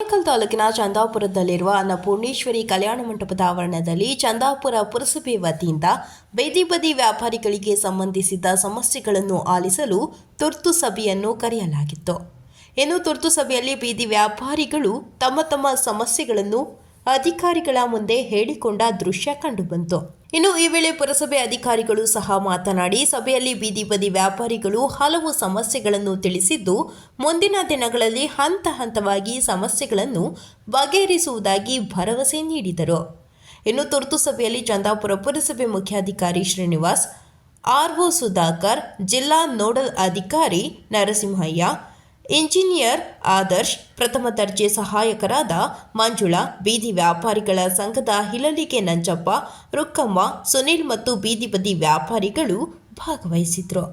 ಆನೇಕಲ್ ತಾಲೂಕಿನ ಚಂದಾಪುರದಲ್ಲಿರುವ ಅನ್ನಪೂರ್ಣೇಶ್ವರಿ ಕಲ್ಯಾಣ ಮಂಟಪದ ಆವರಣದಲ್ಲಿ ಚಂದಾಪುರ ಪುರಸಭೆ ವತಿಯಿಂದ ಬೀದಿ ಬದಿ ವ್ಯಾಪಾರಿಗಳಿಗೆ ಸಂಬಂಧಿಸಿದ ಸಮಸ್ಯೆಗಳನ್ನು ಆಲಿಸಲು ತುರ್ತು ಸಭೆಯನ್ನು ಕರೆಯಲಾಗಿತ್ತು. ಇನ್ನು ತುರ್ತು ಸಭೆಯಲ್ಲಿ ಬೀದಿ ವ್ಯಾಪಾರಿಗಳು ತಮ್ಮ ಸಮಸ್ಯೆಗಳನ್ನು ಅಧಿಕಾರಿಗಳ ಮುಂದೆ ಹೇಳಿಕೊಂಡ ದೃಶ್ಯ ಕಂಡುಬಂತು. ಇನ್ನು ಈ ವೇಳೆ ಪುರಸಭೆ ಅಧಿಕಾರಿಗಳು ಸಹ ಮಾತನಾಡಿ ಸಭೆಯಲ್ಲಿ ಬೀದಿ ಬದಿ ವ್ಯಾಪಾರಿಗಳು ಹಲವು ಸಮಸ್ಯೆಗಳನ್ನು ತಿಳಿಸಿದ್ದು ಮುಂದಿನ ದಿನಗಳಲ್ಲಿ ಹಂತವಾಗಿ ಸಮಸ್ಯೆಗಳನ್ನು ಬಗೆಹರಿಸುವುದಾಗಿ ಭರವಸೆ ನೀಡಿದರು. ಇನ್ನು ತುರ್ತು ಸಭೆಯಲ್ಲಿ ಚಂದಾಪುರ ಪುರಸಭೆ ಮುಖ್ಯಾಧಿಕಾರಿ ಶ್ರೀನಿವಾಸ್, ಆರ್ಒ ಸುಧಾಕರ್, ಜಿಲ್ಲಾ ನೋಡಲ್ ಅಧಿಕಾರಿ ನರಸಿಂಹಯ್ಯ, ಇಂಜಿನಿಯರ್ ಆದರ್ಶ್, ಪ್ರಥಮ ದರ್ಜೆ ಸಹಾಯಕರಾದ ಮಂಜುಳಾ, ಬೀದಿ ವ್ಯಾಪಾರಿಗಳ ಸಂಘದ ಹಿಲಲಿಗೆ ನಂಜಪ್ಪ, ರುಕ್ಕಮ್ಮ, ಸುನಿಲ್ ಮತ್ತು ಬೀದಿ ಬದಿ ವ್ಯಾಪಾರಿಗಳು ಭಾಗವಹಿಸಿದ್ರು.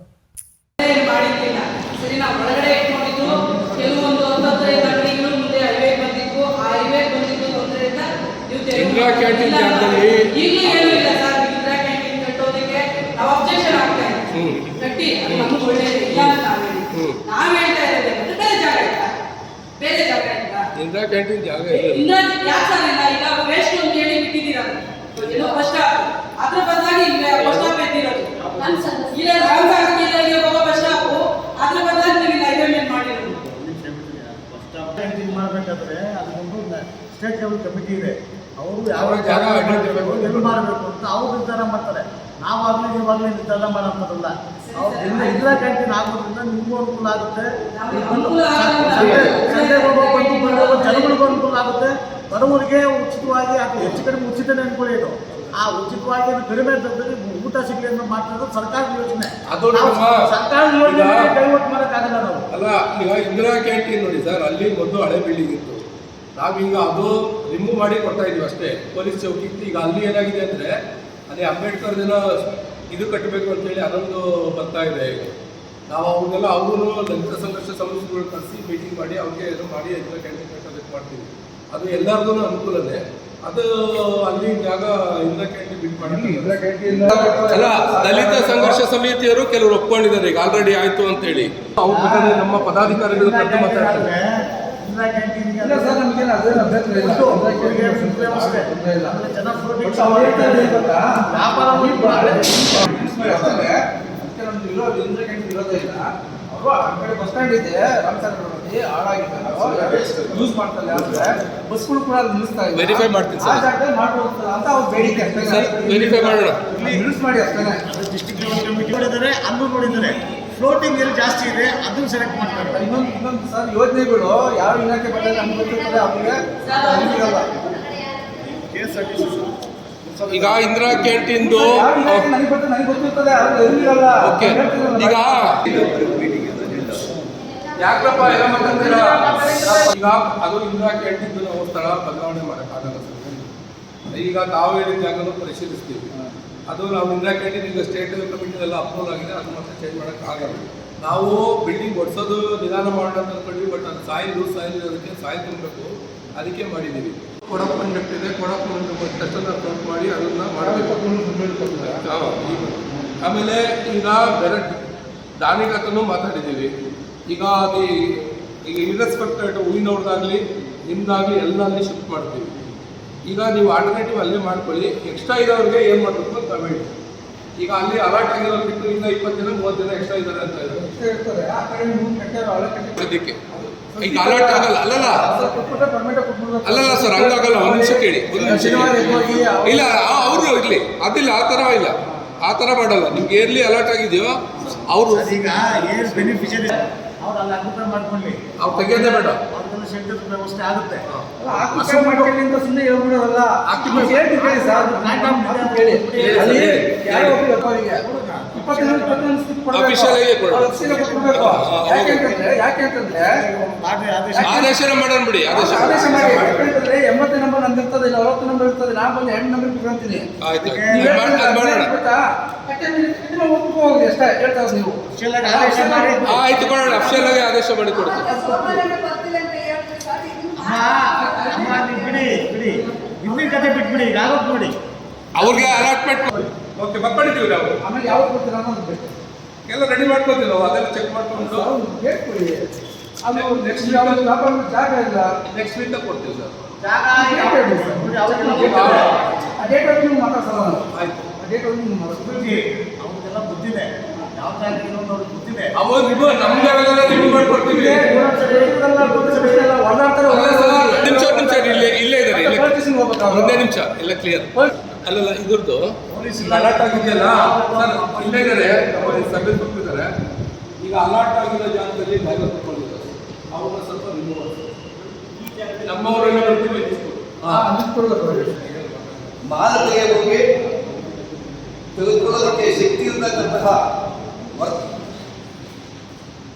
ಇಂದಿರಾ ಕ್ಯಾಂಟೀನ್ ಜಾಗ ಅದ್ರ ಬದಲಾಗಿ ಬಸ್ ಸ್ಟಾಪ್ ಎತ್ತಿರೋದು ಅದ್ರ ಬದಲಾಗಿ ನೀವು ಅಗ್ರಿಮೆಂಟ್ ಮಾಡಿರೋದು. ಮಾಡಬೇಕಾದ್ರೆ ಅದೊಂದು ಸ್ಟೇಟ್ ಲೆವೆಲ್ ಕಮಿಟಿ ಇದೆ. ಅವರು ಯಾವ ಜಾಗ ಎಲ್ಲಿ ಮಾಡಬೇಕು ಅಂತ ಅವ್ರು ನಿರ್ಧಾರ ಮಾಡ್ತಾರೆ. ನಾವಾಗಲಿ ನೀವಾಗಲಿ ನಿರ್ಧಾರ ಮಾಡೋಂಥದ್ದಲ್ಲ. ಅವ್ರು ಇಂದಿರಾ ಕ್ಯಾಂಟೀನ್ ಆಗೋದ್ರಿಂದ ನಿಮಗೂ ಅನುಕೂಲ ಆಗುತ್ತೆ, ಜನಗಳಿಗೂ ಅನುಕೂಲ ಆಗುತ್ತೆ, ಬಡವರಿಗೆ ಉಚಿತವಾಗಿ ಅದು ಹೆಚ್ಚು ಕಡಿಮೆ ಉಚಿತನೇ ಅನ್ಕೊಳ್ಳೋದು. ಆ ಉಚಿತವಾಗಿ ಕಡಿಮೆ ದರದಲ್ಲಿ ಊಟ ಸಿಗಲಿ ಅಂತ ಮಾಡ್ತಿರೋದು ಸರ್ಕಾರದ ಯೋಜನೆ. ಸರ್ಕಾರದ ಯೋಜನೆ ಡೈವರ್ಟ್ ಮಾಡೋಕ್ಕಾಗಲ್ಲ ನಾವು. ಅಲ್ಲ, ಈಗ ಇಂದಿರಾ ಕ್ಯಾಂಟೀನ್ ನೋಡಿ ಸರ್, ಅಲ್ಲಿ ಮೊದಲು ಹಳೆ ಬಿಲ್ಡಿಂಗ್ ಇತ್ತು. ನಾವೀಗ ಅದು ರಿಮೂವ್ ಮಾಡಿ ಕೊಡ್ತಾ ಇದೀವಿ ಅಷ್ಟೇ, ಪೊಲೀಸ್ ಚೌಕಿ. ಈಗ ಅಲ್ಲಿ ಏನಾಗಿದೆ ಅಂದರೆ ಅಲ್ಲಿ ಅಂಬೇಡ್ಕರ್ ದಿನ ಇದು ಕಟ್ಟಬೇಕು ಅಂತೇಳಿ ಅದೊಂದು ಬರ್ತಾ ಇದೆ. ಈಗ ನಾವು ಅವ್ರಿಗೆಲ್ಲ ಅವರು ದಲಿತ ಸಂಘರ್ಷ ಸಮಸ್ಯೆಗಳು ಕರೆಸಿ ಮೀಟಿಂಗ್ ಮಾಡಿ ಅವ್ರಿಗೆ ಏನೋ ಮಾಡಿ ಇಂದಿರಾ ಕ್ಯಾಂಟೀನ್ ಕಟ್ಟೋದಕ್ಕೆ ಮಾಡ್ತೀವಿ. ಅದು ಎಲ್ಲರಿಗೂ ಅನುಕೂಲನೇ. ಅದು ಅಲ್ಲಿ ಜಾಗ ಇಂದಿರಾ ಕ್ಯಾಂಟೀನ್ ಬಿಟ್ಟು ಮಾಡಿ ಇಂದಿರಾ ಕ್ಯಾಂಟೀನ್ ಅಲ್ಲ, ದಲಿತ ಸಂಘರ್ಷ ಸಮಿತಿಯವರು ಕೆಲವರು ಒಪ್ಕೊಂಡಿದ್ದಾರೆ ಈಗ ಆಲ್ರೆಡಿ ಆಯ್ತು ಅಂತೇಳಿ. ಅವ್ರ ಬಗ್ಗೆ ನಮ್ಮ ಪದಾಧಿಕಾರಿಗಳು ಕರೆದು ಮಾತಾಡ್ತಾರೆ. ಇಂದಿರಾ ಕ್ಯಾಂಟೀನ್ಗೆ ಬಸ್ ಸ್ಟ್ಯಾಂಡ್ ಇದೆ, ರಾಮಸಾಗರದಲ್ಲಿ ಹಾಳಾಗಿದ್ದಾರೆ, ಯೂಸ್ ಮಾಡ್ತಾರೆ. ಬಸ್ಗಳು ಕೂಡ ನಿಲ್ಲಿಸ್ತಾ ಇದೆ. ವೆರಿಫೈ ಮಾಡ್ತೀನಿ ಆ ಜಾಗದಲ್ಲಿ ಮಾಡ್ಬೋದು ಅಂತ ಅವ್ರ ಬೇಡಿಕೆ ಅಷ್ಟೇ. ವೆರಿಫೈ ಮಾಡೋಣ, ಯೂಸ್ ಮಾಡಿ ಅಷ್ಟೇ. ಡಿಸ್ಟ್ರಿಕ್ಟ್ ಲೆವೆಲ್ ಕಮಿಟಿ ನೋಡಿದ್ದಾರೆ, ಅಲ್ಲೂ ನೋಡಿದ್ದಾರೆ. ಫ್ಲೋಟಿಂಗ್ ಎಲ್ಲಿ ಜಾಸ್ತಿ ಇದೆ ಅದನ್ನು ಸೆಲೆಕ್ಟ್ ಮಾಡ್ತಾರೆ. ಇನ್ನೊಂದು ಸರ್, ಯೋಜನೆಗಳು ಯಾವ ಇಲಾಖೆ ಬಗ್ಗೆ ನಮ್ಗೆ ಗೊತ್ತಿರ್ತದೆ ಅವ್ರಿಗೆ ಸಿಗಲ್ಲ. ಈಗ ಇಂದಿರಾ ಕ್ಯಾಂಟೀನ್ದು ನನಗೆ ಗೊತ್ತಿರ್ತದೆ, ಅವ್ರಿಗೆ ಎಲ್ಲಿರಲ್ಲ. ಓಕೆ, ಈಗ ಯಾಕಪ್ಪ ಎಲ್ಲ ಮಾತಾಡ್ತೀರಾ? ಈಗ ಅದು ಇಂದಿರಾ ಕ್ಯಾಂಟೀನ್ ನಾವು ಸ್ಥಳ ಬದಲಾವಣೆ ಮಾಡೋಕ್ಕಾಗಲ್ಲ ಸರ್. ಈಗ ತಾವು ಹೇಳಿದ ಜಾಗನೂ ಪರಿಶೀಲಿಸ್ತೀವಿ. ಅದು ನಾವು ಇಂದಿರಾ ಕ್ಯಾಂಟೀನ್ ಈಗ ಸ್ಟೇಟ್ ಕಮಿಟಿನೆಲ್ಲ ಅಪ್ರೂವಲ್ ಆಗಿದೆ, ಅದು ಮತ್ತೆ ಚೇಂಜ್ ಮಾಡೋಕ್ಕಾಗಲ್ಲ. ನಾವು ಬಿಲ್ಡಿಂಗ್ ಒಡ್ಸೋದು ನಿಧಾನ ಮಾಡೋಣ ಅಂತ ಅಂದ್ಕೊಂಡ್ವಿ, ಬಟ್ ಅದು ಸಾಯಿಲ್ ಅದಕ್ಕೆ ಸಾಯಿಲ್ ತುಂಬಬೇಕು, ಅದಕ್ಕೆ ಮಾಡಿದ್ದೀವಿ. ಕೊಡಪ್ ಕಂಡಕ್ಟ್ ಇದೆ, ಕೊಡಪ್ ಟೆಸ್ಟನ್ನು ಅಪ್ಲೋಡ್ ಮಾಡಿ ಅದನ್ನು ಮಾಡಬೇಕು. ಆಮೇಲೆ ಈಗ ಬೇರೆ ದಾನಿಗತನೂ ಮಾತಾಡಿದ್ದೀವಿ. ಈಗ ಅದು ಈಗ ಇರ್ರೆಸ್ಪೆಕ್ಟೆಡ್ ಹೂವಿನವ್ರದ್ದಾಗಲಿ ನಿಮ್ದಾಗಲಿ ಎಲ್ಲ ಅಲ್ಲಿ ಶಿಫ್ಟ್ ಮಾಡ್ತೀವಿ. ಈಗ ನೀವು ಆಲ್ಟರ್ನೇಟಿವ್ ಅಲ್ಲೇ ಮಾಡ್ಕೊಳ್ಳಿ. ಎಕ್ಸ್ಟ್ರಾ ಇರೋರಿಗೆ ಏನು ಮಾಡಬೇಕು ಅಂತ ಹೇಳಿ. ಈಗ ಅಲ್ಲಿ ಅಲರ್ಟ್ ಆಗಿರೋ ಬಿಟ್ಟು ಈಗ 20 ಜನ 30 ಜನ ಎಕ್ಸ್ಟ್ರಾ ಇದ್ದಾರೆ ಅಂತ ಇರ್ತಾರೆ. ಆ ಕಡೆ ಅದಕ್ಕೆ ಈಗ ಅಲರ್ಟ್ ಆಗಲ್ಲ. ಅಲ್ಲಲ್ಲ ಸರ್, ಹಂಗಾಗಲ್ಲ. ಒಂದು ನಿಮಿಷ ಕೇಳಿ, ಇಲ್ಲ ಅವರು ಇರಲಿ, ಅದಿಲ್ಲ, ಆ ಥರ ಇಲ್ಲ, ಆ ಥರ ಮಾಡಲ್ಲ. ನಿಮ್ಗೆ ಎಲ್ಲಿ ಅಲರ್ಟ್ ಆಗಿದೆಯೋ ಅವರು ಈಗ ಏನು ಬೆನಿಫಿಷರಿ ಅವ್ರು ಅಲ್ಲಿ ಅಕ್ಯುಪೈ ಮಾಡ್ಕೊಳ್ಳಿ, ಅವ್ರು ತೆಗೆಯೋದೇ ಬೇಡ. ಅವ್ರಿಗೆಲ್ಲ ಶೆಲ್ಟರ್ ವ್ಯವಸ್ಥೆ ಆಗುತ್ತೆ. ಮಾಡ್ಕೊಳ್ಳಿ ಅಂತ ಸುಮ್ಮನೆ ಹೇಳ್ಬಿಡೋದಲ್ಲ. ಹೇಳಿ ಸರ್, ಅಲ್ಲಿ ಯಾರೋ ಅಫಿಷಿಯಲ್ ಆಗಿ ಕೊಡಬೇಕು. ಯಾಕೆಂತಂದ್ರೆ ಆದೇಶನ ಮಾಡೋಣ ಬಿಡಿ, ಆದೇಶ ಮಾಡಿ. ಯಾಕಂತಂದ್ರೆ 80 ನಂಬರ್ ನಂದು ಇರ್ತದೆ, ಇಲ್ಲ 60 ನಂಬರ್ ಇರ್ತದೆ, ನಾ ಬಂದು 8 ನಂಬರ್ ಕೊಡ್ತೀನಿ. ಹೋಗಿ ಅಷ್ಟೇ ಹೇಳ್ತಾರೆ ನೀವು. ಆಯ್ತು, ಕೊಡೋಣ. ಅಫಿಷಿಯಲ್ ಆಗಿ ಆದೇಶ ಮಾಡಿ ಕೊಡ್ತೀವಿ. ಬಿಡಿ ಹಿಂದಿನ ಕತೆ ಬಿಟ್ಬಿಡಿ, ಈಗ ಆಗೋದು ನೋಡಿ. ಅವ್ರಿಗೆ ಅಲಾಟ್ಮೆಂಟ್ ಓಕೆ ಬರ್ಕೊಂಡಿದ್ದೀವಿ ನಾವು. ಆಮೇಲೆ ಯಾವ್ದು ಕೊಡ್ತೀರಾ ಅನ್ನೋದು ಬೇಕು. ಎಲ್ಲ ರೆಡಿ ಮಾಡ್ಕೊತೀವಿ ನಾವು, ಅದೆಲ್ಲ ಚೆಕ್ ಮಾಡ್ಕೊಂಡು ಬೇಕು. ಅದು Next ಈಗ ಅವ್ರಿಗೆ ವ್ಯಾಪಾರ ಜಾಗ ಇಲ್ಲ. ನೆಕ್ಸ್ಟ್ ವೀಕ್ ಕೊಡ್ತೀವಿ ಸರ್. ಜಾಗ ಡೇಟ್ ಹೇಳಿ ಸರ್. ನೋಡಿ, ಅವ್ರಿಗೆಲ್ಲ ಗೊತ್ತಿದೆ. ಆ ಡೇಟ್ ಅಲ್ಲಿ ನೀವು ಮಾತಾಡ್ಸಲ್ಲ ನಾನು. ಆಯ್ತು. ಆ ಡೇಟ್ ಅಲ್ಲಿ ನೀವು ಮಾತಾಡ್ಸಲ್ಲ. ಅವ್ರಿಗೆಲ್ಲ ಬುದ್ಧಿದೆ, ಯಾವ ಜಾಗ ಏನು ಅನ್ನೋದು ಬುದ್ಧಿದೆ. ಅವಾಗ ನಮ್ಗೆ ರಿವ್ಯೂ ಮಾಡ್ಕೊಡ್ತೀವಿ. ಹೊರನಾಡ್ತಾರೆ ನಿಮಿಷ ಇಲ್ಲೇ ಇದ್ದಾರೆ ಒಂದೇ ನಿಮಿಷ ಎಲ್ಲ ಕ್ಲಿಯರ್. ಅಲ್ಲಲ್ಲ ಇದ್ರದ್ದು ಅಲರ್ಟ್ ಆಗಿದೆಯಲ್ಲ ಸರ್, ಇಲ್ಲೇ ಇದ್ದಾರೆ ಸಭೆ ಕೊಟ್ಟಿದ್ದಾರೆ. ಈಗ ಅಲರ್ಟ್ ಆಗಿರೋ ಜಾಗದಲ್ಲಿ ಜಾಗ ತಗೊಂಡಿದ್ದಾರೆ, ಅವ್ರನ್ನ ಸ್ವಲ್ಪ ರಿಮೂವ್ ಮಾಡ್ತಾರೆ. ನಮ್ಮವರೆಲ್ಲ ಬರ್ತೀವಿ. ಮಾನವತೆಯ ಬಗ್ಗೆ ತೆಗೆದುಕೊಳ್ಳೋದಕ್ಕೆ ಶಕ್ತಿ ಇರತಕ್ಕಂತಹ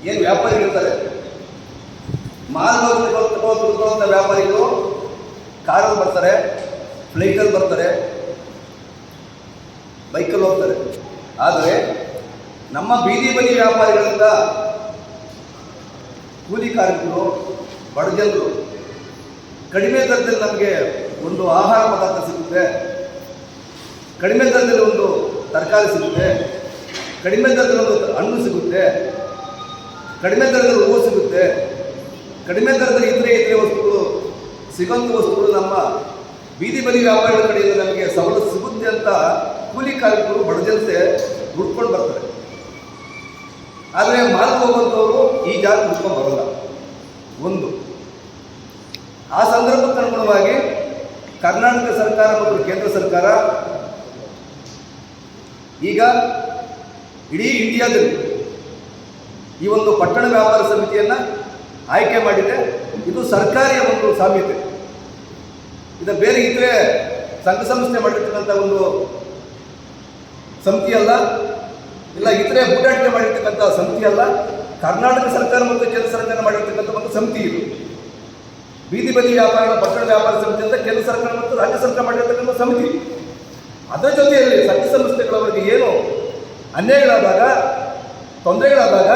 ಏನು ವ್ಯಾಪಾರಿಗಳಿರ್ತಾರೆ, ಮಾನವತೆ ತೆಗೆದುಕೊಳ್ಳುವಂಥ ವ್ಯಾಪಾರಿಗಳು ಕಾರಲ್ಲಿ ಬರ್ತಾರೆ, ಫ್ಲೈಟಲ್ಲಿ ಬರ್ತಾರೆ, ಬೈಕಲ್ಲಿ ಹೋಗ್ತಾರೆ. ಆದರೆ ನಮ್ಮ ಬೀದಿ ಬದಿ ವ್ಯಾಪಾರಿಗಳಿಂದ ಕೂಲಿ ಕಾರ್ಮಿಕರು, ಬಡಜನರು ಕಡಿಮೆ ದರದಲ್ಲಿ ನಮಗೆ ಒಂದು ಆಹಾರ ಪದಾರ್ಥ ಸಿಗುತ್ತೆ, ಕಡಿಮೆ ದರದಲ್ಲಿ ಒಂದು ತರಕಾರಿ ಸಿಗುತ್ತೆ, ಕಡಿಮೆ ದರದಲ್ಲಿ ಒಂದು ಹಣ್ಣು ಸಿಗುತ್ತೆ, ಕಡಿಮೆ ದರದಲ್ಲಿ ಹೂವು ಸಿಗುತ್ತೆ, ಕಡಿಮೆ ದರದಲ್ಲಿ ಇತರೆ ವಸ್ತುಗಳು ಸಿಗೋಂಥ ವಸ್ತುಗಳು ನಮ್ಮ ಬೀದಿ ಬದಿ ವ್ಯಾಪಾರಿಗಳ ಕಡೆಯಿಂದ ನಮಗೆ ಸವಲತ್ತು ಸಿಗುತ್ತೆ ಅಂತ ಕೂಲಿ ಕಾರ್ಮಿಕರು ಬಡಜನತೆ ಹುಡ್ಕೊಂಡು ಬರ್ತಾರೆ. ಆದರೆ ಮಾರ್ಗ ಹೋಗುವಂಥವರು ಈ ಜಾಗ ಹುಡ್ಕೊಂಡು ಬರೋಲ್ಲ. ಒಂದು ಆ ಸಂದರ್ಭಕ್ಕೆ ಅನುಗುಣವಾಗಿ ಕರ್ನಾಟಕ ಸರ್ಕಾರ ಮತ್ತು ಕೇಂದ್ರ ಸರ್ಕಾರ ಈಗ ಇಡೀ ಇಂಡಿಯಾದಲ್ಲಿ ಈ ಒಂದು ಪಟ್ಟಣ ವ್ಯಾಪಾರ ಸಮಿತಿಯನ್ನು ಆಯ್ಕೆ ಮಾಡಿದೆ. ಇದು ಸರ್ಕಾರಿಯ ಒಂದು ಸಾಮ್ಯತೆ. ಇದು ಬೇರೆ ಇತರೆ ಸಂಘ ಸಂಸ್ಥೆ ಮಾಡಿರ್ತಕ್ಕಂಥ ಒಂದು ಸಮಿತಿ ಅಲ್ಲ, ಇಲ್ಲ ಇತರೆ ಬೂಟಾಟಿಕೆ ಮಾಡಿರ್ತಕ್ಕಂಥ ಸಮಿತಿ ಅಲ್ಲ. ಕರ್ನಾಟಕ ಸರ್ಕಾರ ಮತ್ತು ಕೇಂದ್ರ ಸರ್ಕಾರ ಮಾಡಿರ್ತಕ್ಕಂಥ ಒಂದು ಸಮಿತಿ ಇದು. ಬೀದಿ ಬದಿ ವ್ಯಾಪಾರಿಗಳ ಪಟ್ಟಣ ವ್ಯಾಪಾರ ಸಮಿತಿ ಅಂತ ಕೇಂದ್ರ ಸರ್ಕಾರ ಮತ್ತು ರಾಜ್ಯ ಸರ್ಕಾರ ಮಾಡಿರ್ತಕ್ಕಂಥ ಸಮಿತಿ. ಅದರ ಜೊತೆಯಲ್ಲಿ ಸಂಘ ಸಂಸ್ಥೆಗಳವರಿಗೆ ಏನು ಅನ್ಯಾಯಗಳಾದಾಗ, ತೊಂದರೆಗಳಾದಾಗ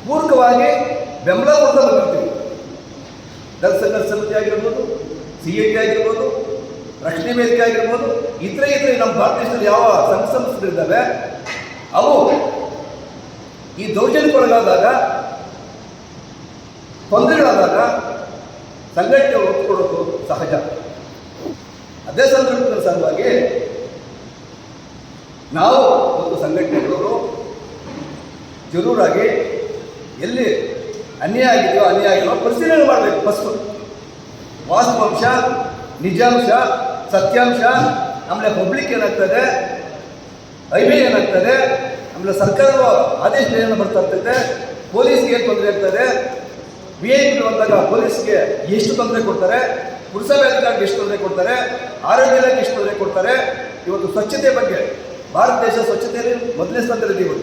ಪೂರಕವಾಗಿ ಬೆಂಬಲ ಕೊಡ್ತಾ ಬಂದಿರ್ತೀವಿ. ದರ ಸಂಘರ್ಷ ಸಮಿತಿ ಆಗಿರ್ಬೋದು, CIT ಆಗಿರ್ಬೋದು, ರಕ್ಷಣೆ ವೇದಿಕೆ ಆಗಿರ್ಬೋದು, ಇತರೆ ನಮ್ಮ ಭಾರತ ದೇಶದಲ್ಲಿ ಯಾವ ಸಂಘ ಸಂಸ್ಥೆಗಳಿದ್ದಾವೆ ಅವು ಈ ದೌರ್ಜನ್ಯಕ್ಕೊಳಗಾದಾಗ, ತೊಂದರೆಗಳಾದಾಗ ಸಂಘಟನೆ ಒಪ್ಪಿಕೊಳ್ಳೋದು ಸಹಜ. ಅದೇ ಸಂದರ್ಭದ ಸಲುವಾಗಿ ನಾವು ಒಂದು ಸಂಘಟನೆಗಳು ಜರೂರಾಗಿ ಎಲ್ಲಿ ಅನ್ಯಾಯ ಆಗಿದೆಯೋ ಪರಿಶೀಲನೆ ಮಾಡಬೇಕು. ಫಸ್ಟು ವಾಸ್ತವಾಂಶ, ನಿಜಾಂಶ, ಸತ್ಯಾಂಶ, ಆಮೇಲೆ ಪಬ್ಲಿಕ್ ಏನಾಗ್ತದೆ, ಹೈವೇ ಏನಾಗ್ತದೆ, ಆಮೇಲೆ ಸರ್ಕಾರದ ಆದೇಶ ಏನು ಬರ್ತಾ ಇರ್ತದೆ, ಪೊಲೀಸ್ಗೆ ಏನು ತೊಂದರೆ ಆಗ್ತದೆ, VIP ಬಂದಾಗ ಪೊಲೀಸ್ಗೆ ಎಷ್ಟು ತೊಂದರೆ ಕೊಡ್ತಾರೆ, ಪುರಸಭೆ ಅಧಿಕಾರಿಗೆ ಎಷ್ಟು ತೊಂದರೆ ಕೊಡ್ತಾರೆ, ಆರೋಗ್ಯ ಇಲಾಖೆ ಎಷ್ಟು ತೊಂದರೆ ಕೊಡ್ತಾರೆ. ಇವತ್ತು ಸ್ವಚ್ಛತೆ ಬಗ್ಗೆ ಭಾರತ ದೇಶ ಸ್ವಚ್ಛತೆಯಲ್ಲಿ ಮೊದಲನೇ ಸ್ಥಾನದಲ್ಲಿದೆ.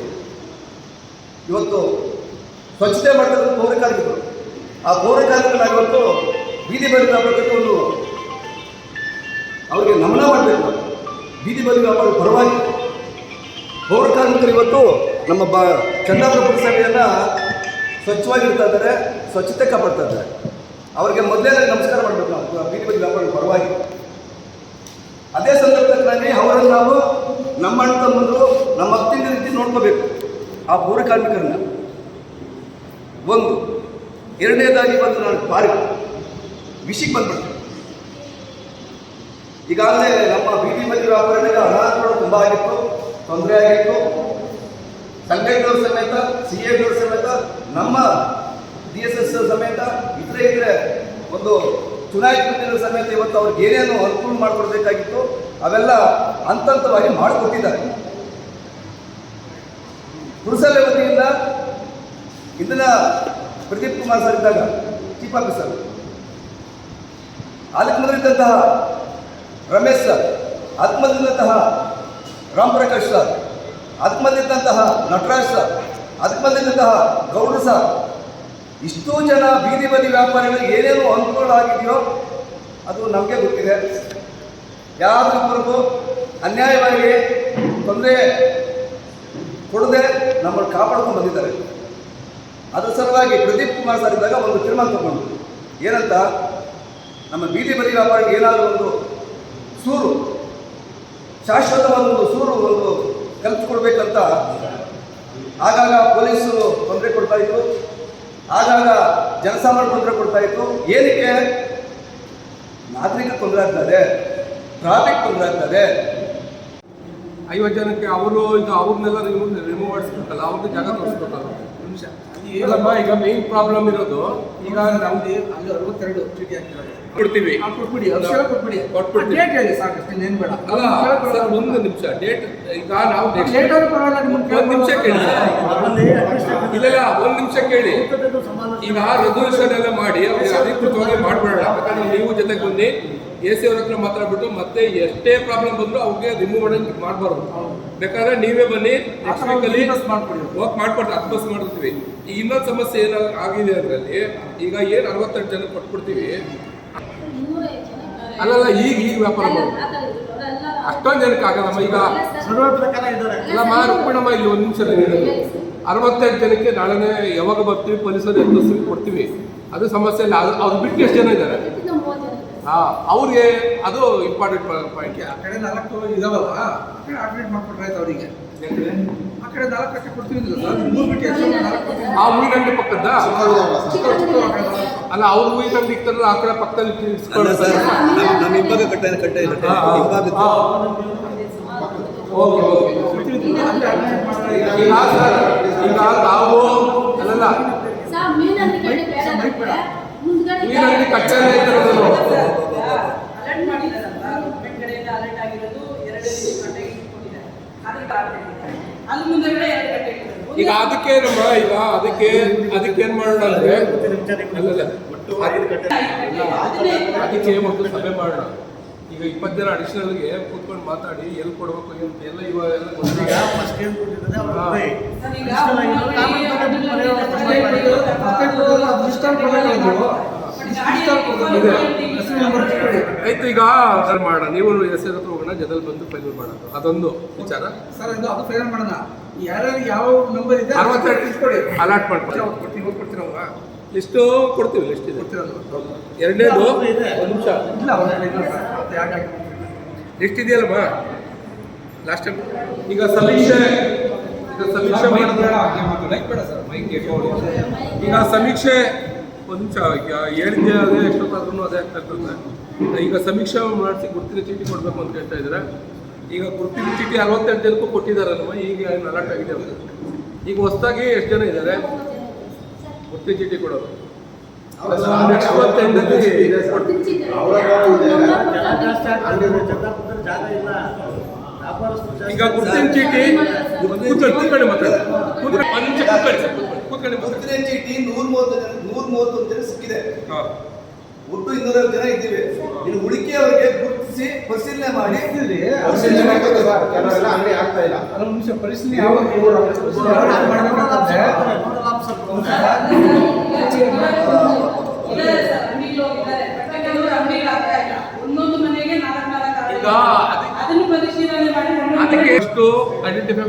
ಇವತ್ತು ಸ್ವಚ್ಛತೆ ಮಾಡ್ತಕ್ಕಂಥ ಪೌರ ಕಾರ್ಮಿಕರು, ಆ ಪೌರ ಕಾರ್ಮಿಕರು ಇವತ್ತು ಬೀದಿ ಬದಿ ವ್ಯಾಪಾರಕ್ಕೆ ಒಂದು ಅವರಿಗೆ ನಮನ ಮಾಡಬೇಕು. ಬೀದಿ ಬದಿ ವ್ಯಾಪಾರ ಪರವಾಗಿ ಪೌರ ಕಾರ್ಮಿಕರು ಇವತ್ತು ನಮ್ಮ ಚಂದಾಪುರ ಪುರಸಭೆಯನ್ನು ಸ್ವಚ್ಛವಾಗಿರ್ತಾ ಇದ್ದಾರೆ, ಸ್ವಚ್ಛತೆ ಕಾಪಾಡ್ತಾ ಇದ್ದಾರೆ. ಅವರಿಗೆ ಮೊದಲೇ ನಮಸ್ಕಾರ ಮಾಡಬೇಕು ನಾವು ಬೀದಿ ಬದಿ ವ್ಯಾಪಾರ ಪರವಾಗಿ. ಅದೇ ಸಂದರ್ಭದಲ್ಲಿ ಅವರನ್ನು ನಾವು ನಮ್ಮ ಅಣ್ಣ ತಮ್ಮಂದರು, ನಮ್ಮ ಅತ್ತಿಂದ ರೀತಿ ನೋಡ್ಕೋಬೇಕು ಆ ಪೌರ ಕಾರ್ಮಿಕರನ್ನ. ಒಂದು ಎರಡನೇದಾಗಿ ಬಂದು ನಾನು ವಿಷಯಕ್ಕೆ ಬಂದ್ಬಿಡ್ತೀನಿ. ಈಗಾಗಲೇ ನಮ್ಮ ಬೀದಿ ಬದಿ ವ್ಯಾಪಾರಗಳಿಗೆ ಅನಾನುಕೂಲ ತುಂಬ ಆಗಿತ್ತು, ತೊಂದರೆ ಆಗಿತ್ತು. ಸಂಘಟನೆಗಳ ಸಮೇತ, CIDಗಳ ಸಮೇತ, ನಮ್ಮ DSS ಸಮೇತ, ಇತರೆ ಒಂದು ಚುನಾಯಿತ ಪ್ರತಿನಿಧಿಗಳ ಸಮೇತ ಇವತ್ತು ಅವ್ರಿಗೆ ಏನೇನು ಅನುಕೂಲ ಮಾಡಿಕೊಡ್ಬೇಕಾಗಿತ್ತು ಅವೆಲ್ಲ ಹಂತವಾಗಿ ಮಾಡಿಕೊಟ್ಟಿದ್ದಾರೆ. ಪುರಸಭೆ ವತಿಯಿಂದ ಇಂದಿನ ಪ್ರದೀಪ್ ಕುಮಾರ್ ಸರ್ ಇದ್ದಾಗ ಚೀಫ್ ಆಫೀಸರ್, ಅದಕ್ಕೆ ಮೊದಲಿದ್ದಂತಹ ರಮೇಶ್ ಸರ್, ಅದಕ್ಕೆ ಮೊದಲಿದ್ದಂತಹ ರಾಮಪ್ರಕಾಶ್ ಸರ್, ಅದಕ್ಕೆ ಮೊದಲಿದ್ದಂತಹ ನಟರಾಜ್ ಸರ್, ಅದಕ್ಕೆ ಮೊದಲಿದ್ದಂತಹ ಗೌಡ್ರು ಸರ್, ಇಷ್ಟೂ ಜನ ಬೀದಿ ಬದಿ ವ್ಯಾಪಾರಿಗಳಿಗೆ ಏನೇನು ಅನುಕೂಲ ಆಗಿದೆಯೋ ಅದು ನಮಗೆ ಗೊತ್ತಿದೆ. ಯಾರಿಗೂ ಅನ್ಯಾಯವಾಗಿ ತೊಂದರೆ ಕೊಡದೆ ನಮ್ಮನ್ನು ಕಾಪಾಡ್ಕೊಂಡು ಬಂದಿದ್ದಾರೆ. ಅದರ ಸಲುವಾಗಿ ಪ್ರದೀಪ್ ಕುಮಾರ್ ಸರ್ ಇದ್ದಾಗ ಒಂದು ತೀರ್ಮಾನ ತಗೊಂಡು ಏನಂತ, ನಮ್ಮ ಬೀದಿ ಬದಿ ವ್ಯಾಪಾರಿಗೆ ಏನಾದರೂ ಒಂದು ಸೂರು, ಶಾಶ್ವತವಾದ ಒಂದು ಸೂರು ಒಂದು ಕಲ್ಪಿಸ್ಕೊಡ್ಬೇಕಂತ. ಆಗಾಗ ಪೊಲೀಸರು ತೊಂದರೆ ಕೊಡ್ತಾಯಿದ್ರು, ಆಗಾಗ ಜನಸಾಮಾನ್ಯ ತೊಂದರೆ ಕೊಡ್ತಾ ಇತ್ತು. ಏನಕ್ಕೆ? ನಾಗರಿಕ ತೊಂದರೆ ಆಗ್ತದೆ, ಟ್ರಾಫಿಕ್ ತೊಂದರೆ ಆಗ್ತದೆ. 50 ಜನಕ್ಕೆ ಅವರು ಈಗ ಅವ್ರನ್ನೆಲ್ಲ ರಿಮೂವ್ ಮಾಡಿಸ್ಬೇಕಲ್ಲ, ಅವ್ರಿಗೆ ಜಾಗ ತೋರಿಸ್ಬೇಕಲ್ಲ. ನಿಮಿಷ ಅಲ್ಲಮ್ಮ, ಈಗ ಮೇನ್ ಪ್ರಾಬ್ಲಮ್ ಇರೋದು ಈಗ ನಮ್ದು ಅಲ್ಲಿ 62 ಚೀಟಿ ಹಾಕಿದ್ದಾರೆ. ಕೊಡ್ತೀವಿ, ಕೊಟ್ಬಿಡಿ, ಅಕ್ಷರ ಕೊಟ್ಬಿಡಿ, ಕೊಟ್ಬಿಡ್ತೀವಿ. ಡೇಟ್ ಹೇಳಿ ಸಾಕಷ್ಟು, ಇನ್ನೇನು ಬೇಡ. ಅಲ್ಲ ಸರ್, ಒಂದು ನಿಮಿಷ ಡೇಟ್. ಈಗ ನಾವು ಲೇಟ್ ಆದ್ರೂ ಪರವಾಗಿಲ್ಲ, ನಿಮ್ಮನ್ನ ಒಂದು ನಿಮಿಷ ಕೇಳಿ ಸರ್. ಅದರಲ್ಲಿ ಅಟ್ಲೀಸ್ಟ್ ಇಲ್ಲ ಒಂದು ನಿಮಿಷ ಕೇಳಿ. ಸಮಾಲೋಚನೆ ಈಗ ರೆಸಲ್ಯೂಷನ್ ಎಲ್ಲ ಮಾಡಿ ಅವ್ರಿಗೆ ಅಧಿಕೃತವಾಗಿ ಮಾಡ್ಬೇಡ. ಯಾಕಂದ್ರೆ ನೀವು ಜೊತೆಗೆ ಬನ್ನಿ, AC ಅವ್ರ ಹತ್ರ ಮಾತಾಡ್ಬಿಟ್ಟು ಮತ್ತೆ ಎಷ್ಟೇ ಪ್ರಾಬ್ಲಮ್ ಬಂದ್ರು ಅವ್ರಿಗೆ ರಿಮೂವ್ ಮಾಡಬಾರ್ದು. ಬೇಕಾದ್ರೆ ನೀವೇ ಬನ್ನಿ, ನೆಕ್ಸ್ಟ್ ವೀಕಲ್ಲಿ ವರ್ಕ್ ಮಾಡ್ಕೊಡ್ತೀವಿ, ಅಪ್ರೋಸ್ ಮಾಡ್ತೀವಿ. ಈಗ ಇನ್ನೊಂದು ಸಮಸ್ಯೆ ಆಗಿದೆ ಅದರಲ್ಲಿ. ಈಗ ಏನು 68 ಜನ ಕೊಟ್ಬಿಡ್ತೀವಿ, ಅಲ್ಲಲ್ಲ ಈಗ ವ್ಯಾಪಾರ ಮಾಡೋದು ಅಷ್ಟೊಂದು ಜನಕ್ಕೆ ಆಗಲ್ಲಮ್ಮ. ಈಗ ಸರ್ವೆ ಪ್ರಕಾರ ಇದ್ದಾರೆ. ಅಲ್ಲಮ್ಮ ರುಕ್ಮಿಣಮ್ಮ, ಇಲ್ಲಿ ಒಂದು ನಿಮಿಷ 68 ಜನಕ್ಕೆ ನಾಳೆನೇ ಯಾವಾಗ ಬರ್ತೀವಿ, ಪೊಲೀಸರು ಎದುರಿಸಿ ಕೊಡ್ತೀವಿ. ಅದು ಸಮಸ್ಯೆ ಇಲ್ಲ. ಅವ್ರು ಬಿಟ್ಟು ಎಷ್ಟು ಜನ ಇದ್ದಾರೆ? ಅವ್ರಿಗೆ ಅದು ಇಂಪಾರ್ಟೆಂಟ್ ಪಾಯಿಂಟ್. ಆ ಕಡೆ 4 ಇದಾವಲ್ಲ, ಆ ಕಡೆ ಆಲ್ಟರ್ನೇಟ್ ಮಾಡ್ಕೊಟ್ರೆ ಆಯ್ತು ಅವರಿಗೆ. ಆ ಕಡೆ 4 ಕಟ್ಟೆ ಕೊಡ್ತೀವಿ ಸರ್, 3 ಬಿಟ್ಟು ಎಷ್ಟು 4 ಕೊಡ್ತೀವಿ. ಆ ಹೂವಿನ ಅಂಗಡಿ ಪಕ್ಕದ ಅಲ್ಲ, ಅವ್ರ ಹೂವಿನ ಅಂಗಡಿ ಇರ್ತಾರಲ್ಲ, ಆ ಕಡೆ ಪಕ್ಕದಲ್ಲಿ ಅಲ್ಲ ಸರ್, ನಮ್ಮ ಹಿಂಭಾಗ ಕಟ್ಟೆ ಇರುತ್ತೆ. ಹಿಂಭಾಗದ್ದು ಈಗ ಸರ್, ಈಗ ತಾವು ಅಲ್ಲಲ್ಲ ಹೂವಿನ ಅಂಗಡಿ ಕಟ್ಟೆಲ್ಲ ಇರ್ತಾರಲ್ಲ, ಈಗ ಅದಕ್ಕೆ ನಮ್ಮ ಈಗ ಅದಕ್ಕೆ ಏನ್ ಮಾಡೋಣ ಅಂದ್ರೆ, ಅಲ್ಲಲ್ಲ ಅದಕ್ಕೆ ಒಂದು ಸಭೆ ಮಾಡೋಣ. ಈಗ 20 ಜನ ಅಡಿಷನಲ್ಗೆ ಕೂತ್ಕೊಂಡು ಮಾತಾಡಿ ಎಲ್ಲಿ ಕೊಡ್ಬೇಕು ಅಂತ ಎಲ್ಲ ಇವಾಗ ಎಲ್ಲ ಫಸ್ಟ್ ಏನ್ ಕೊಟ್ಟಿದ್ದಾರೆ ಅವ್ರು ರೂಪಾಯಿ. ಆಯ್ತು. ಈಗ ಸರ್ ಮಾಡೋಣ, ನೀವು ಹೆಸರು ಹತ್ರ ಹೋಗೋಣ, ಜೊತೆಲಿ ಬಂದು ಫೈನಲ್ ಮಾಡೋಣ. ಅದೊಂದು ವಿಚಾರ ಸರ್, ಅದು ಫೈನಲ್ ಮಾಡೋಣ. ಯಾರ್ಯಾರು ಯಾವ ನಂಬರ್ ಇದೆ 62 ಅಲಾಟ್ ಮಾಡ್ಕೊಳ್ಳಿ. ಕೊಡ್ತೀರಲ್ವ? ಲಿಸ್ಟು ಕೊಡ್ತೀವಿ, ಲಿಸ್ಟ್ ಇದೆ. ಕೊಡ್ತೀರಲ್ವ? ಎರಡನೇದು ಒಂದು ನಿಮಿಷ, ಇಲ್ಲ ಯಾಕೆ ಲಿಸ್ಟ್ ಇದೆಯಲ್ಲಮ್ಮ ಲಾಸ್ಟ್ ಟೈಮ್. ಈಗ ಸಮೀಕ್ಷೆ ಮಾಡಿದ್ರೆ ಬೇಡ ಸರ್, ಮೈಕ್ ಈಗ ಸಮೀಕ್ಷೆ ಒಂದು ನಿಮಿಷ. ಈಗ ಹೇಳಿದ್ದೆ ಅದೇ, ಎಷ್ಟೊತ್ತಾದ್ರೂ ಅದೇ ಆಗ್ತಾ ಇರ್ತದೆ. ಈಗ ಸಮೀಕ್ಷೆ ಮಾಡಿಸಿ ಗುರುತಿನ ಚೀಟಿ ಕೊಡಬೇಕು ಅಂತ ಹೇಳ್ತಾ ಇದ್ದಾರೆ. ಈಗ ಗುರುತಿನ ಚೀಟಿ 68 ಜನಕ್ಕೂ ಕೊಟ್ಟಿದ್ದಾರಲ್ವ, ಈಗ ಅಲಾಟ್ ಆಗಿದೆ ಅವರು. ಈಗ ಹೊಸದಾಗಿ ಎಷ್ಟು ಜನ ಇದ್ದಾರೆ ಗುರುತಿನ ಚೀಟಿ ಕೊಡೋರು? ನೆಕ್ಸ್ಟ್ ಜಾಗ ಇಲ್ಲ, ವ್ಯಾಪಾರಸ್ಥರು ಈಗ ಗುರುತಿನ ಚೀಟಿ ಕೂತ್ಕೊಂಡು ಮಾತಾಡಿ, ಕೂತ್ಕೊಂಡು 1 ನಿಮಿಷ ಕೂತ್ಕೊಂಡು ಗುರುತಿನ ಚೀಟಿ 131 ಜನ ಸಿಕ್ಕಿದೆ. ಒಟ್ಟು 250 ಜನ ಇದ್ದೀವಿ. ಇನ್ನು ಉಳಿಕೆಯವರಿಗೆ ಗುರುತಿಸಿ ಪರಿಶೀಲನೆ ಮಾಡಿ ಅಂಗಡಿ ಆಗ್ತಾ ಇಲ್ಲ. ಒಂದು ನಿಮಿಷ ಪರಿಶೀಲನೆ ಯಾವಾಗ ಅದಕ್ಕೆ ಎಷ್ಟು ಐಡೆಂಟಿಫೈ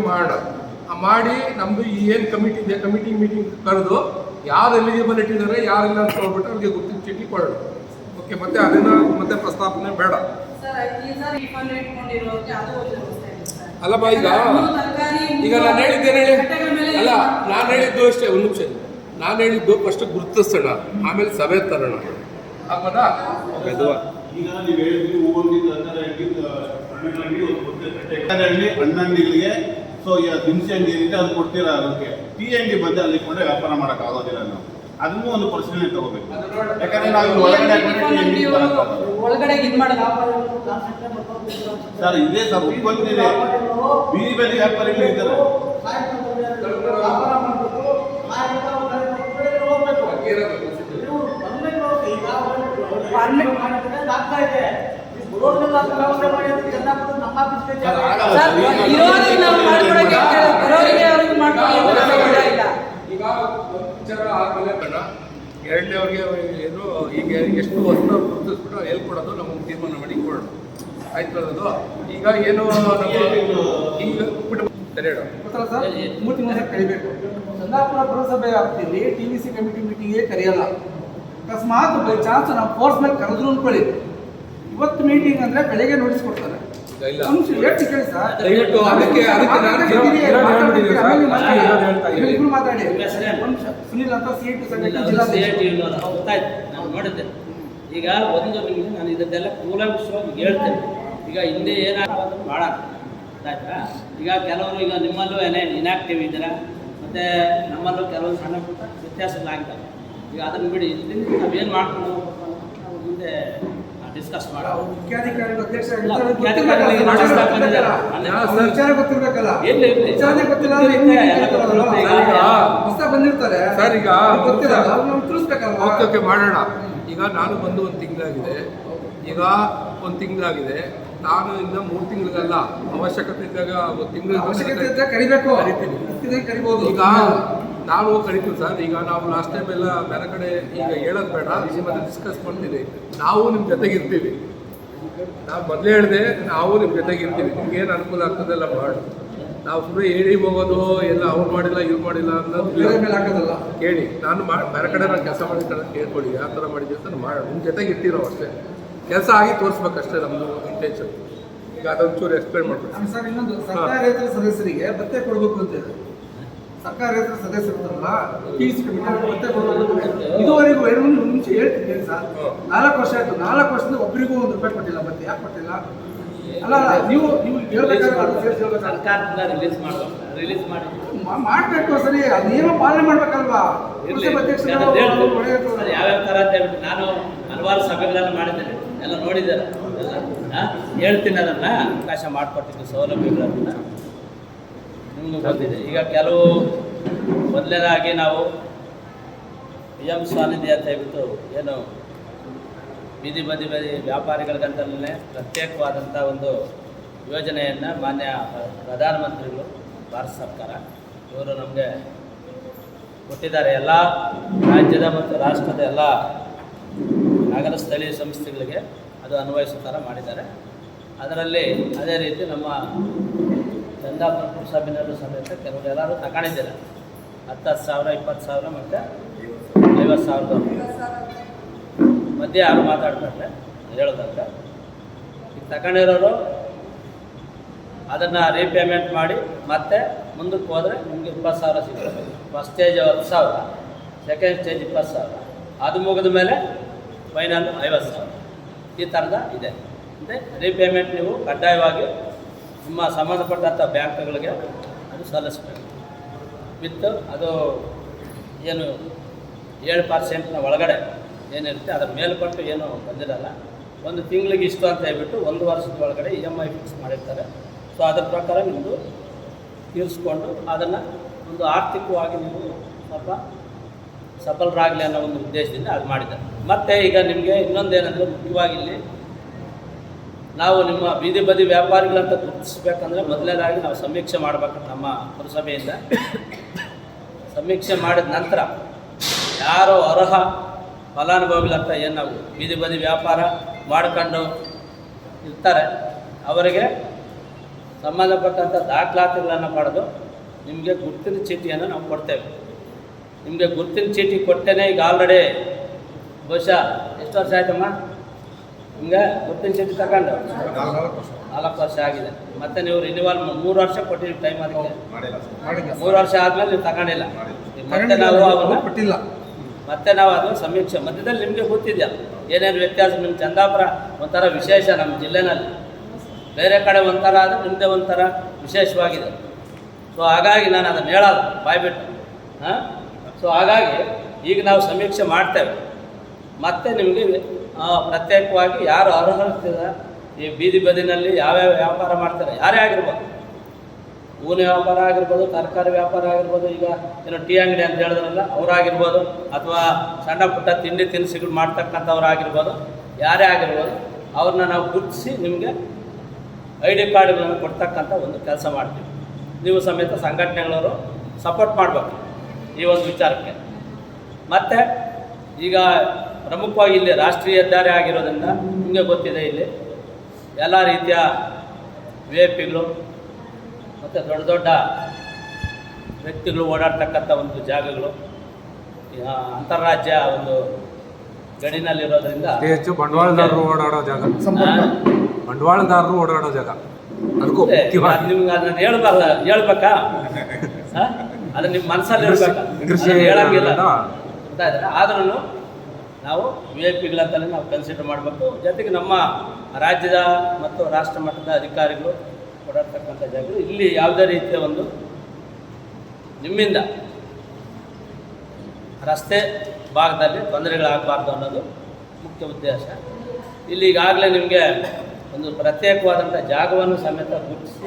ಮಾಡಿ ನಮ್ದು ಏನು ಕಮಿಟಿ ಇದೆ, ಕಮಿಟಿ ಮೀಟಿಂಗ್ ಕರೆದು ಯಾರು ಎಲಿಜಿಬಲ್ ಇಟ್ಟಿದ್ದಾರೆ, ಯಾರಿಲ್ಲ ಅಂತ ನೋಡ್ಬಿಟ್ಟು ಅವ್ರಿಗೆ ಗುರುತಿನ ಚೀಟಿ ಕೊಡೋಣ. ಓಕೆ, ಮತ್ತೆ ಅದನ್ನ ಮತ್ತೆ ಪ್ರಸ್ತಾಪನೆ ಬೇಡ. ಅಲ್ಲಮ್ಮ, ಈಗ ನಾನು ಹೇಳಿದ್ದೇನೆ ಅಲ್ಲ, ನಾನು ಹೇಳಿದ್ದು ಅಷ್ಟೇ. ಒಂದು ನಿಮಿಷ, ನಾನು ಹೇಳಿದ್ದು ಫಸ್ಟ್ ಗುರುತಿಸೋಣ, ಆಮೇಲೆ ಸಭೆ ತರೋಣ. ಆಗ್ಬೋದಾ? ಈಗ ನೀವು ಹೇಳಿದ್ರಿ ಹೂವಂಗಿ ಹಣ್ಣಂಡಿಗಳಿಗೆ, ಸೊ ದಿನಸಿ ಅಂಗಡಿ ಏನಿದೆ ಅದು ಕೊಡ್ತೀರಾ, ಅದಕ್ಕೆ ಟೀ ಅಂಗಡಿ ಬಂದು ಅಲ್ಲಿ ಕೊಂಡ್ರೆ ವ್ಯಾಪಾರ ಮಾಡಕ್ ಆಗೋದಿಲ್ಲ. ನಾವು ಅದನ್ನು ಒಂದು ಪರಿಶೀಲನೆ ತಗೋಬೇಕು. ಯಾಕಂದ್ರೆ ನಾವು ಒಳಗಡೆ ಸರ್ ಇದೆ ಸರ್, ಒಪ್ಕೊಂತಿದೆ. ಬೀದಿ ಬದಿ ವ್ಯಾಪಾರಿಗಳು ಇದ್ದಾರೆ. ಈಗ ವಿಚಾರ ಆದ್ಮೇಲೆ ಬೇಡ. ಎರಡನೇವ್ರಿಗೆ ಏನು ಈಗ ಎಷ್ಟು ಹೊಸ ಗುರುತಿಸ್ಬಿಟ್ಟು ಎಲ್ಲಿ ಕೊಡೋದು ನಮಗೆ ತೀರ್ಮಾನ ಮಾಡಿ ಕೊಡೋಣ. ಆಯ್ತು ಅದು. ಈಗ ಏನು ಈಗ ಸರಿ ಹೇಳೋ ಸರ್, 3 ತಿಂಗಳ ಕರಿಬೇಕು. ಚಂದಾಪುರ ಪುರಸಭೆ ವ್ಯಾಪ್ತಿಯಲ್ಲಿ TVC ಕಮಿಟಿ ಮೀಟಿಂಗ್ಗೆ ಕರೆಯಲ್ಲ. ಅಕಸ್ಮಾತ್ ಬೈ ಚಾನ್ಸ್ ನಾವು ಫೋರ್ಸ್ ಮೇಲೆ ಕರೆದ್ರು ಅಂದ್ಕೊಳ್ಳಿ, ಇವತ್ತು ಮೀಟಿಂಗ್ ಅಂದರೆ ಬೆಳಗ್ಗೆ ನೋಟಿಸ್ ಕೊಡ್ತಾರೆ. ಇಲ್ಲ ಒಂದು ನಿಮಿಷ ಹೇಳ್ತಿ ಕೇಳಿ ಸರ್. ದಯವಿಟ್ಟು ಅದಕ್ಕೆ ನಾನು ಇಬ್ರು ಮಾತಾಡಿ. ಒಂದು ನಿಮಿಷ. ಸುನಿಲ್ ಅಂತ CIT ಸಂಘಟನೆ ಜಿಲ್ಲಾಧ್ಯಕ್ಷ. ಗೊತ್ತಾಯ್ತು, ನಾನು ನೋಡಿದ್ದೆ. ಈಗ ಒಂದು ನಿಮಿಷ ನಾನು ಇದನ್ನೆಲ್ಲ ಕೂಲಂಕಷವಾಗಿ ಹೇಳ್ತೇನೆ. ಈಗ ಹಿಂದೆ ಏನಾಗೋದು ಮಾಡೋಣ, ಆಯ್ತಾ? ಈಗ ಕೆಲವರು ಈಗ ನಿಮ್ಮಲ್ಲೂ ಇನ್ಆಕ್ಟಿವ್ ಇದ್ದೀರಾ, ಮತ್ತು ನಮ್ಮಲ್ಲೂ ಕೆಲವು ಸಣ್ಣ ಪುಟ್ಟ ವ್ಯತ್ಯಾಸಗಳಾಗಿದ್ದಾವೆ. ಈಗ ಅದನ್ನು ಬಿಡಿ, ಇದರಿಂದ ನಾವೇನು ಮಾಡ್ಕೊಂಡು ಹೋಗ್ಬೇಕು ಅಂತ ನಾವು ಮುಂದೆ ಡಿಸ್ಕಸ್ ಮಾಡೋಣ. ಮುಖ್ಯಾಧಿಕಾರಿಗಳು ಅಧ್ಯಕ್ಷ ಮುಖ್ಯಾಧಿಕಾರಿಗಳಿಗೆ notice ಬಂದಿದ್ದಾರೆ. ವಿಚಾರ ಗೊತ್ತಿರ್ಬೇಕಲ್ಲ. ಇರ್ಲಿ. ವಿಚಾರನೆ ಗೊತ್ತಿಲ್ಲ ಅಂದ್ರೆ ಹೊಸ ಬಂದಿರ್ತಾರೆ ಸರ್, ಈಗ ಗೊತ್ತಿಲ್ಲ, ಅವ್ರನ್ನ ತಿಳಿಸ್ಬೇಕಲ್ಲ. ಓಕೆ ಮಾಡೋಣ. ಈಗ ನಾನು ಬಂದು 1 ತಿಂಗಳಾಗಿದೆ. ಈಗ 1 ತಿಂಗಳಾಗಿದೆ. ನಾನು ಇನ್ನು 3 ತಿಂಗಳಿಗಲ್ಲ, ಅವಶ್ಯಕತೆ ಇದ್ದಾಗ 1 ತಿಂಗಳು ಅವಶ್ಯಕತೆ ಇದ್ದಾಗ ಕರಿಬೇಕು, ಕರಿತೀನಿ. ಕರಿಬಹುದು. ಈಗ ನಾವು ಕರಿತೀವಿ ಸರ್. ಈಗ ನಾವು ಲಾಸ್ಟ್ ಟೈಮ್ ಎಲ್ಲ ಬೇರೆ ಕಡೆ ಈಗ ಹೇಳೋದು ಬೇಡ, ನಿಮ್ಮಲ್ಲಿ ಡಿಸ್ಕಸ್ ಮಾಡ್ತೀವಿ. ನಾವು ನಿಮ್ಮ ಜೊತೆಗಿರ್ತೀವಿ. ನಾವು ಮೊದಲೇ ಹೇಳಿದೆ, ನಾವು ನಿಮ್ಮ ಜೊತೆಗಿರ್ತೀವಿ. ನಿಮ್ಗೆ ಏನು ಅನುಕೂಲ ಆಗ್ತದೆಲ್ಲ ಮಾಡಿ. ನಾವು ಸುಮ್ಮನೆ ಹೇಳಿ ಹೋಗೋದು ಎಲ್ಲ ಅವ್ರು ಮಾಡಿಲ್ಲ ಇವ್ರು ಮಾಡಿಲ್ಲ ಅನ್ನೋದು ಮೇಲೆ ಹಾಕೋದಲ್ಲ. ಕೇಳಿ, ನಾನು ಬೇರೆ ಕಡೆ ನಾನು ಕೆಲಸ ಮಾಡಿರ್ತಾರೆ ಕೇಳ್ಕೊಳ್ಳಿ, ಯಾವ ಥರ ಮಾಡಿದ್ವಿ ಅಂತ ಮಾಡೋಣ. ನಿಮ್ಮ ಜೊತೆಗೆ ಇಟ್ಟಿರೋ ಅಷ್ಟೇ, ಕೆಲಸ ಆಗಿ ತೋರಿಸ್ಬೇಕಷ್ಟೇ ನಮ್ಮದು ಇಂಟೆನ್ಷನ್. ಈಗ ಅದೊಂಚೂರು ಎಕ್ಸ್ಪ್ಲೇನ್ ಮಾಡ್ಬೇಕು ಸರ್. ಇನ್ನೊಂದು, ಸರ್ಕಾರೇತರ ಸದಸ್ಯರಿಗೆ ಭತ್ಯೆ ಕೊಡಬೇಕು ಅಂತ ಇದೆ. ಸರ್ಕಾರೇತರ ಸದಸ್ಯರಲ್ಲ TC ಕಮಿಟಿ ಭತ್ಯೆ ಕೊಡಬೇಕು. ಇದುವರೆಗೂ ಒಂದು ನಿಮಿಷ ಹೇಳ್ತೀನಿ ಸರ್. 4 ವರ್ಷ ಆಯ್ತು. 4 ವರ್ಷದಿಂದ ಒಬ್ಬರಿಗೂ ₹1 ಕೊಟ್ಟಿಲ್ಲ. ಭತ್ಯೆ ಯಾಕೆ ಕೊಟ್ಟಿಲ್ಲ? ಅಲ್ಲ, ನೀವು ಹೇಳ್ಬೇಕಾದ್ರೆ ಸರ್ಕಾರದಿಂದ ರಿಲೀಸ್ ಮಾಡಬೇಕು. ರಿಲೀಸ್ ಮಾಡಿ ಮಾಡ್ಬೇಕು ಸರಿ. ಅದೇನೋ ಪಾಲನೆ ಮಾಡ್ಬೇಕಲ್ವಾ? ಯಾವ್ಯಾವ ಥರ ಅಂತ ಹೇಳ್ಬಿಟ್ಟು ನಾನು ಹಲವಾರು ಸಭೆಗಳನ್ನು ಮಾಡಿದ್ದೇನೆ, ಎಲ್ಲ ನೋಡಿದ್ದಾರೆ, ಎಲ್ಲ ಹೇಳ್ತೀನಿ. ಅದನ್ನು ಅವಕಾಶ ಮಾಡಿಕೊಟ್ಟಿದ್ದು ಸೌಲಭ್ಯಗಳನ್ನು ನಿಮಗೂ ಗೊತ್ತಿದೆ. ಈಗ ಕೆಲವು ಮೊದಲನೇದಾಗಿ ನಾವು PM ಸ್ವಾನಿಧಿ ಅಂತ ಹೇಳ್ಬಿಟ್ಟು ಏನು ಬೀದಿ ಬದಿ ವ್ಯಾಪಾರಿಗಳಿಗಂತಲೇ ಪ್ರತ್ಯೇಕವಾದಂಥ ಒಂದು ಯೋಜನೆಯನ್ನು ಮಾನ್ಯ ಪ್ರಧಾನಮಂತ್ರಿಗಳು, ಭಾರತ ಸರ್ಕಾರ ಇವರು ನಮಗೆ ಕೊಟ್ಟಿದ್ದಾರೆ. ಎಲ್ಲ ರಾಜ್ಯದ ಮತ್ತು ರಾಷ್ಟ್ರದ ಎಲ್ಲ ನಗರ ಸ್ಥಳೀಯ ಸಂಸ್ಥೆಗಳಿಗೆ ಅದು ಅನ್ವಯಿಸೋ ಥರ ಮಾಡಿದ್ದಾರೆ. ಅದರಲ್ಲಿ ಅದೇ ರೀತಿ ನಮ್ಮ ಚಂದಾಪುರ ಪುರಸಭೆಯಲ್ಲೂ ಸಮೇತ ಕೆಲವರು ಎಲ್ಲರೂ ತಗೊಂಡಿದ್ದಾರೆ. 10,000, 20,000 ಮತ್ತು 50,000 ಮಧ್ಯೆ ಯಾರು ಮಾತಾಡ್ತಾರೆ ಹೇಳೋದಂದ್ರೆ, ಈಗ ತಗೊಂಡಿರೋರು ಅದನ್ನು ರೀಪೇಮೆಂಟ್ ಮಾಡಿ ಮತ್ತೆ ಮುಂದಕ್ಕೆ ಹೋದರೆ ನಿಮಗೆ 20,000 ಸಿಗ್ತದೆ. ಫಸ್ಟ್ ಸ್ಟೇಜ್ 10,000, ಸೆಕೆಂಡ್ ಸ್ಟೇಜ್ 20,000, ಅದು ಮುಗಿದ ಮೇಲೆ ಫೈನಲ್ 50,000. ಈ ಥರದ ಇದೆ. ಅಂದರೆ ರೀಪೇಮೆಂಟ್ ನೀವು ಕಡ್ಡಾಯವಾಗಿ ನಿಮ್ಮ ಸಂಬಂಧಪಟ್ಟಂಥ ಬ್ಯಾಂಕ್ಗಳಿಗೆ ಅದು ಸಲ್ಲಿಸಬೇಕು. ವಿತ್ ಅದು ಏನು 7% ಒಳಗಡೆ ಏನಿರುತ್ತೆ ಅದರ ಮೇಲ್ಪಟ್ಟು ಏನೂ ಬಂದಿರಲ್ಲ. 1 ತಿಂಗಳಿಗೆ ಇಷ್ಟು ಅಂತ ಹೇಳ್ಬಿಟ್ಟು 1 ವರ್ಷದ ಒಳಗಡೆ EMI ಫಿಕ್ಸ್ ಮಾಡಿರ್ತಾರೆ. ಸೊ ಅದರ ಪ್ರಕಾರ ನಿಮ್ಮದು ತೀರಿಸ್ಕೊಂಡು ಅದನ್ನು ಒಂದು ಆರ್ಥಿಕವಾಗಿ ನೀವು ಸ್ವಲ್ಪ ಸಫಲರಾಗಲಿ ಅನ್ನೋ ಒಂದು ಉದ್ದೇಶದಿಂದ ಅದು ಮಾಡಿದ್ದಾರೆ. ಮತ್ತು ಈಗ ನಿಮಗೆ ಇನ್ನೊಂದೇನೆಂದರೆ, ಮುಖ್ಯವಾಗಿ ಇಲ್ಲಿ ನಾವು ನಿಮ್ಮ ಬೀದಿ ಬದಿ ವ್ಯಾಪಾರಿಗಳಂತ ಗುರುತಿಸ್ಬೇಕಂದ್ರೆ ಮೊದಲನೇದಾಗಿ ನಾವು ಸಮೀಕ್ಷೆ ಮಾಡಬೇಕು. ನಮ್ಮ ಪುರಸಭೆಯಿಂದ ಸಮೀಕ್ಷೆ ಮಾಡಿದ ನಂತರ ಯಾರು ಅರ್ಹ ಫಲಾನುಭವಿಗಳಂತ ಏನು ನಾವು ಬೀದಿ ಬದಿ ವ್ಯಾಪಾರ ಮಾಡ್ಕೊಂಡು ಇರ್ತಾರೆ ಅವರಿಗೆ ಸಂಬಂಧಪಟ್ಟಂಥ ದಾಖಲಾತಿಗಳನ್ನು ಪಡೆದು ನಿಮಗೆ ಗುರುತಿನ ಚೀಟಿಯನ್ನು ನಾವು ಕೊಡ್ತೇವೆ. ನಿಮಗೆ ಗುರುತಿನ ಚೀಟಿ ಕೊಟ್ಟೇನೆ ಈಗ ಆಲ್ರೆಡಿ ಬಹುಶಃ ಎಷ್ಟು ವರ್ಷ ಆಯ್ತಮ್ಮ ನಿಮಗೆ ಗುರುತಿನ ಚೀಟಿ ತಗೊಂಡು? 4 ವರ್ಷ ಆಗಿದೆ. ಮತ್ತು ನೀವು ರಿನ್ಯೂವಲ್ 3 ವರ್ಷ ಕೊಟ್ಟಿದ್ದೀವಿ ಟೈಮ್. ಅದಕ್ಕೆ 3 ವರ್ಷ ಆದಮೇಲೆ ನೀವು ತಗೊಂಡಿಲ್ಲ. ಮತ್ತೆ ನಾವು ಅವನ್ನ ಕೊಟ್ಟಿಲ್ಲ. ಮತ್ತೆ ನಾವು ಅದು ಸಮೀಕ್ಷೆ ಮಧ್ಯದಲ್ಲಿ ನಿಮಗೆ ಗೊತ್ತಿದೆಯಲ್ಲ ಏನೇನು ವ್ಯತ್ಯಾಸ. ನಿಮ್ಮ ಚಂದಾಪುರ ಒಂಥರ ವಿಶೇಷ ನಮ್ಮ ಜಿಲ್ಲೆನಲ್ಲಿ, ಬೇರೆ ಕಡೆ ಒಂಥರ ಆದರೆ ನಿಮ್ಮದೇ ಒಂಥರ ವಿಶೇಷವಾಗಿದೆ. ಸೊ ಹಾಗಾಗಿ ನಾನು ಅದನ್ನು ಹೇಳೋದು ಬಾಯ್ಬಿಟ್ಟು. ಸೊ ಹಾಗಾಗಿ ಈಗ ನಾವು ಸಮೀಕ್ಷೆ ಮಾಡ್ತೇವೆ. ಮತ್ತು ನಿಮಗೆ ಪ್ರತ್ಯೇಕವಾಗಿ ಯಾರು ಅರ್ಹರಿರ್ತಾರೆ ಈ ಬೀದಿ ಬದಿನಲ್ಲಿ ಯಾವ್ಯಾವ ವ್ಯಾಪಾರ ಮಾಡ್ತಾರೆ, ಯಾರೇ ಆಗಿರ್ಬೋದು, ಹೂವಿನ ವ್ಯಾಪಾರ ಆಗಿರ್ಬೋದು, ತರಕಾರಿ ವ್ಯಾಪಾರ ಆಗಿರ್ಬೋದು, ಈಗ ಏನೋ ಟೀ ಅಂಗಡಿ ಅಂತ ಹೇಳಿದ್ರಲ್ಲ ಅವರಾಗಿರ್ಬೋದು, ಅಥವಾ ಸಣ್ಣ ಪುಟ್ಟ ತಿಂಡಿ ತಿನಿಸುಗಳು ಮಾಡ್ತಕ್ಕಂಥವ್ರಾಗಿರ್ಬೋದು, ಯಾರೇ ಆಗಿರ್ಬೋದು, ಅವ್ರನ್ನ ನಾವು ಗುರುತಿಸಿ ನಿಮಗೆ ID ಕಾರ್ಡ್ಗಳನ್ನು ಕೊಡ್ತಕ್ಕಂಥ ಒಂದು ಕೆಲಸ ಮಾಡ್ತೀವಿ. ನೀವು ಸಮೇತ ಸಂಘಟನೆಗಳವರು ಸಪೋರ್ಟ್ ಮಾಡಬೇಕು ಈ ಒಂದು ವಿಚಾರಕ್ಕೆ. ಮತ್ತು ಈಗ ಪ್ರಮುಖವಾಗಿ ಇಲ್ಲಿ ರಾಷ್ಟ್ರೀಯ ಹೆದ್ದಾರಿ ಆಗಿರೋದ್ರಿಂದ ನಿಮಗೆ ಗೊತ್ತಿದೆ, ಇಲ್ಲಿ ಎಲ್ಲ ರೀತಿಯ VIP ಮತ್ತು ದೊಡ್ಡ ದೊಡ್ಡ ವ್ಯಕ್ತಿಗಳು ಓಡಾಡ್ತಕ್ಕಂಥ ಒಂದು ಜಾಗಗಳು ಅಂತಾರಾಜ್ಯ ಒಂದು ಗಡಿನಲ್ಲಿರೋದ್ರಿಂದ ಹೆಚ್ಚು ಬಂಡವಾಳದಾರರು ಓಡಾಡೋ ಜಾಗ ಬಂಡವಾಳದಾರರು ಓಡಾಡೋ ಜಾಗ ಅದಕ್ಕೂ ನಿಮ್ಗೆ ಅದನ್ನ ಹೇಳ್ಬೇಕಾ ಅದು ನಿಮ್ಮ ಮನಸ್ಸಲ್ಲಿ ಇರ್ಬೇಕಾ? ಕೃಷಿ ಹೇಳಂಗಿಲ್ಲ, ಗೊತ್ತಾಯ್ತಾ? ಆದ್ರೂ ನಾವು VIP ನಾವು ಕನ್ಸಿಡರ್ ಮಾಡಬೇಕು. ಜೊತೆಗೆ ನಮ್ಮ ರಾಜ್ಯದ ಮತ್ತು ರಾಷ್ಟ್ರ ಮಟ್ಟದ ಅಧಿಕಾರಿಗಳು ಓಡಾಡ್ತಕ್ಕಂಥ ಜಾಗಗಳು ಇಲ್ಲಿ ಯಾವುದೇ ರೀತಿಯ ಒಂದು ನಿಮ್ಮಿಂದ ರಸ್ತೆ ಭಾಗದಲ್ಲಿ ತೊಂದರೆಗಳಾಗಬಾರ್ದು ಅನ್ನೋದು ಮುಖ್ಯ ಉದ್ದೇಶ. ಇಲ್ಲಿ ಈಗಾಗಲೇ ನಿಮಗೆ ಒಂದು ಪ್ರತ್ಯೇಕವಾದಂಥ ಜಾಗವನ್ನು ಸಮೇತ ಗುರುತಿಸಿ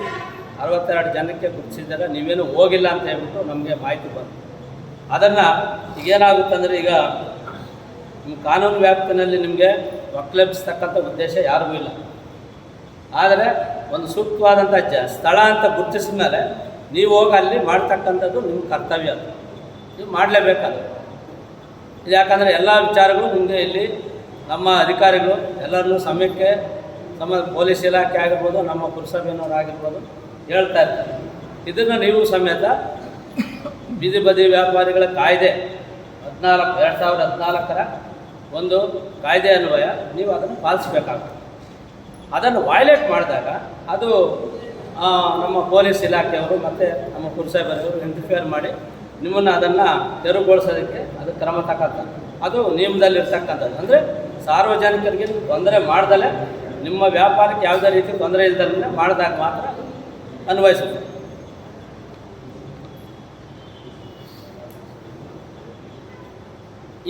62 ಜನಕ್ಕೆ ಗುರುತಿಸಿದ್ದಾರೆ. ನೀವೇನು ಹೋಗಿಲ್ಲ ಅಂತ ಹೇಳ್ಬಿಟ್ಟು ನಮಗೆ ಮಾಹಿತಿ ಬಂತು. ಅದನ್ನು ಈಗೇನಾಗುತ್ತಂದರೆ, ಈಗ ನಿಮ್ಮ ಕಾನೂನು ವ್ಯಾಪ್ತಿನಲ್ಲಿ ನಿಮಗೆ ಒಕ್ಕಲೆಬ್ಬಿಸ್ತಕ್ಕಂಥ ಉದ್ದೇಶ ಯಾರಿಗೂ ಇಲ್ಲ. ಆದರೆ ಒಂದು ಸೂಕ್ತವಾದಂಥ ಸ್ಥಳ ಅಂತ ಗುರುತಿಸಿದ ಮೇಲೆ ನೀವು ಹೋಗಿ ಅಲ್ಲಿ ಮಾಡ್ತಕ್ಕಂಥದ್ದು ನಿಮ್ಮ ಕರ್ತವ್ಯ, ಅದು ನೀವು ಮಾಡಲೇಬೇಕಾದ್ರೆ. ಇದು ಯಾಕಂದರೆ ಎಲ್ಲ ವಿಚಾರಗಳು ನಿಮಗೆ ಇಲ್ಲಿ ನಮ್ಮ ಅಧಿಕಾರಿಗಳು ಎಲ್ಲರನ್ನೂ ಸಮಯಕ್ಕೆ ನಮ್ಮ ಪೊಲೀಸ್ ಇಲಾಖೆ ಆಗಿರ್ಬೋದು, ನಮ್ಮ ಪುರಸಭೆಯವರು ಆಗಿರ್ಬೋದು ಹೇಳ್ತಾ ಇರ್ತಾರೆ. ಇದನ್ನು ನೀವು ಸಮೇತ ಬೀದಿ ಬದಿ ವ್ಯಾಪಾರಿಗಳ ಕಾಯ್ದೆ 2014ರ ಒಂದು ಕಾಯ್ದೆ ಅನ್ವಯ ನೀವು ಅದನ್ನು ಪಾಲಿಸಬೇಕಾಗ್ತದೆ. ಅದನ್ನು ವೈಲೇಟ್ ಮಾಡಿದಾಗ ಅದು ನಮ್ಮ ಪೊಲೀಸ್ ಇಲಾಖೆಯವರು ಮತ್ತು ನಮ್ಮ ಪುರಸಭೆಯವರು ಇಂಟರ್ಫಿಯರ್ ಮಾಡಿ ನಿಮ್ಮನ್ನು ಅದನ್ನು ತೆರವುಗೊಳಿಸೋದಕ್ಕೆ ಅದು ಕ್ರಮ ತಗೊಳ್ತಾರೆ. ಅದು ನಿಯಮದಲ್ಲಿ ಇರ್ತಕ್ಕಂಥದ್ದು. ಅಂದರೆ ಸಾರ್ವಜನಿಕರಿಗೆ ತೊಂದರೆ ಮಾಡ್ದಲೇ, ನಿಮ್ಮ ವ್ಯಾಪಾರಕ್ಕೆ ಯಾವುದೇ ರೀತಿ ತೊಂದರೆ ಇಲ್ದಲೇ ಮಾಡಿದಾಗ ಮಾತ್ರ ಅನ್ವಯಿಸುತ್ತೆ.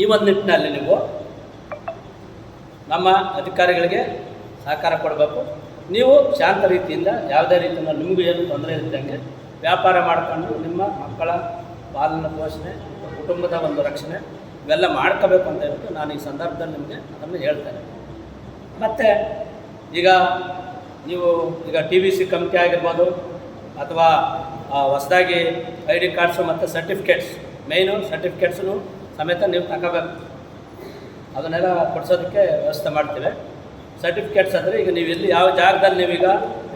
ಈ ಒಂದು ನಿಟ್ಟಿನಲ್ಲಿ ನೀವು ನಮ್ಮ ಅಧಿಕಾರಿಗಳಿಗೆ ಸಹಕಾರ ಕೊಡಬೇಕು. ನೀವು ಶಾಂತ ರೀತಿಯಿಂದ ಯಾವುದೇ ರೀತಿಯಿಂದ ನಿಮಗೂ ಏನು ತೊಂದರೆ ಇದ್ದಂಗೆ ವ್ಯಾಪಾರ ಮಾಡಿಕೊಂಡು ನಿಮ್ಮ ಮಕ್ಕಳ ಪಾಲನ ಪೋಷಣೆ, ಕುಟುಂಬದ ಒಂದು ರಕ್ಷಣೆ ಇವೆಲ್ಲ ಮಾಡ್ಕೋಬೇಕು ಅಂತ ಹೇಳ್ಬಿಟ್ಟು ನಾನು ಈ ಸಂದರ್ಭದಲ್ಲಿ ನಿಮಗೆ ಅದನ್ನು ಹೇಳ್ತೇನೆ. ಮತ್ತು ಈಗ ನೀವು TVC ಕಮಿಟಿ ಆಗಿರ್ಬೋದು, ಅಥವಾ ಹೊಸದಾಗಿ ID ಕಾರ್ಡ್ಸು ಮತ್ತು ಸರ್ಟಿಫಿಕೇಟ್ಸ್, ಮೇಯ್ನು ಸರ್ಟಿಫಿಕೇಟ್ಸನ್ನು ಸಮೇತ ನೀವು ತಗೋಬೇಕು. ಅದನ್ನೆಲ್ಲ ಕೊಡಿಸೋದಕ್ಕೆ ವ್ಯವಸ್ಥೆ ಮಾಡ್ತೀವಿ. ಸರ್ಟಿಫಿಕೇಟ್ಸ್ ಅಂದರೆ ಈಗ ನೀವು ಎಲ್ಲಿ ಯಾವ ಜಾಗದಲ್ಲಿ ನೀವೀಗ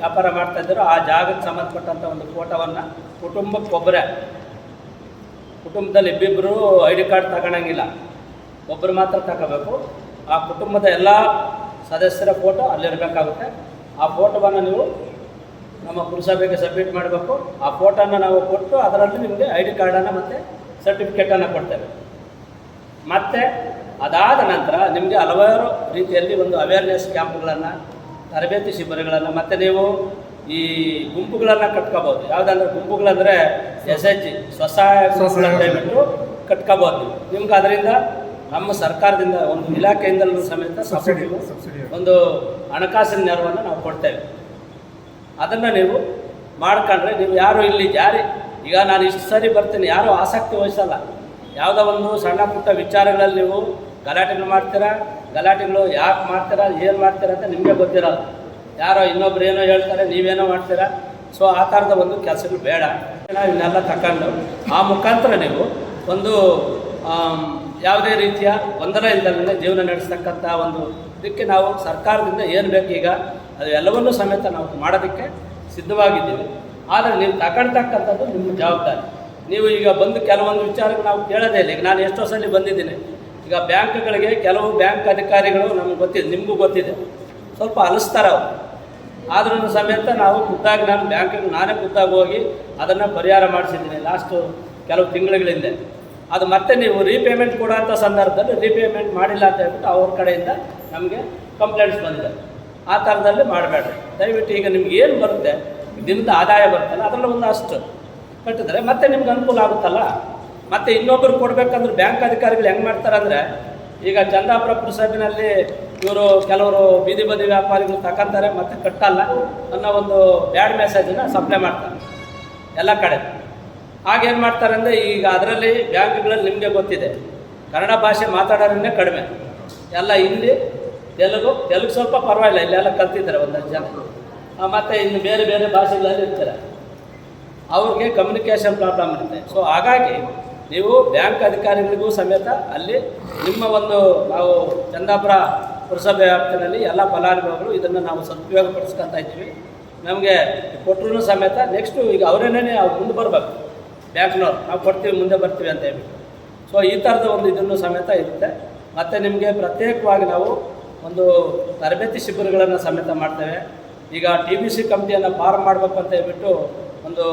ವ್ಯಾಪಾರ ಮಾಡ್ತಾಯಿದ್ದೀರೋ ಆ ಜಾಗಕ್ಕೆ ಸಂಬಂಧಪಟ್ಟಂಥ ಒಂದು ಫೋಟೋವನ್ನು ಕುಟುಂಬಕ್ಕೊಬ್ಬರೇ, ಕುಟುಂಬದಲ್ಲಿ ಇಬ್ಬಿಬ್ಬರು ID ಕಾರ್ಡ್ ತಗೊಳಂಗಿಲ್ಲ, ಒಬ್ಬರು ಮಾತ್ರ ತಗೋಬೇಕು. ಆ ಕುಟುಂಬದ ಎಲ್ಲ ಸದಸ್ಯರ ಫೋಟೋ ಅಲ್ಲಿರಬೇಕಾಗುತ್ತೆ. ಆ ಫೋಟೋವನ್ನು ನೀವು ನಮ್ಮ ಪುರಸಭೆಗೆ ಸಬ್ಮಿಟ್ ಮಾಡಬೇಕು. ಆ ಫೋಟೋನ ನಾವು ಕೊಟ್ಟು ಅದರಲ್ಲಿ ನಿಮಗೆ ID ಕಾರ್ಡನ್ನು ಮತ್ತು ಸರ್ಟಿಫಿಕೇಟನ್ನು ಕೊಡ್ತೇವೆ. ಮತ್ತು ಅದಾದ ನಂತರ ನಿಮಗೆ ಹಲವಾರು ರೀತಿಯಲ್ಲಿ ಒಂದು ಅವೇರ್ನೆಸ್ ಕ್ಯಾಂಪ್ಗಳನ್ನು, ತರಬೇತಿ ಶಿಬಿರಗಳನ್ನು, ಮತ್ತು ನೀವು ಈ ಗುಂಪುಗಳನ್ನು ಕಟ್ಕೋಬೋದು. ಯಾವುದಂದ್ರೆ ಗುಂಪುಗಳಂದರೆ SHG ಸ್ವಸಹಾಯ ಗುಂಪುಗಳನ್ನು ದಯವಿಟ್ಟು ಕಟ್ಕೋಬೋದು. ನಿಮ್ಗೆ ಅದರಿಂದ ನಮ್ಮ ಸರ್ಕಾರದಿಂದ ಒಂದು ಇಲಾಖೆಯಿಂದಲೂ ಸಮೇತ ಸಬ್ಸಿಡಿ ಒಂದು ಹಣಕಾಸಿನ ನೆರವನ್ನು ನಾವು ಕೊಡ್ತೇವೆ. ಅದನ್ನು ನೀವು ಮಾಡ್ಕೊಂಡ್ರೆ ನೀವು ಯಾರು ಇಲ್ಲಿ ಈಗ ನಾನು ಇಷ್ಟು ಸರಿ ಬರ್ತೀನಿ ಯಾರೂ ಆಸಕ್ತಿ ವಹಿಸಲ್ಲ. ಯಾವುದೋ ಒಂದು ಸಣ್ಣ ಪುಟ್ಟ ವಿಚಾರಗಳಲ್ಲಿ ನೀವು ಗಲಾಟೆಗಳು ಮಾಡ್ತೀರಾ, ಗಲಾಟೆಗಳು ಯಾಕೆ ಮಾಡ್ತೀರಾ, ಏನು ಮಾಡ್ತೀರಾ ಅಂತ ನಿಮಗೆ ಗೊತ್ತಿರಲ್ಲ. ಯಾರೋ ಇನ್ನೊಬ್ರು ಏನೋ ಹೇಳ್ತಾರೆ, ನೀವೇನೋ ಮಾಡ್ತೀರಾ. ಸೊ ಆ ಥರದ ಒಂದು ಕೆಲಸಗಳು ಬೇಡ. ಇವನ್ನೆಲ್ಲ ತಗೊಂಡು ಆ ಮುಖಾಂತರ ನೀವು ಒಂದು ಯಾವುದೇ ರೀತಿಯ ಗೊಂದಲ ಇಲ್ಲದಲ್ಲೇ ಜೀವನ ನಡೆಸ್ತಕ್ಕಂಥ ಒಂದು ಇದಕ್ಕೆ ನಾವು ಸರ್ಕಾರದಿಂದ ಏನು ಬೇಕು ಈಗ ಅದು ಎಲ್ಲವನ್ನೂ ಸಮೇತ ನಾವು ಮಾಡೋದಕ್ಕೆ ಸಿದ್ಧವಾಗಿದ್ದೀವಿ. ಆದರೆ ನೀವು ತಗೊಳ್ತಕ್ಕಂಥದ್ದು ನಿಮ್ಮ ಜವಾಬ್ದಾರಿ. ನೀವು ಈಗ ಬಂದು ಕೆಲವೊಂದು ವಿಚಾರಗಳು ನಾವು ಕೇಳೋದೇ ಇಲ್ಲ. ಈಗ ನಾನು ಎಷ್ಟೋ ಸಲ ಬಂದಿದ್ದೀನಿ. ಈಗ ಬ್ಯಾಂಕ್ಗಳಿಗೆ ಕೆಲವು ಬ್ಯಾಂಕ್ ಅಧಿಕಾರಿಗಳು ನಮ್ಗೆ ಗೊತ್ತಿದೆ, ನಿಮಗೂ ಗೊತ್ತಿದೆ, ಸ್ವಲ್ಪ ಅಲಿಸ್ತಾರೆ ಅವರು. ಆದ್ರೂ ಸಮೇತ ನಾವು ಖುದ್ದಾಗಿ ನಾನು ಬ್ಯಾಂಕಿಗೆ ನಾನೇ ಖುದ್ದಾಗಿ ಹೋಗಿ ಅದನ್ನು ಪರಿಹಾರ ಮಾಡಿಸಿದ್ದೀನಿ ಲಾಸ್ಟು ಕೆಲವು ತಿಂಗಳುಗಳಿಂದ. ಅದು ಮತ್ತೆ ನೀವು ರೀಪೇಮೆಂಟ್ ಕೊಡೋಂಥ ಸಂದರ್ಭದಲ್ಲಿ ರೀಪೇಮೆಂಟ್ ಮಾಡಿಲ್ಲ ಅಂತ ಹೇಳ್ಬಿಟ್ಟು ಅವ್ರ ಕಡೆಯಿಂದ ನಮಗೆ ಕಂಪ್ಲೇಂಟ್ಸ್ ಬಂದಿದೆ. ಆ ಥರದಲ್ಲಿ ಮಾಡಬೇಡ್ರಿ ದಯವಿಟ್ಟು. ಈಗ ನಿಮ್ಗೆ ಏನು ಬರುತ್ತೆ, ದಿನದ ಆದಾಯ ಬರುತ್ತಲ್ಲ ಅದರಲ್ಲಿ ಒಂದು ಅಷ್ಟು ಕಟ್ಟಿದ್ರೆ ಮತ್ತೆ ನಿಮ್ಗೆ ಅನುಕೂಲ ಆಗುತ್ತಲ್ಲ. ಮತ್ತು ಇನ್ನೊಬ್ಬರು ಕೊಡಬೇಕಂದ್ರೆ ಬ್ಯಾಂಕ್ ಅಧಿಕಾರಿಗಳು ಹೆಂಗೆ ಮಾಡ್ತಾರೆ ಅಂದರೆ, ಈಗ ಚಂದಾಪುರ ಪುರಸಭೆಯಲ್ಲಿ ಇವರು ಕೆಲವರು ಬೀದಿ ಬದಿ ವ್ಯಾಪಾರಿಗಳು ತಗೊಂತಾರೆ ಮತ್ತು ಕಟ್ಟಲ್ಲ ಅನ್ನೋ ಒಂದು ಬ್ಯಾಡ್ ಮೆಸೇಜನ್ನು ಸಪ್ಲೈ ಮಾಡ್ತಾರೆ ಎಲ್ಲ ಕಡೆ. ಆಗೇನು ಮಾಡ್ತಾರೆ ಅಂದರೆ, ಈಗ ಅದರಲ್ಲಿ ಬ್ಯಾಂಕ್ಗಳಲ್ಲಿ ನಿಮಗೆ ಗೊತ್ತಿದೆ ಕನ್ನಡ ಭಾಷೆ ಮಾತಾಡೋರನ್ನೇ ಕಡಿಮೆ, ಎಲ್ಲ ಹಿಂದಿ, ತೆಲುಗು ಸ್ವಲ್ಪ ಪರವಾಗಿಲ್ಲ, ಇಲ್ಲೆಲ್ಲ ಕಲ್ತಿದ್ದಾರೆ ಒಂದಷ್ಟು ಜನ. ಮತ್ತು ಇನ್ನು ಬೇರೆ ಬೇರೆ ಭಾಷೆಗಳಲ್ಲಿ ಇರ್ತಾರೆ, ಅವ್ರಿಗೆ ಕಮ್ಯುನಿಕೇಷನ್ ಪ್ರಾಬ್ಲಮ್ ಇರುತ್ತೆ. ಸೊ ಹಾಗಾಗಿ ನೀವು ಬ್ಯಾಂಕ್ ಅಧಿಕಾರಿಗಳಿಗೂ ಸಮೇತ ಅಲ್ಲಿ ನಿಮ್ಮ ಒಂದು ನಾವು ಚಂದಾಪುರ ಪುರಸಭೆ ವ್ಯಾಪ್ತಿನಲ್ಲಿ ಎಲ್ಲ ಫಲಾನುಭವಿಗಳು ಇದನ್ನು ನಾವು ಸದುಪಯೋಗಪಡಿಸ್ಕೊತಾ ಇದ್ದೀವಿ. ನಮಗೆ ಕೊಟ್ಟರು ಸಮೇತ ನೆಕ್ಸ್ಟು ಈಗ ಅವರೇನೇ ಅವ್ರು ಮುಂದೆ ಬರಬೇಕು, ಬ್ಯಾಂಕ್ನವ್ರು ನಾವು ಕೊಡ್ತೀವಿ ಮುಂದೆ ಬರ್ತೀವಿ ಅಂತ ಹೇಳ್ಬಿಟ್ಟು. ಸೊ ಈ ಥರದ ಒಂದು ಇದನ್ನು ಸಮೇತ ಇರುತ್ತೆ. ಮತ್ತು ನಿಮಗೆ ಪ್ರತ್ಯೇಕವಾಗಿ ನಾವು ಒಂದು ತರಬೇತಿ ಶಿಬಿರಗಳನ್ನು ಸಮೇತ ಮಾಡ್ತೇವೆ. ಈಗ TBC ಕಮಿಟಿಯನ್ನು ಫಾರ್ಮ್ ಮಾಡಬೇಕು ಅಂತ ಹೇಳ್ಬಿಟ್ಟು ಒಂದು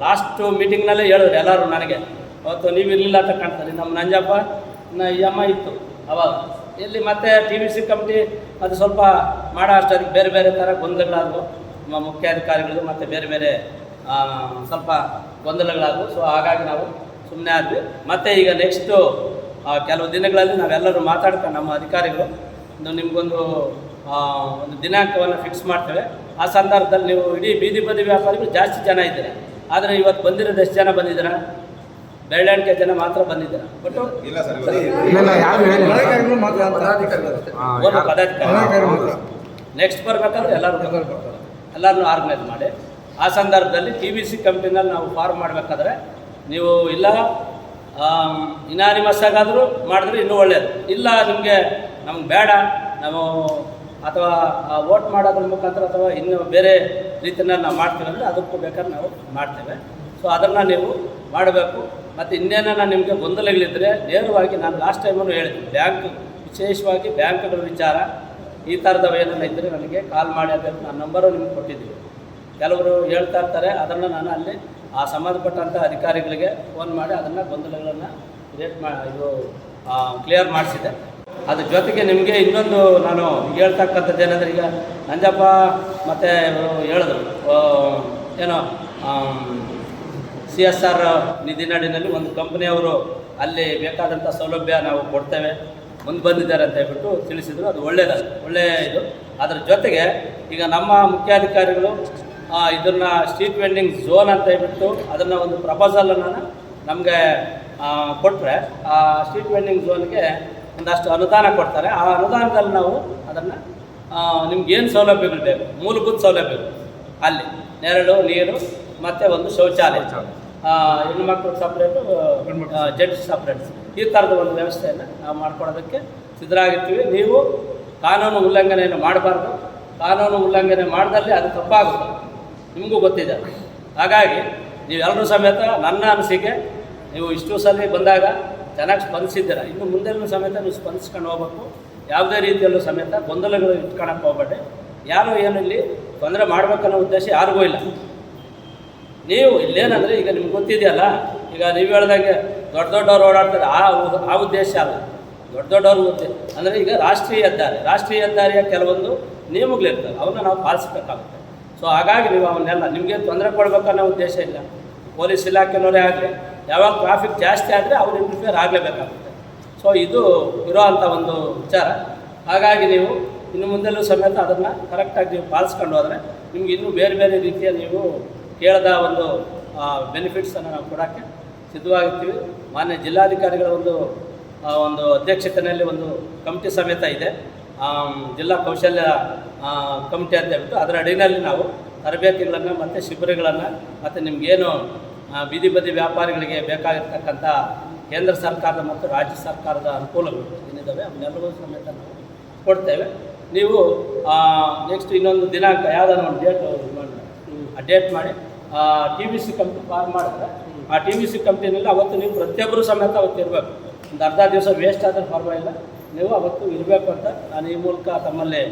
ಲಾಸ್ಟ್ ಮೀಟಿಂಗ್ನಲ್ಲೇ ಹೇಳಿದ್ರು ಎಲ್ಲರೂ ನನಗೆ. ಅವತ್ತು ನೀವು ಇರಲಿಲ್ಲ ಅಂತ ಕಾಣ್ತಾರೆ, ನಮ್ಮ ನಂಜಪ್ಪ ಈ ಅಮ್ಮ ಇತ್ತು ಅವಾಗ. ಇಲ್ಲಿ ಮತ್ತೆ TBC ಕಮಿಟಿ ಅದು ಸ್ವಲ್ಪ ಮಾಡೋ ಅಷ್ಟೊತ್ತಿಗೆ ಬೇರೆ ಬೇರೆ ಥರ ಗೊಂದಲಗಳಾದವು, ನಮ್ಮ ಮುಖ್ಯಾಧಿಕಾರಿಗಳು ಮತ್ತು ಬೇರೆ ಬೇರೆ ಸ್ವಲ್ಪ ಗೊಂದಲಗಳಾದವು. ಸೊ ಹಾಗಾಗಿ ನಾವು ಸುಮ್ಮನೆ ಆದ್ವಿ. ಮತ್ತು ಈಗ ನೆಕ್ಸ್ಟು ಕೆಲವು ದಿನಗಳಲ್ಲಿ ನಾವೆಲ್ಲರೂ ಮಾತಾಡ್ಕೊಂಡು ನಮ್ಮ ಅಧಿಕಾರಿಗಳು ನಿಮಗೊಂದು ಒಂದು ದಿನಾಂಕವನ್ನು ಫಿಕ್ಸ್ ಮಾಡ್ತೇವೆ. ಆ ಸಂದರ್ಭದಲ್ಲಿ ನೀವು ಇಡೀ ಬೀದಿ ಬದಿ ವ್ಯಾಪಾರಿಗಳು ಜಾಸ್ತಿ ಜನ ಇದ್ದಾರೆ. ಆದರೆ ಇವತ್ತು ಬಂದಿರೋದು ಎಷ್ಟು ಜನ ಬಂದಿದ್ದೀರಾ? ಬೆರಳೆಣಿಕೆ ಜನ ಮಾತ್ರ ಬಂದಿದ್ದಾರೆ. ಬಟ್ ಪದಾಧಿಕಾರಿ ನೆಕ್ಸ್ಟ್ ಬರಬೇಕಾದ್ರೆ ಎಲ್ಲರೂ ಆರ್ಗನೈಸ್ ಮಾಡಿ. ಆ ಸಂದರ್ಭದಲ್ಲಿ TBC ಕಮಿಟಿನಲ್ಲಿ ನಾವು ಫಾರ್ಮ್ ಮಾಡಬೇಕಾದ್ರೆ ನೀವು ಇಲ್ಲ ಇನಾನಿಮಸ್ ಆಗಾದರೂ ಮಾಡಿದ್ರೆ ಇನ್ನೂ ಒಳ್ಳೆಯದು. ಇಲ್ಲ ನಮ್ಗೆ ಬೇಡ ನಾವು ಅಥವಾ ವೋಟ್ ಮಾಡೋದ್ರ ಮುಖಾಂತರ ಅಥವಾ ಇನ್ನು ಬೇರೆ ರೀತಿಯಲ್ಲಿ ನಾವು ಮಾಡ್ತೀವಿ ಅಂದರೆ ಅದಕ್ಕೂ ಬೇಕಾದ್ರೆ ನಾವು ಮಾಡ್ತೇವೆ. ಸೊ ಅದನ್ನು ನೀವು ಮಾಡಬೇಕು. ಮತ್ತು ಇನ್ನೇನ ನಿಮಗೆ ಗೊಂದಲಗಳಿದ್ದರೆ ನೇರವಾಗಿ ನಾನು ಲಾಸ್ಟ್ ಟೈಮನ್ನು ಹೇಳಿದ್ದೀನಿ, ವಿಶೇಷವಾಗಿ ಬ್ಯಾಂಕ್ಗಳ ವಿಚಾರ ಈ ಥರದವ ಏನೆಲ್ಲ ಇದ್ದರೆ ನನಗೆ ಕಾಲ್ ಮಾಡಿ ಅಂತ ನಾನು ನಂಬರು ನಿಮ್ಗೆ ಕೊಟ್ಟಿದ್ದೀವಿ. ಕೆಲವರು ಹೇಳ್ತಾ ಇರ್ತಾರೆ, ಅದನ್ನು ನಾನು ಅಲ್ಲಿ ಆ ಸಂಬಂಧಪಟ್ಟಂಥ ಅಧಿಕಾರಿಗಳಿಗೆ ಫೋನ್ ಮಾಡಿ ಅದನ್ನು ಗೊಂದಲಗಳನ್ನು ಕ್ಲಿಯರ್ ಮಾಡಿಸಿದೆ. ಅದ್ರ ಜೊತೆಗೆ ನಿಮಗೆ ಇನ್ನೊಂದು ನಾನು ಹೇಳ್ತಕ್ಕಂಥದ್ದು ಏನಂದರೆ, ಈಗ ನಂಜಪ್ಪ ಮತ್ತು ಹೇಳಿದ್ರು ಏನೋ CSR ನಿಧಿನಾಡಿನಲ್ಲಿ ಒಂದು ಕಂಪ್ನಿಯವರು ಅಲ್ಲಿ ಬೇಕಾದಂಥ ಸೌಲಭ್ಯ ನಾವು ಕೊಡ್ತೇವೆ ಮುಂದೆ ಬಂದಿದ್ದಾರೆ ಅಂತ ಹೇಳ್ಬಿಟ್ಟು ತಿಳಿಸಿದರು. ಅದು ಒಳ್ಳೆಯ ಇದು. ಅದರ ಜೊತೆಗೆ ಈಗ ನಮ್ಮ ಮುಖ್ಯಾಧಿಕಾರಿಗಳು ಇದನ್ನು ಸ್ಟ್ರೀಟ್ ವೆಂಡಿಂಗ್ ಝೋನ್ ಅಂತ ಹೇಳ್ಬಿಟ್ಟು ಅದನ್ನು ಒಂದು ಪ್ರಪೋಸಲನ್ನು ನಮಗೆ ಕೊಟ್ಟರೆ ಆ ಸ್ಟ್ರೀಟ್ ವೆಂಡಿಂಗ್ ಝೋನ್ಗೆ ಒಂದಷ್ಟು ಅನುದಾನ ಕೊಡ್ತಾರೆ. ಆ ಅನುದಾನದಲ್ಲಿ ನಾವು ಅದನ್ನು ನಿಮ್ಗೇನು ಸೌಲಭ್ಯಗಳು ಬೇಕು, ಮೂಲಭೂತ ಸೌಲಭ್ಯಗಳು ಅಲ್ಲಿ ನೆರಳು, ನೀರು ಮತ್ತು ಒಂದು ಶೌಚಾಲಯ, ಹೆಣ್ಮಕ್ಳು ಸಪ್ರೇಟು, ಜಡ್ಜ್ ಸಪ್ರೇಟ್, ಈ ಥರದ ಒಂದು ವ್ಯವಸ್ಥೆಯನ್ನು ನಾವು ಮಾಡ್ಕೊಡೋದಕ್ಕೆ ಸಿದ್ಧರಾಗಿರ್ತೀವಿ. ನೀವು ಕಾನೂನು ಉಲ್ಲಂಘನೆಯನ್ನು ಮಾಡಬಾರ್ದು. ಕಾನೂನು ಉಲ್ಲಂಘನೆ ಮಾಡಿದಲ್ಲಿ ಅದು ತಪ್ಪಾಗುತ್ತೆ, ನಿಮಗೂ ಗೊತ್ತಿದೆ. ಹಾಗಾಗಿ ನೀವೆಲ್ಲರೂ ಸಮೇತ ನನ್ನ ಅನಿಸಿಕೆ, ನೀವು ಇಷ್ಟು ಸಲ ಬಂದಾಗ ಚೆನ್ನಾಗಿ ಸ್ಪಂದಿಸಿದ್ದೀರ, ಇನ್ನು ಮುಂದೆಲ್ಲೂ ಸಮೇತ ನೀವು ಸ್ಪಂದಿಸ್ಕೊಂಡು ಹೋಗ್ಬೇಕು. ಯಾವುದೇ ರೀತಿಯಲ್ಲೂ ಸಮೇತ ಗೊಂದಲಗಳು ಇಟ್ಕೊಳಕ್ಕೆ ಹೋಗ್ಬೇಡಿ. ಯಾರು ಏನು ಇಲ್ಲಿ ತೊಂದರೆ ಮಾಡಬೇಕನ್ನೋ ಉದ್ದೇಶ ಯಾರಿಗೂ ಇಲ್ಲ. ನೀವು ಇಲ್ಲೇನಂದರೆ ಈಗ ನಿಮ್ಗೆ ಗೊತ್ತಿದೆಯಲ್ಲ, ಈಗ ನೀವು ಹೇಳ್ದಂಗೆ ದೊಡ್ಡವ್ರು ಓಡಾಡ್ತಾರೆ, ಆ ಉದ್ದೇಶ ಅಲ್ಲ. ದೊಡ್ಡವ್ರು ಅಂದರೆ ಈಗ ರಾಷ್ಟ್ರೀಯ ಹೆದ್ದಾರಿಯ ಕೆಲವೊಂದು ನಿಯಮಗಳಿರ್ತವೆ, ಅವನ್ನ ನಾವು ಪಾಲಿಸಬೇಕಾಗುತ್ತೆ. ಸೊ ಹಾಗಾಗಿ ನೀವು ಅವನ್ನೆಲ್ಲ ನಿಮಗೆ ತೊಂದರೆ ಕೊಡಬೇಕನ್ನೋ ಉದ್ದೇಶ ಇಲ್ಲ. ಪೊಲೀಸ್ ಇಲಾಖೆನವರೇ ಆಗಲಿ, ಯಾವಾಗ ಟ್ರಾಫಿಕ್ ಜಾಸ್ತಿ ಆದರೆ ಅವ್ರು ಇಂಟರ್ಫಿಯರ್ ಆಗಲೇಬೇಕಾಗುತ್ತೆ. ಸೊ ಇದು ಇರೋವಂಥ ಒಂದು ವಿಚಾರ. ಹಾಗಾಗಿ ನೀವು ಇನ್ನು ಮುಂದೆಲ್ಲೂ ಸಮೇತ ಅದನ್ನು ಕರೆಕ್ಟಾಗಿ ನೀವು ಪಾಲಿಸ್ಕೊಂಡು ಹೋದರೆ ನಿಮ್ಗೆ ಇನ್ನೂ ಬೇರೆ ಬೇರೆ ರೀತಿಯ ನೀವು ಕೇಳದ ಒಂದು ಬೆನಿಫಿಟ್ಸನ್ನು ನಾವು ಕೊಡೋಕ್ಕೆ ಸಿದ್ಧವಾಗಿರ್ತೀವಿ. ಮಾನ್ಯ ಜಿಲ್ಲಾಧಿಕಾರಿಗಳ ಒಂದು ಅಧ್ಯಕ್ಷತೆಯಲ್ಲಿ ಒಂದು ಕಮಿಟಿ ಸಮೇತ ಇದೆ, ಜಿಲ್ಲಾ ಕೌಶಲ್ಯ ಕಮಿಟಿ ಅಂತ ಹೇಳ್ಬಿಟ್ಟು. ಅದರ ಅಡಿಯಲ್ಲಿ ನಾವು ತರಬೇತಿಗಳನ್ನು ಮತ್ತು ಶಿಬಿರಗಳನ್ನು ಮತ್ತು ನಿಮಗೇನು ಬೀದಿ ಬದಿ ವ್ಯಾಪಾರಿಗಳಿಗೆ ಬೇಕಾಗಿರ್ತಕ್ಕಂಥ ಕೇಂದ್ರ ಸರ್ಕಾರದ ಮತ್ತು ರಾಜ್ಯ ಸರ್ಕಾರದ ಅನುಕೂಲಗಳು ಏನಿದ್ದಾವೆ ಅವನ್ನೆಲ್ಲವೂ ಸಮೇತ ನಾವು ಕೊಡ್ತೇವೆ. ನೀವು ನೆಕ್ಸ್ಟ್ ಇನ್ನೊಂದು ದಿನಾಂಕ ಯಾವುದಾದ್ರು ಒಂದು ಡೇಟ್ ಮಾಡಿ TBC ಕಮಿಟಿ ಫಾರ್ಮ್ ಮಾಡಿದ್ರೆ ಆ TBC ಕಮಿಟಿನಲ್ಲಿ ಅವತ್ತು ನೀವು ಪ್ರತಿಯೊಬ್ಬರು ಸಮೇತ ಅವತ್ತು ಇರಬೇಕು. ಒಂದು ಅರ್ಧ ದಿವಸ ವೇಸ್ಟ್ ಆದರೆ ಪರವಾಗಿಲ್ಲ, ನೀವು ಅವತ್ತು ಇರಬೇಕು ಅಂತ ನಾನು ಈ ಮೂಲಕ ತಮ್ಮಲ್ಲಿ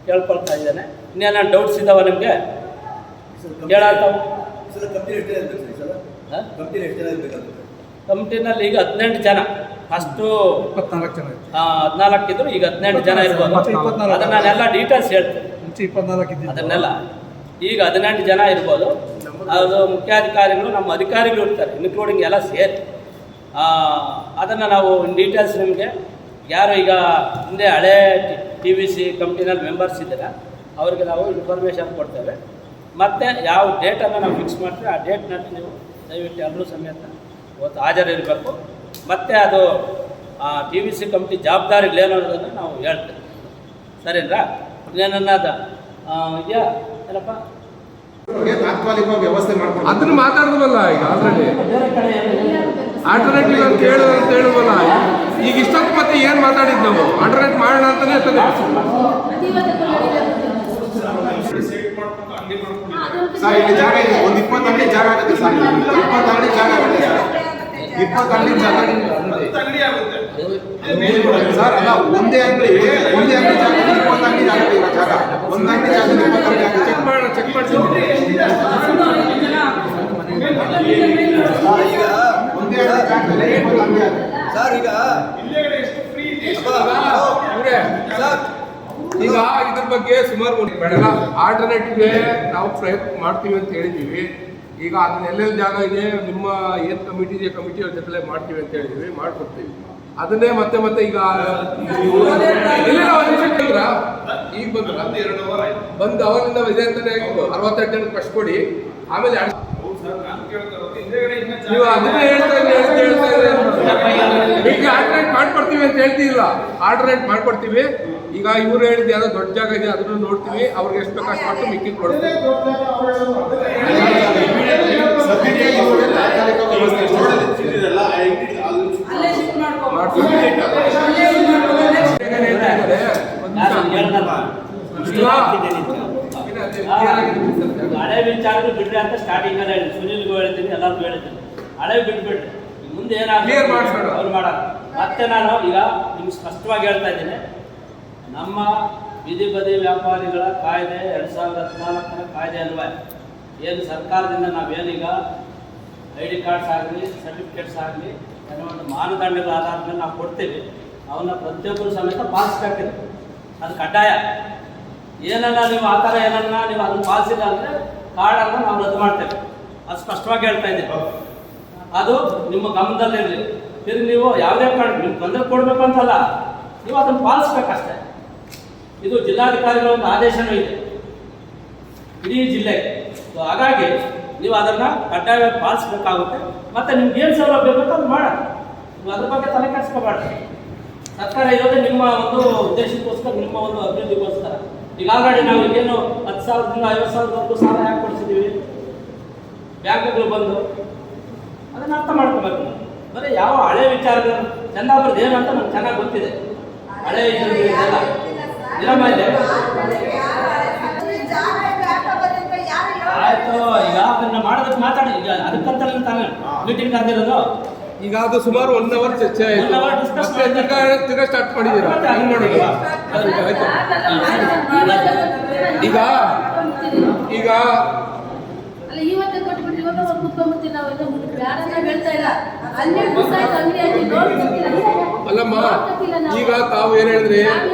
ಕೇಳ್ಕೊಳ್ತಾ ಇದ್ದೇನೆ. ಇನ್ನೇನು ಡೌಟ್ಸ್ ಇದ್ದಾವೆ ನಿಮಗೆ ಕೇಳಾಗ್ತಾವೆ? ಕಮಿಟಿನಲ್ಲಿ ಈಗ 18 ಜನ, ಫಸ್ಟು 14 ಇದ್ರು, ಈಗ 18 ಜನ ಇರ್ಬೋದು. ಅದನ್ನ ನಾನೆಲ್ಲ ಡೀಟೇಲ್ಸ್ ಹೇಳ್ತೇನೆ. ಅದನ್ನೆಲ್ಲ ಈಗ 18 ಜನ ಇರ್ಬೋದು. ಅದು ಮುಖ್ಯಾಧಿಕಾರಿಗಳು, ನಮ್ಮ ಅಧಿಕಾರಿಗಳು ಇರ್ತಾರೆ, ಇನ್ಕ್ಲೂಡಿಂಗ್ ಎಲ್ಲ ಸೇರಿ. ಅದನ್ನು ನಾವು ಡೀಟೇಲ್ಸ್ ನಿಮಗೆ ಯಾರು ಈಗ ಹಿಂದೆ ಹಳೇ TBC ಕಂಪ್ನಿನಲ್ಲಿ ಮೆಂಬರ್ಸ್ ಇದ್ದೀರಾ ಅವ್ರಿಗೆ ನಾವು ಇನ್ಫಾರ್ಮೇಷನ್ ಕೊಡ್ತೇವೆ. ಮತ್ತು ಯಾವ ಡೇಟನ್ನು ನಾವು ಫಿಕ್ಸ್ ಮಾಡ್ತೀವಿ ಆ ಡೇಟ್ನಲ್ಲಿ ನೀವು ದಯವಿಟ್ಟು ಎಲ್ಲರೂ ಸಮೇತ ಇವತ್ತು ಹಾಜರಿರಬೇಕು. ಮತ್ತು ಅದು TBC ಕಂಪ್ನಿ ಜವಾಬ್ದಾರಿಗಳೇನು ಅನ್ನೋದನ್ನು ನಾವು ಹೇಳ್ತೇವೆ. ಸರಿನಾ? ಇನ್ನೇನನ್ನದ ಇದೆಯಾ ಏನಪ್ಪ? ತಾತ್ಕಾಲಿಕ ವ್ಯವಸ್ಥೆ ಮಾಡ್ಕೊಂಡು ಅದನ್ನು ಮಾತಾಡಿದ್ವಲ್ಲ ಈಗ ಆಲ್ಟರ್ನೇಟಿವ್ ಅಂತ ಹೇಳುವಲ್ಲ. ಈಗ ಇಷ್ಟೊತ್ತು ಮತ್ತೆ ಏನು ಮಾತಾಡಿದ್ದು ನಾವು ಆಲ್ಟರ್ನೇಟ್ ಮಾಡೋಣ ಅಂತಲೇ ಇರ್ತದೆ. ಸರ್ ಇಲ್ಲಿ ಜಾಗ ಇದೆ, ಒಂದು 20 ಅಂಗಡಿ ಜಾಗ ಆಗುತ್ತೆ ಸರ್. 20 ಅಂಗಡಿ ಜಾಗ ಆಗುತ್ತೆ ಸರ್. 20 ಅಂಗಡಿ ಜಾಗ ಅಂಗಡಿ ಆಗುತ್ತೆ. ಸರ್ ಅಲ್ಲ ಒಂದೇ ಅಂಗಡಿ ಜಾಗದಲ್ಲಿ ಒಂದು ಅಂಗಡಿ ಆಗುತ್ತೆ ಈಗ ಜಾಗ ಒಂದು ಅಂಗಡಿ ಜಾಗದಲ್ಲಿ ಇನ್ನೊಂದು ಅಂಗಡಿ ಆಗುತ್ತೆ. ಚೆಕ್ ಮಾಡಿ ಈಗ ಒಂದೇ ಅಂಗಡಿ ಜಾಗದಲ್ಲಿ ಒಂದು ಅಂಗಡಿ ಆಗುತ್ತೆ. ಸರ್ ಈಗ ಹಿಂದೆಗಡೆ ಎಷ್ಟು ಫ್ರೀ ಇದೆ ಸರ್ ಈಗ ಇದ್ರ ಬಗ್ಗೆ ಸುಮಾರು ಬೇಡಲ್ಲ ಆಲ್ಟರ್ನೇಟಿವ್ಗೆ ನಾವು ಪ್ರಯತ್ನ ಮಾಡ್ತೀವಿ ಅಂತ ಹೇಳಿದ್ದೀವಿ. ಈಗ ಅದನ್ನ ಎಲ್ಲೆಲ್ಲಿ ಜಾಗ ಇದೆ ನಿಮ್ಮ ಏನು ಕಮಿಟಿ ಇದೆ ಕಮಿಟಿಯವ್ರ ಜೊತೆ ಮಾಡ್ತೀವಿ ಅಂತ ಹೇಳಿದ್ದೀವಿ, ಮಾಡ್ಕೊಡ್ತೀವಿ. ಅದನ್ನೇ ಮತ್ತೆ ಈಗ ಈಗ ಬಂದ್ರ ಬಂದು ಅವರಿಂದ ಇದೆ ಅಂತಾನೆ 62 ಜನಕ್ಕೆ ಫಸ್ಟ್ ಕೊಡಿ, ಆಮೇಲೆ ನೀವು ಅದನ್ನೇ ಹೇಳ್ತಾ ಈಗ ಆಲ್ಟರ್ನೇಟ್ ಮಾಡ್ಕೊಡ್ತೀವಿ ಅಂತ ಹೇಳ್ತಿಲ್ಲ, ಆಲ್ಟರ್ನೇಟ್ ಮಾಡ್ಕೊಡ್ತೀವಿ. ಈಗ ಇವ್ರು ಹೇಳಿದ ಯಾವ್ದೋ ದೊಡ್ಡ ಜಾಗ ಇದೆ ಅದನ್ನು ನೋಡ್ತೀವಿ, ಅವ್ರಿಗೆ ಎಷ್ಟು ಬೇಕಾಷ್ಟು ಕೊಟ್ಟು ಮಿಕ್ಕಿದ್ ಕೊಡ್ತೀವಿ. ಹಳೆ ವಿಚಾರ ಬಿಡ್ರಿ ಅಂತ ಸ್ಟಾರ್ಟಿಂಗ್ ಅಲ್ಲಿ ಹೇಳಿ ಸುನಿಲ್ಗೂ ಹೇಳ್ತೀನಿ ಎಲ್ಲರಿಗೂ ಹೇಳ್ತೀನಿ, ಹಳೆ ಬಿಟ್ಬಿಡ್ರಿ ಮುಂದೆ ಏನಾಗ್ತದೆ ಅವ್ರು ಮಾಡಲ್ಲ. ಮತ್ತೆ ನಾನು ಈಗ ನಿಮ್ಗೆ ಸ್ಪಷ್ಟವಾಗಿ ಹೇಳ್ತಾ ಇದ್ದೀನಿ, ನಮ್ಮ ಬೀದಿ ಬದಿ ವ್ಯಾಪಾರಿಗಳ ಕಾಯ್ದೆ 2014ರ ಕಾಯ್ದೆ ಅನ್ವಯ ಏನು ಸರ್ಕಾರದಿಂದ ನಾವೇನೀಗ ID ಕಾರ್ಡ್ಸ್ ಆಗಲಿ ಸರ್ಟಿಫಿಕೇಟ್ಸ್ ಆಗಲಿ ಕೆಲವೊಂದು ಮಾನದಂಡಗಳ ಆಧಾರದ ಮೇಲೆ ನಾವು ಕೊಡ್ತೀವಿ, ಅವನ್ನ ಪ್ರತಿಯೊಬ್ಬರು ಸಮೇತ ಪಾಲಿಸ್ಬೇಕಿದೆ. ಅದು ಕಡ್ಡಾಯ. ಏನನ್ನ ನೀವು ಆ ಥರ ಏನನ್ನ ನೀವು ಅದನ್ನು ಪಾಲಿಸಿಲ್ಲ ಅಂದರೆ ಕಾರ್ಡನ್ನು ನಾವು ರದ್ದು ಮಾಡ್ತೇವೆ. ಅದು ಸ್ಪಷ್ಟವಾಗಿ ಹೇಳ್ತಾ ಇದ್ದೀವಿ, ಅದು ನಿಮ್ಮ ಗಮನದಲ್ಲಿರಲಿ. ತಿರುಗಿ ನೀವು ಯಾವುದೇ ಕಾರ್ಡ್ ನೀವು ತೊಂದರೆ ಕೊಡಬೇಕು ಅಂತಲ್ಲ, ನೀವು ಅದನ್ನು ಪಾಲಿಸ್ಬೇಕಷ್ಟೇ. ಇದು ಜಿಲ್ಲಾಧಿಕಾರಿಗಳ ಒಂದು ಆದೇಶನೂ ಇದೆ ಇಡೀ ಜಿಲ್ಲೆಗೆ. ಸೊ ಹಾಗಾಗಿ ನೀವು ಅದನ್ನು ಕಡ್ಡಾಯವಾಗಿ ಪಾಲಿಸ್ಬೇಕಾಗುತ್ತೆ. ಮತ್ತು ನಿಮ್ಗೆ ಏನು ಸೌಲಭ್ಯ ಬೇಕೋ ಅದು ಮಾಡೋಣ, ನೀವು ಅದ್ರ ಬಗ್ಗೆ ತಲೆ ಕೆಡಿಸ್ಕೋಬಾರ್ದು. ಸರ್ಕಾರ ಇರೋದೇ ನಿಮ್ಮ ಒಂದು ಉದ್ದೇಶಕ್ಕೋಸ್ಕರ, ನಿಮ್ಮ ಒಂದು ಅಭಿವೃದ್ಧಿಗೋಸ್ಕರ. ಈಗ ಆಲ್ರೆಡಿ ನಾವು ಈಗೇನು 10,000ದಿಂದ 50,000ವರೆಗೂ ಸಾಲ ಯಾಕೆ ಕೊಡಿಸಿದ್ದೀವಿ, ಬ್ಯಾಂಕ್ಗಳು ಬಂದು ಅದನ್ನು ಅರ್ಥ ಮಾಡ್ಕೋಬೇಕು. ಬರೀ ಯಾವ ಹಳೆ ವಿಚಾರಗಳು ಚಂದಾಪುರದ ಏನು ಅಂತ ನಮ್ಗೆ ಚೆನ್ನಾಗಿ ಗೊತ್ತಿದೆ. ಹಳೆ ಇದೆಲ್ಲ ನಿರಮ ಇದೆ. ಆಯ್ತು, ಈಗ ಅದನ್ನ ಮಾಡೋದಕ್ಕೆ ಮಾತಾಡಿ. ಈಗ ಅದಕ್ಕಂತ ತಾನೇ ಮೀಟಿಂಗ್ ಕರೆದಿರೋದು. ಈಗ ಅದು ಸುಮಾರು 1 hour ಚರ್ಚೆ ಆಯಿತು, ತಿರ್ಗಾ ಸ್ಟಾರ್ಟ್ ಮಾಡಿದ್ದೀರಾ. ಹಂಗೆ ಮಾಡೋದು ಆಯ್ತು. ಈಗ ಇವತ್ತೇ ಕೊಟ್ಬಿಟ್ರಿ, ಇವತ್ತು ಕುತ್ಕೊಂಡ್ಬಿಡ್ತೀವಿ ನಾವು. ಹೇಳ್ತಾ ಇಲ್ಲ, 12 ದಿವಸ ಆಯ್ತು ಅಂಗಡಿ ಹಾಕಿ ಲೋನ್ ಕೊಟ್ಟಿಲ್ಲ. ಅಲ್ಲಮ್ಮ, ಈಗ ತಾವು ಏನ್ ಹೇಳಿದ್ರಿ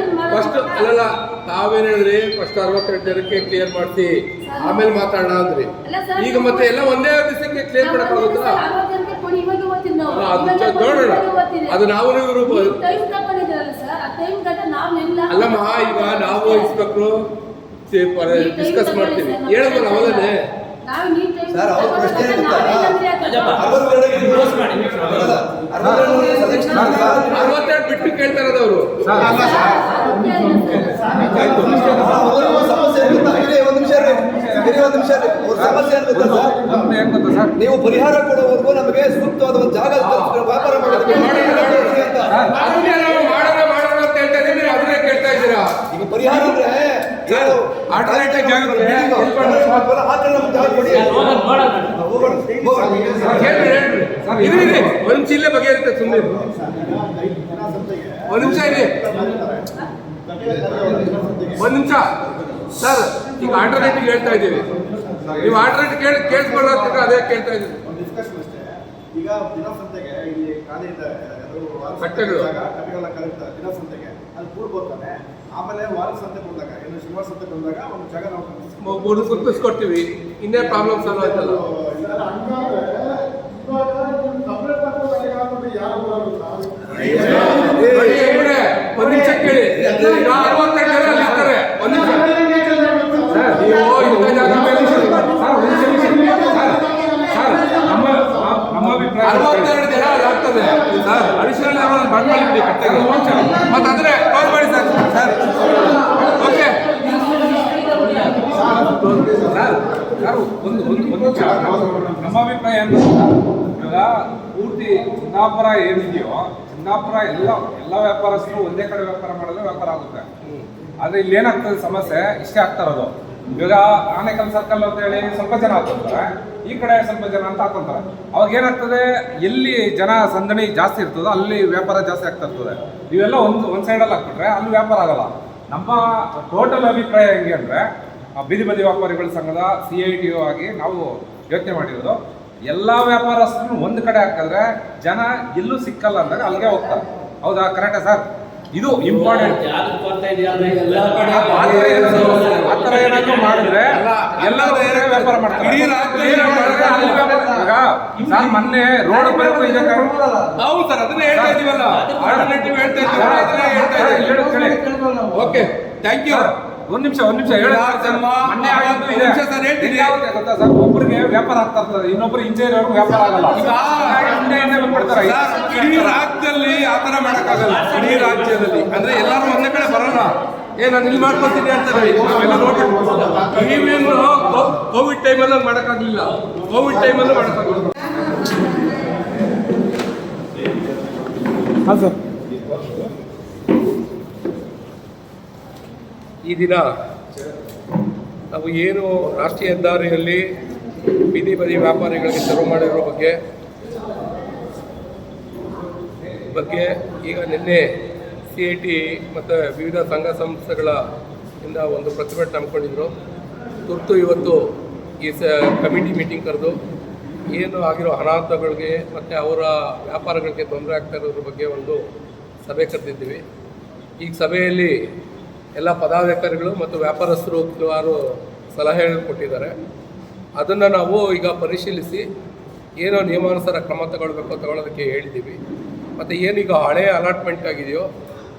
ಫಸ್ಟ್, ಅಲ್ಲಲ್ಲ ತಾವೇನ್ ಹೇಳಿದ್ರಿ ಫಸ್ಟ್ 62 ಜನಕ್ಕೆ ಕ್ಲಿಯರ್ ಮಾಡ್ತಿ ಆಮೇಲೆ ಮಾತಾಡೋಣ ಅಂದ್ರಿ. ಈಗ ಮತ್ತೆ ಎಲ್ಲ ಒಂದೇ ದಿವಸಕ್ಕೆ ಕ್ಲಿಯರ್ ಮಾಡಕ್ಕಾಗುತ್ತಾ? ಅದು ನೋಡೋಣ, ಅದು ನಾವು ಅಲ್ಲಮ್ಮ. ಈಗ ನಾವು ಇನ್ಸ್ಪೆಕ್ಟ್ರು ಡಿಸ್ಕಸ್ ಮಾಡ್ತೀವಿ, ಹೇಳಿದ್ವಲ್ಲ ಅವಲೇ. ಸರ್ ಅವ್ರ ಪ್ರಶ್ನೆ ಇರುತ್ತಲ್ಲ, 62 ಬಿಟ್ಟು ಕೇಳ್ತಾ ಇರೋದು ಅವರು. ಸಮಸ್ಯೆ ಒಂದು ನಿಮಿಷ ಸಮಸ್ಯೆ ಅಂತ ಸರ್, ನೀವು ಪರಿಹಾರ ಕೊಡುವವರೆಗೂ ನಮಗೆ ಸೂಕ್ತವಾದ ಒಂದು ಜಾಗ ವ್ಯಾಪಾರ ಮಾಡೋದಕ್ಕೆ ಮಾಡೋಣ ಅಂತ ಹೇಳ್ತಾ ಇದ್ದೀವಿ, ಅದನ್ನೇ ಕೇಳ್ತಾ ಇದ್ದೀರಾ. ಈಗ ಪರಿಹಾರ ಅಂದ್ರೆ ಆಲ್ಟರ್ನೇಟಿವ್ ಜಾಗ ಒಂದ್ ಚಿಲ್ಲೆ ಬಗೆಯಿರುತ್ತೆ. ಸುಮ್ಮನೆ ಒಂದ್ ನಿಮಿಷ ಇದೆ, ಒಂದ್ ನಿಮಿಷ ಸರ್. ಈಗ ಆಲ್ಟರ್ನೇಟಿವ್ ಹೇಳ್ತಾ ಇದ್ದೀವಿ, ನೀವು ಆಲ್ಟರ್ನೇಟಿವ್ ಕೇಳಿಸ್ಕೊಳ್ಳೋದಕ್ಕೆ ಅದೇ ಕೇಳ್ತಾ ಇದ್ದೀವಿ. ಈಗ ದಿನಸಂತೆಗೆ ಇಲ್ಲಿ ಖಾಲಿಯಿಂದ ಕಟ್ಟೆಗಳು ದಿನಸಂತೆಗೆ ಅಲ್ಲಿ ಕೂಡ್ಬೋತಾನೆ. ಆಮೇಲೆ ವಾರ ಸಂತೆ ಬಂದಾಗ, ಇನ್ನು ಶನಿವಾರ ಸಂತೆ ಬಂದಾಗ ಒಂದು ಜಾಗ ನಾವು ಗುರುತಿಸ್ಕೊಡ್ತೀವಿ. ಇನ್ನೇ ಪ್ರಾಬ್ಲಮ್ ಸಾಲ್ವ್ ಆಯ್ತಲ್ಲ. ಒಂದ್ ನಿಮಿಷ ಕೇಳಿ, 62 ಜನ ಇರ್ತಾರೆ. ಒಂದ್ ನಿಮಿಷ ನೀವು ಇಂಥ ಜಾಗ ಮೇಲೆ 62 ಜನ ಆಗ್ತದೆ ಸರ್. ಅಡಿಷನಲ್ ಬಂದ್ ಮಾಡಿಬಿಡಿ ಕಟ್ಟೆಗೆ, ಮತ್ತೆ ಅಂದ್ರೆ ಕಾಲ್ ಮಾಡಿ ಸರ್. ಸರ್ ಓಕೆ ಸರ್ ಒಂದು ನಿಮಿಷ. ನಮ್ಮ ಅಭಿಪ್ರಾಯ ಏನು, ಇವಾಗ ಪೂರ್ತಿ ಕುಂದಾಪುರ ಏನಿದೆಯೋ, ಕುಂದಾಪುರ ಎಲ್ಲ ವ್ಯಾಪಾರಸ್ಥರು ಒಂದೇ ಕಡೆ ವ್ಯಾಪಾರ ಮಾಡಿದ್ರೆ ವ್ಯಾಪಾರ ಆಗುತ್ತೆ. ಆದ್ರೆ ಇಲ್ಲಿ ಏನಾಗ್ತದೆ ಸಮಸ್ಯೆ ಇಷ್ಟೇ ಆಗ್ತಾ ಇರೋದು. ಇವಾಗ ಆನೇಕಲ್ ಸರ್ಕಲ್ ಅಂತ ಹೇಳಿ ಸ್ವಲ್ಪ ಜನ ಹಾಕೊಂತಾರೆ, ಈ ಕಡೆ ಸ್ವಲ್ಪ ಜನ ಅಂತ ಹಾಕೊಂತಾರೆ. ಅವಾಗ ಏನಾಗ್ತದೆ, ಎಲ್ಲಿ ಜನ ಸಂದಣಿ ಜಾಸ್ತಿ ಇರ್ತದೋ ಅಲ್ಲಿ ವ್ಯಾಪಾರ ಜಾಸ್ತಿ ಆಗ್ತಾ ಇರ್ತದೆ. ಇವೆಲ್ಲ ಒಂದು ಸೈಡಲ್ಲಿ ಹಾಕ್ಬಿಟ್ರೆ ಅಲ್ಲಿ ವ್ಯಾಪಾರ ಆಗಲ್ಲ. ನಮ್ಮ ಟೋಟಲ್ ಅಭಿಪ್ರಾಯ ಹೆಂಗೆ ಅಂದರೆ, ಬೀದಿ ಬದಿ ವ್ಯಾಪಾರಿಗಳ ಸಂಘದ CITO ಆಗಿ ನಾವು ಯೋಚನೆ ಮಾಡಿರೋದು, ಎಲ್ಲ ವ್ಯಾಪಾರಸ್ಥರು ಒಂದು ಕಡೆ ಹಾಕಿದ್ರೆ ಜನ ಎಲ್ಲೂ ಸಿಕ್ಕಲ್ಲ ಅಂದಾಗ ಅಲ್ಲಿಗೆ ಹೋಗ್ತಾರೆ. ಹೌದಾ? ಕರೆಕ್ಟಾ ಸರ್? ಇದು ಇಂಪಾರ್ಟೆಂಟ್. ಆ ಥರ ಏನಾದ್ರು ಮಾಡಿದ್ರೆ ಎಲ್ಲರೂ ವ್ಯಾಪಾರ ಮಾಡ್ತಾರೆ. ಸರ್ ಮೊನ್ನೆ ರೋಡ್ ಬರಬೇಕು ಇದೆ. ಹೌದು ಸರ್, ಅದನ್ನೇ ಹೇಳ್ತಾ ಇದೀವಲ್ಲ, ಆಲ್ಟರ್ನೇಟಿವ್ ಹೇಳ್ತಾ ಇದ್ದೀವಿ. Okay, thank you. ಒಂದ್ ನಿಮಿಷ ಹೇಳಿ. ಮೊನ್ನೆ ಗೊತ್ತಾ ಸರ್, ಒಬ್ಬರಿಗೆ ವ್ಯಾಪಾರ ಆಗ್ತಾ ಇರ್ತದೆ, ಇನ್ನೊಬ್ರು ಇಂಜಿನಿಯರ್ ವ್ಯಾಪಾರ ಆಗಲ್ಲ. ಇಡೀ ರಾಜ್ಯದಲ್ಲಿ ಆತರ ಮಾಡಕ್ಕಾಗಲ್ಲ. ಇಡೀ ರಾಜ್ಯದಲ್ಲಿ ಅಂದ್ರೆ ಎಲ್ಲರೂ ಒಂದೇ ಕಡೆ ಬರೋಣ. ನಾನು ಇಲ್ಲಿ ಮಾಡ್ಕೊತೀನಿ ಅಂತಾರೆ. ಕೋವಿಡ್ ಟೈಮಲ್ಲಿ ಮಾಡಕ್ಕಾಗ್ಲಿಲ್ಲ. ಕೋವಿಡ್ ಟೈಮಲ್ಲೂ ಮಾಡಕ್ಕಾಗಲ್ಲ. ಹಾಂ ಸರ್. ಈ ದಿನ ನಾವು ಏನು ರಾಷ್ಟ್ರೀಯ ಹೆದ್ದಾರಿಯಲ್ಲಿ ಬೀದಿ ಬದಿ ವ್ಯಾಪಾರಿಗಳಿಗೆ ತೆರವು ಮಾಡಿರೋ ಬಗ್ಗೆ ಈಗ ನಿನ್ನೆ CIT ಮತ್ತು ವಿವಿಧ ಸಂಘ ಸಂಸ್ಥೆಗಳ ಇಂದ ಒಂದು ಪ್ರತಿಭಟನೆ ಹಮ್ಮಿಕೊಂಡಿದ್ರು. ತುರ್ತು ಇವತ್ತು ಈ ಕಮಿಟಿ ಮೀಟಿಂಗ್ ಕರೆದು ಏನು ಆಗಿರೋ ಅನಾಹುತಗಳಿಗೆ ಮತ್ತು ಅವರ ವ್ಯಾಪಾರಗಳಿಗೆ ತೊಂದರೆ ಆಗ್ತಾ ಇರೋದ್ರ ಬಗ್ಗೆ ಒಂದು ಸಭೆ ಕರೆದಿದ್ದೀವಿ. ಈ ಸಭೆಯಲ್ಲಿ ಎಲ್ಲ ಪದಾಧಿಕಾರಿಗಳು ಮತ್ತು ವ್ಯಾಪಾರಸ್ಥರು ಕೆಲವಾರು ಸಲಹೆಗಳು ಕೊಟ್ಟಿದ್ದಾರೆ. ಅದನ್ನು ನಾವು ಈಗ ಪರಿಶೀಲಿಸಿ ಏನೋ ನಿಯಮಾನುಸಾರ ಕ್ರಮ ತಗೊಳ್ಳೋದಕ್ಕೆ ಹೇಳಿದ್ದೀವಿ. ಮತ್ತು ಏನೀಗ ಹಳೆಯ ಅಲಾಟ್ಮೆಂಟ್ ಆಗಿದೆಯೋ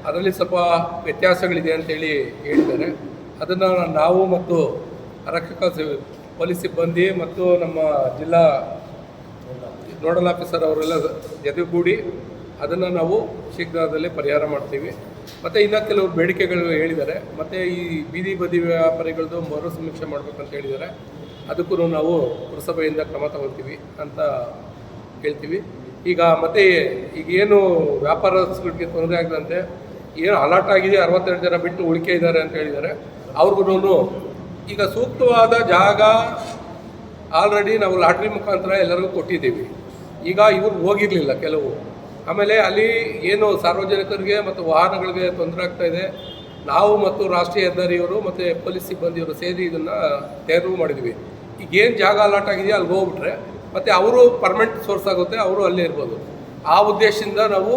ಅದರಲ್ಲಿ ಸ್ವಲ್ಪ ವ್ಯತ್ಯಾಸಗಳಿದೆ ಅಂತೇಳಿ ಹೇಳಿದ್ದಾರೆ. ಅದನ್ನು ನಾವು ಮತ್ತು ಆರಕ್ಷಕ ಪೊಲೀಸ್ ಸಿಬ್ಬಂದಿ ಮತ್ತು ನಮ್ಮ ಜಿಲ್ಲಾ ನೋಡಲ್ ಆಫೀಸರ್ ಅವರೆಲ್ಲ ಜೊತೆಗೂಡಿ ಅದನ್ನು ನಾವು ಶೀಘ್ರದಲ್ಲೇ ಪರಿಹಾರ ಮಾಡ್ತೀವಿ. ಮತ್ತು ಇನ್ನೂ ಕೆಲವು ಬೇಡಿಕೆಗಳು ಹೇಳಿದ್ದಾರೆ. ಮತ್ತು ಈ ಬೀದಿ ಬದಿ ವ್ಯಾಪಾರಿಗಳದ್ದು ಮರು ಸಮೀಕ್ಷೆ ಮಾಡಬೇಕಂತ ಹೇಳಿದ್ದಾರೆ. ಅದಕ್ಕೂ ನಾವು ಪುರಸಭೆಯಿಂದ ಕ್ರಮ ತಗೊಳ್ತೀವಿ ಅಂತ ಹೇಳ್ತೀವಿ. ಈಗ ಮತ್ತು ಏನು ವ್ಯಾಪಾರಸ್ಥರಿಗೆ ತೊಂದರೆ ಆಗದಂತೆ ಏನು ಅಲಾಟ್ ಆಗಿದೆ 62 ಜನ ಬಿಟ್ಟು ಉಳಿಕೆ ಇದ್ದಾರೆ ಅಂತ ಹೇಳಿದ್ದಾರೆ. ಅವ್ರಿಗೂ ಈಗ ಸೂಕ್ತವಾದ ಜಾಗ ಆಲ್ರೆಡಿ ನಾವು ಲಾಟ್ರಿ ಮುಖಾಂತರ ಎಲ್ಲರಿಗೂ ಕೊಟ್ಟಿದ್ದೀವಿ. ಈಗ ಇವ್ರು ಹೋಗಿರಲಿಲ್ಲ ಕೆಲವು. ಆಮೇಲೆ ಅಲ್ಲಿ ಏನು ಸಾರ್ವಜನಿಕರಿಗೆ ಮತ್ತು ವಾಹನಗಳಿಗೆ ತೊಂದರೆ ಆಗ್ತಾ ಇದೆ. ನಾವು ಮತ್ತು ರಾಷ್ಟ್ರೀಯ ಹೆದ್ದಾರಿಯವರು ಮತ್ತು ಪೊಲೀಸ್ ಸಿಬ್ಬಂದಿಯವರು ಸೇರಿ ಇದನ್ನು ತೆರವು ಮಾಡಿದ್ವಿ. ಈಗೇನು ಜಾಗ ಅಲಾಟ್ ಆಗಿದೆಯೋ ಅಲ್ಲಿ ಹೋಗ್ಬಿಟ್ರೆ ಮತ್ತು ಅವರು ಪರ್ಮನೆಂಟ್ ಸೋರ್ಸ್ ಆಗುತ್ತೆ, ಅವರು ಅಲ್ಲೇ ಇರ್ಬೋದು. ಆ ಉದ್ದೇಶದಿಂದ ನಾವು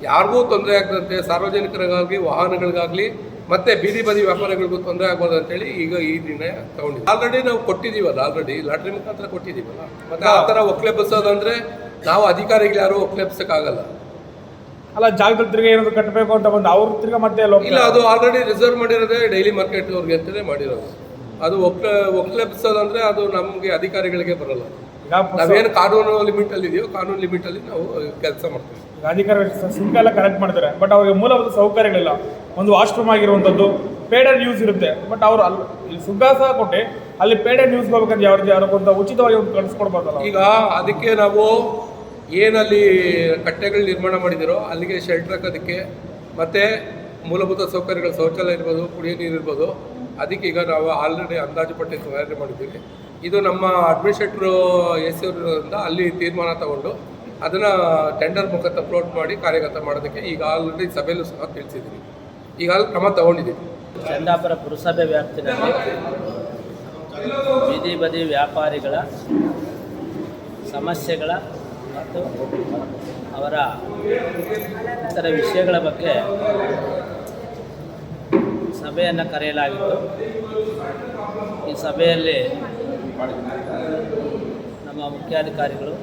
ಯಾರಿಗೂ ತೊಂದರೆ ಆಗದಂತೆ ಸಾರ್ವಜನಿಕರಿಗಾಗಲಿ ವಾಹನಗಳಿಗಾಗಲಿ ಮತ್ತು ಬೀದಿ ಬದಿ ವ್ಯಾಪಾರಿಗಳಿಗೂ ತೊಂದರೆ ಆಗ್ಬೋದು ಅಂತೇಳಿ ಈಗ ಈ ನಿರ್ಣಯ ತಗೊಂಡಿದ್ದೀವಿ. ಆಲ್ರೆಡಿ ನಾವು ಕೊಟ್ಟಿದ್ದೀವಲ್ಲ, ಆಲ್ರೆಡಿ ಲಾಟ್ರಿ ಮುಖಾಂತರ ಕೊಟ್ಟಿದ್ದೀವಲ್ಲ. ಮತ್ತು ಆ ಥರ ಒಕ್ಲೆಬ್ಬಿಸೋದಂದರೆ ನಾವು ಅಧಿಕಾರಿಗಳು ಯಾರು ಒಕ್ಲೆಬ್ಸೋಕ್ಕಾಗಲ್ಲ. ಅಲ್ಲ, ಜಾಗದಲ್ಲಿ ತಿರ್ಗಿ ಏನಾದ್ರು ಕಟ್ಟಬೇಕು ಅಂತ ಬಂದು ಅವ್ರು ತಿರ್ಗಿ ಮತ್ತೆ ಇಲ್ಲ, ಅದು ಆಲ್ರೆಡಿ ರಿಸರ್ವ್ ಮಾಡಿರೋದೇ ಡೈಲಿ ಮಾರ್ಕೆಟ್ ಅವ್ರಿಗೆ ಅಂತಲೇ ಮಾಡಿರೋದು. ಅದು ಒಕ್ಲೆಬ್ಸೋದಂದರೆ ಅದು ನಮಗೆ ಅಧಿಕಾರಿಗಳಿಗೆ ಬರೋಲ್ಲ. ನಾವೇನು ಕಾನೂನು ಲಿಮಿಟಲ್ಲಿ ಇದೆಯೋ ಕಾನೂನು ಲಿಮಿಟಲ್ಲಿ ನಾವು ಕೆಲಸ ಮಾಡ್ತೀವಿ. ಅಧಿಕಾರಿಗಳು ಸುಂಕ ಎಲ್ಲ ಕರೆಕ್ಟ್ ಮಾಡ್ತಾರೆ, ಬಟ್ ಅವ್ರಿಗೆ ಮೂಲಭೂತ ಸೌಕರ್ಯಗಳಿಲ್ಲ. ಒಂದು ವಾಶ್ರೂಮ್ ಆಗಿರುವಂಥದ್ದು ಪೇಡೆಡ್ ಯೂಸ್ ಇರುತ್ತೆ, ಬಟ್ ಅವರು ಅಲ್ಲಿ ಇಲ್ಲಿ ಸುಂಕ ಸಹ ಕೊಟ್ಟು ಅಲ್ಲಿ ಪೇಡೆಡ್ ಯೂಸ್ ಮಾಡ್ಬೇಕಂತ ಅವ್ರಿಗೊಂದು ಉಚಿತವಾಗಿ ಒಂದು ಕಳಿಸ್ಕೊಡ್ಬೋದಲ್ಲ. ಈಗ ಅದಕ್ಕೆ ನಾವು ಏನಲ್ಲಿ ಕಟ್ಟೆಗಳು ನಿರ್ಮಾಣ ಮಾಡಿದಿರೋ ಅಲ್ಲಿಗೆ ಶೆಲ್ಟರ್ ಹಾಕೋದಕ್ಕೆ ಮತ್ತು ಮೂಲಭೂತ ಸೌಕರ್ಯಗಳು ಶೌಚಾಲಯ ಇರ್ಬೋದು, ಕುಡಿಯೋ ನೀರು ಇರ್ಬೋದು, ಅದಕ್ಕೆ ಈಗ ನಾವು ಆಲ್ರೆಡಿ ಅಂದಾಜು ಪಟ್ಟಿ ತಯಾರಿ ಮಾಡಿದ್ದೀವಿ. ಇದು ನಮ್ಮ ಅಡ್ಮಿನಿಸ್ಟ್ರೇಟ್ರು AC ಅವರಿಂದ ಅಲ್ಲಿ ತೀರ್ಮಾನ ತಗೊಂಡು ಅದನ್ನು ಟೆಂಡರ್ ಮುಖಾಂತರ ಅಪ್ಲೋಡ್ ಮಾಡಿ ಕಾರ್ಯಗತ ಮಾಡೋದಕ್ಕೆ ಈಗ ಆಲ್ರೆಡಿ ಸಭೆಯಲ್ಲೂ ಸಹ ತಿಳಿಸಿದ್ದೀವಿ. ಈಗ ಅಲ್ಲಿ ಕ್ರಮ ತಗೊಂಡಿದ್ದೀವಿ. ಚಂದಾಪುರ ಪುರಸಭೆ ವ್ಯಾಪ್ತಿಯಲ್ಲಿ ಬೀದಿ ಬದಿ ವ್ಯಾಪಾರಿಗಳ ಸಮಸ್ಯೆಗಳ ಮತ್ತು ಅವರ ಇತರ ವಿಷಯಗಳ ಬಗ್ಗೆ ಸಭೆಯನ್ನು ಕರೆಯಲಾಗಿತ್ತು. ಈ ಸಭೆಯಲ್ಲಿ ನಮ್ಮ ಮುಖ್ಯಾಧಿಕಾರಿಗಳು,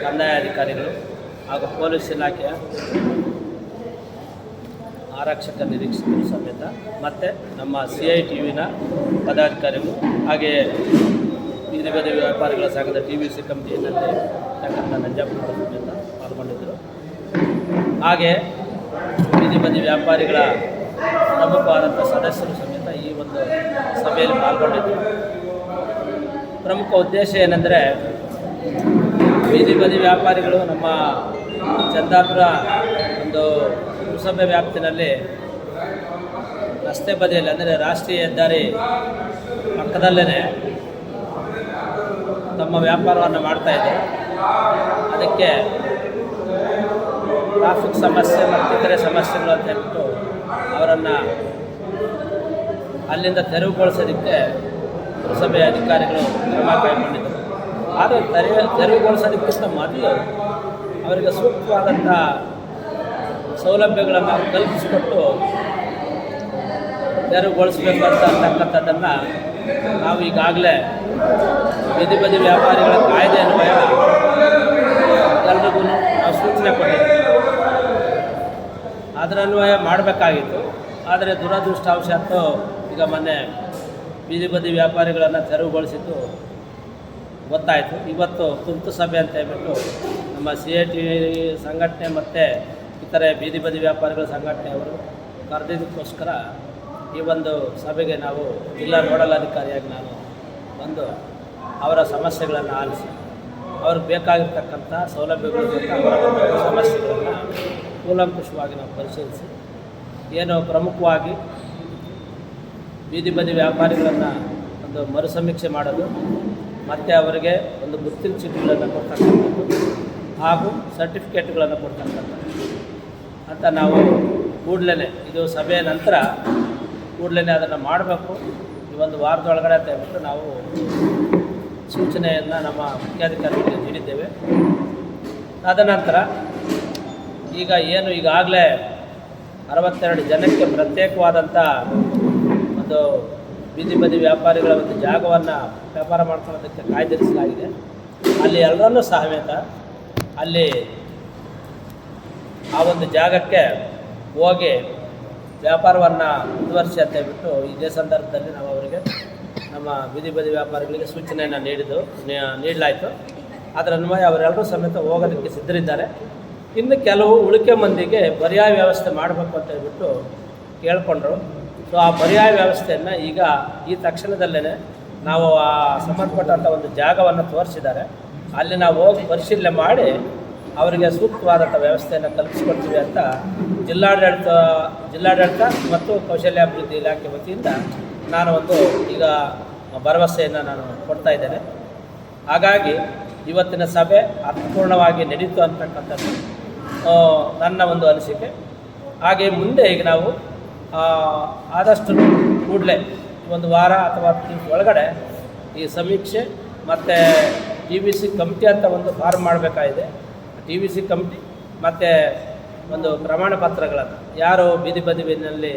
ಕಂದಾಯ ಅಧಿಕಾರಿಗಳು ಹಾಗೂ ಪೊಲೀಸ್ ಇಲಾಖೆಯ ಆರಕ್ಷಕ ನಿರೀಕ್ಷಕರು ಸಮೇತ ಮತ್ತು ನಮ್ಮ CITUವಿನ ಪದಾಧಿಕಾರಿಗಳು, ಹಾಗೆಯೇ ಬೀದಿ ಬದಿ ವ್ಯಾಪಾರಿಗಳ ಸಂಘದ TVC ಕಮಿಟಿಯಲ್ಲಿ ಇರ್ತಕ್ಕಂಥ ನಂಜಾಪುರ ಸಮೇತ ಪಾಲ್ಗೊಂಡಿದ್ದರು. ಹಾಗೆ ಬೀದಿ ಬದಿ ವ್ಯಾಪಾರಿಗಳ ಪ್ರಮುಖವಾದಂಥ ಸದಸ್ಯರು ಸಮೇತ ಈ ಒಂದು ಸಭೆಯಲ್ಲಿ ಪಾಲ್ಗೊಂಡಿದ್ದರು. ಪ್ರಮುಖ ಉದ್ದೇಶ ಏನೆಂದರೆ, ಬೀದಿ ಬದಿ ವ್ಯಾಪಾರಿಗಳು ನಮ್ಮ ಚಂದಾಪುರ ಒಂದು ಪುರಸಭೆ ವ್ಯಾಪ್ತಿನಲ್ಲಿ ರಸ್ತೆ ಬದಿಯಲ್ಲಿ ಅಂದರೆ ರಾಷ್ಟ್ರೀಯ ಹೆದ್ದಾರಿ ಪಕ್ಕದಲ್ಲೇ ತಮ್ಮ ವ್ಯಾಪಾರವನ್ನು ಮಾಡ್ತಾಯಿದ್ದರು. ಅದಕ್ಕೆ ಟ್ರಾಫಿಕ್ ಸಮಸ್ಯೆ ಮತ್ತು ಇತರೆ ಸಮಸ್ಯೆಗಳು ಅಂತ ಹೇಳ್ಬಿಟ್ಟು ಅವರನ್ನು ಅಲ್ಲಿಂದ ತೆರವುಗೊಳಿಸೋದಕ್ಕೆ ಪುರಸಭೆಯ ಅಧಿಕಾರಿಗಳು ಕ್ರಮ ಕೈಗೊಂಡಿದ್ದರು. ಆದರೆ ತೆರವುಗೊಳಿಸೋದಕ್ಕಿಂತ ಮೊದಲು ಅವರಿಗೆ ಸೂಕ್ತವಾದಂಥ ಸೌಲಭ್ಯಗಳನ್ನು ಕಲ್ಪಿಸಿಕೊಟ್ಟು ತೆರವುಗೊಳಿಸಬೇಕು ಅಂತಕ್ಕಂಥದ್ದನ್ನು ನಾವು ಈಗಾಗಲೇ ಬೀದಿ ಬದಿ ವ್ಯಾಪಾರಿಗಳ ಕಾಯ್ದೆ ಅನ್ವಯ ಎಲ್ಲರಿಗೂ ನಾವು ಸೂಚನೆ ಕೊಟ್ಟಿದ್ದೀವಿ. ಅದರ ಅನ್ವಯ ಮಾಡಬೇಕಾಗಿತ್ತು. ಆದರೆ ದುರದೃಷ್ಟವಶಾತ್ತು ಈಗ ಮೊನ್ನೆ ಬೀದಿ ಬದಿ ವ್ಯಾಪಾರಿಗಳನ್ನು ತೆರವುಗೊಳಿಸಿದ್ದು ಗೊತ್ತಾಯಿತು. ಇವತ್ತು ತುರ್ತು ಸಭೆ ಅಂತ ಹೇಳ್ಬಿಟ್ಟು ನಮ್ಮ CIT ಸಂಘಟನೆ ಮತ್ತು ಇತರೆ ಬೀದಿ ಬದಿ ವ್ಯಾಪಾರಿಗಳ ಸಂಘಟನೆಯವರು ಕರೆದಿದ್ದಕ್ಕೋಸ್ಕರ ಈ ಒಂದು ಸಭೆಗೆ ನಾವು ಜಿಲ್ಲಾ ನೋಡಲ್ ಅಧಿಕಾರಿಯಾಗಿ ನಾನು ಬಂದು ಅವರ ಸಮಸ್ಯೆಗಳನ್ನು ಆಲಿಸಿ ಅವ್ರಿಗೆ ಬೇಕಾಗಿರ್ತಕ್ಕಂಥ ಸೌಲಭ್ಯಗಳು ಮತ್ತು ಅವರ ಒಂದು ಸಮಸ್ಯೆಗಳನ್ನು ಕೂಲಂಕುಷವಾಗಿ ನಾವು ಪರಿಶೀಲಿಸಿ ಏನು ಪ್ರಮುಖವಾಗಿ ಬೀದಿ ಬದಿ ವ್ಯಾಪಾರಿಗಳನ್ನು ಒಂದು ಮರುಸಮೀಕ್ಷೆ ಮಾಡೋದು ಮತ್ತು ಅವರಿಗೆ ಒಂದು ಗುರುತಿನ ಚೀಟಿಗಳನ್ನು ಕೊಡ್ತಕ್ಕಂಥದ್ದು ಹಾಗೂ ಸರ್ಟಿಫಿಕೇಟ್ಗಳನ್ನು ಕೊಡ್ತಕ್ಕಂಥದ್ದು ಅಂತ ನಾವು ಕೂಡಲೇ ಇದು ಸಭೆಯ ನಂತರ ಕೂಡಲೇ ಅದನ್ನು ಮಾಡಬೇಕು. ಈ ಒಂದು ವಾರದೊಳಗಡೆ ಅಂತ ಹೇಳ್ಬಿಟ್ಟು ನಾವು ಸೂಚನೆಯನ್ನು ನಮ್ಮ ಮುಖ್ಯಾಧಿಕಾರಿಗಳಿಗೆ ನೀಡಿದ್ದೇವೆ. ತದನಂತರ ಈಗ ಏನು ಈಗಾಗಲೇ 62 ಜನಕ್ಕೆ ಪ್ರತ್ಯೇಕವಾದಂಥ ಒಂದು ಬೀದಿ ಬದಿ ವ್ಯಾಪಾರಿಗಳ ಒಂದು ಜಾಗವನ್ನು ವ್ಯಾಪಾರ ಮಾಡ್ಕೊಳ್ಳೋದಕ್ಕೆ ಕಾಯ್ದಿರಿಸಲಾಗಿದೆ. ಅಲ್ಲಿ ಎಲ್ಲರನ್ನೂ ಸಮೇತ ಅಲ್ಲಿ ಆ ಒಂದು ಜಾಗಕ್ಕೆ ಹೋಗಿ ವ್ಯಾಪಾರವನ್ನು ಮುಂದುವರಿಸಿ ಅಂತ ಹೇಳ್ಬಿಟ್ಟು ಇದೇ ಸಂದರ್ಭದಲ್ಲಿ ನಾವು ಅವರಿಗೆ ನಮ್ಮ ಬೀದಿ ಬದಿ ವ್ಯಾಪಾರಿಗಳಿಗೆ ಸೂಚನೆಯನ್ನು ನೀಡಲಾಯಿತು. ಅದರ ಅನ್ವಯ ಅವರೆಲ್ಲರೂ ಸಮೇತ ಹೋಗೋದಕ್ಕೆ ಸಿದ್ಧರಿದ್ದಾರೆ. ಇನ್ನು ಕೆಲವು ಉಳಿಕೆ ಮಂದಿಗೆ ಪರ್ಯಾಯ ವ್ಯವಸ್ಥೆ ಮಾಡಬೇಕು ಅಂತ ಹೇಳ್ಬಿಟ್ಟು ಕೇಳಿಕೊಂಡ್ರು. ಸೊ ಆ ಪರ್ಯಾಯ ವ್ಯವಸ್ಥೆಯನ್ನು ಈಗ ಈ ತಕ್ಷಣದಲ್ಲೇ ನಾವು ಆ ಸಂಬಂಧಪಟ್ಟಂಥ ಒಂದು ಜಾಗವನ್ನು ತೋರಿಸಿದ್ದಾರೆ. ಅಲ್ಲಿ ನಾವು ಹೋಗಿ ಪರಿಶೀಲನೆ ಮಾಡಿ ಅವರಿಗೆ ಸೂಕ್ತವಾದಂಥ ವ್ಯವಸ್ಥೆಯನ್ನು ಕಲ್ಪಿಸಿಕೊಡ್ತೀವಿ ಅಂತ ಜಿಲ್ಲಾಡಳಿತ ಮತ್ತು ಕೌಶಲ್ಯಾಭಿವೃದ್ಧಿ ಇಲಾಖೆ ವತಿಯಿಂದ ನಾನು ಒಂದು ಈಗ ಭರವಸೆಯನ್ನು ನಾನು ಕೊಡ್ತಾ ಇದ್ದೇನೆ. ಹಾಗಾಗಿ ಇವತ್ತಿನ ಸಭೆ ಅರ್ಥಪೂರ್ಣವಾಗಿ ನಡೀತು ಅಂತಕ್ಕಂಥದ್ದು ನನ್ನ ಒಂದು ಅನಿಸಿಕೆ. ಹಾಗೆ ಮುಂದೆ ಈಗ ನಾವು ಆದಷ್ಟು ಕೂಡಲೇ ಒಂದು ವಾರ ಅಥವಾ 10 ದಿವಸ ಒಳಗಡೆ ಈ ಸಮೀಕ್ಷೆ ಮತ್ತು TBC ಕಮಿಟಿ ಅಂತ ಒಂದು ಫಾರ್ಮ್ ಮಾಡಬೇಕಾಗಿದೆ. TBC ಕಮಿಟಿ ಮತ್ತು ಒಂದು ಪ್ರಮಾಣ ಪತ್ರಗಳನ್ನು ಯಾರು ಬೀದಿ ಬದಿನಲ್ಲಿ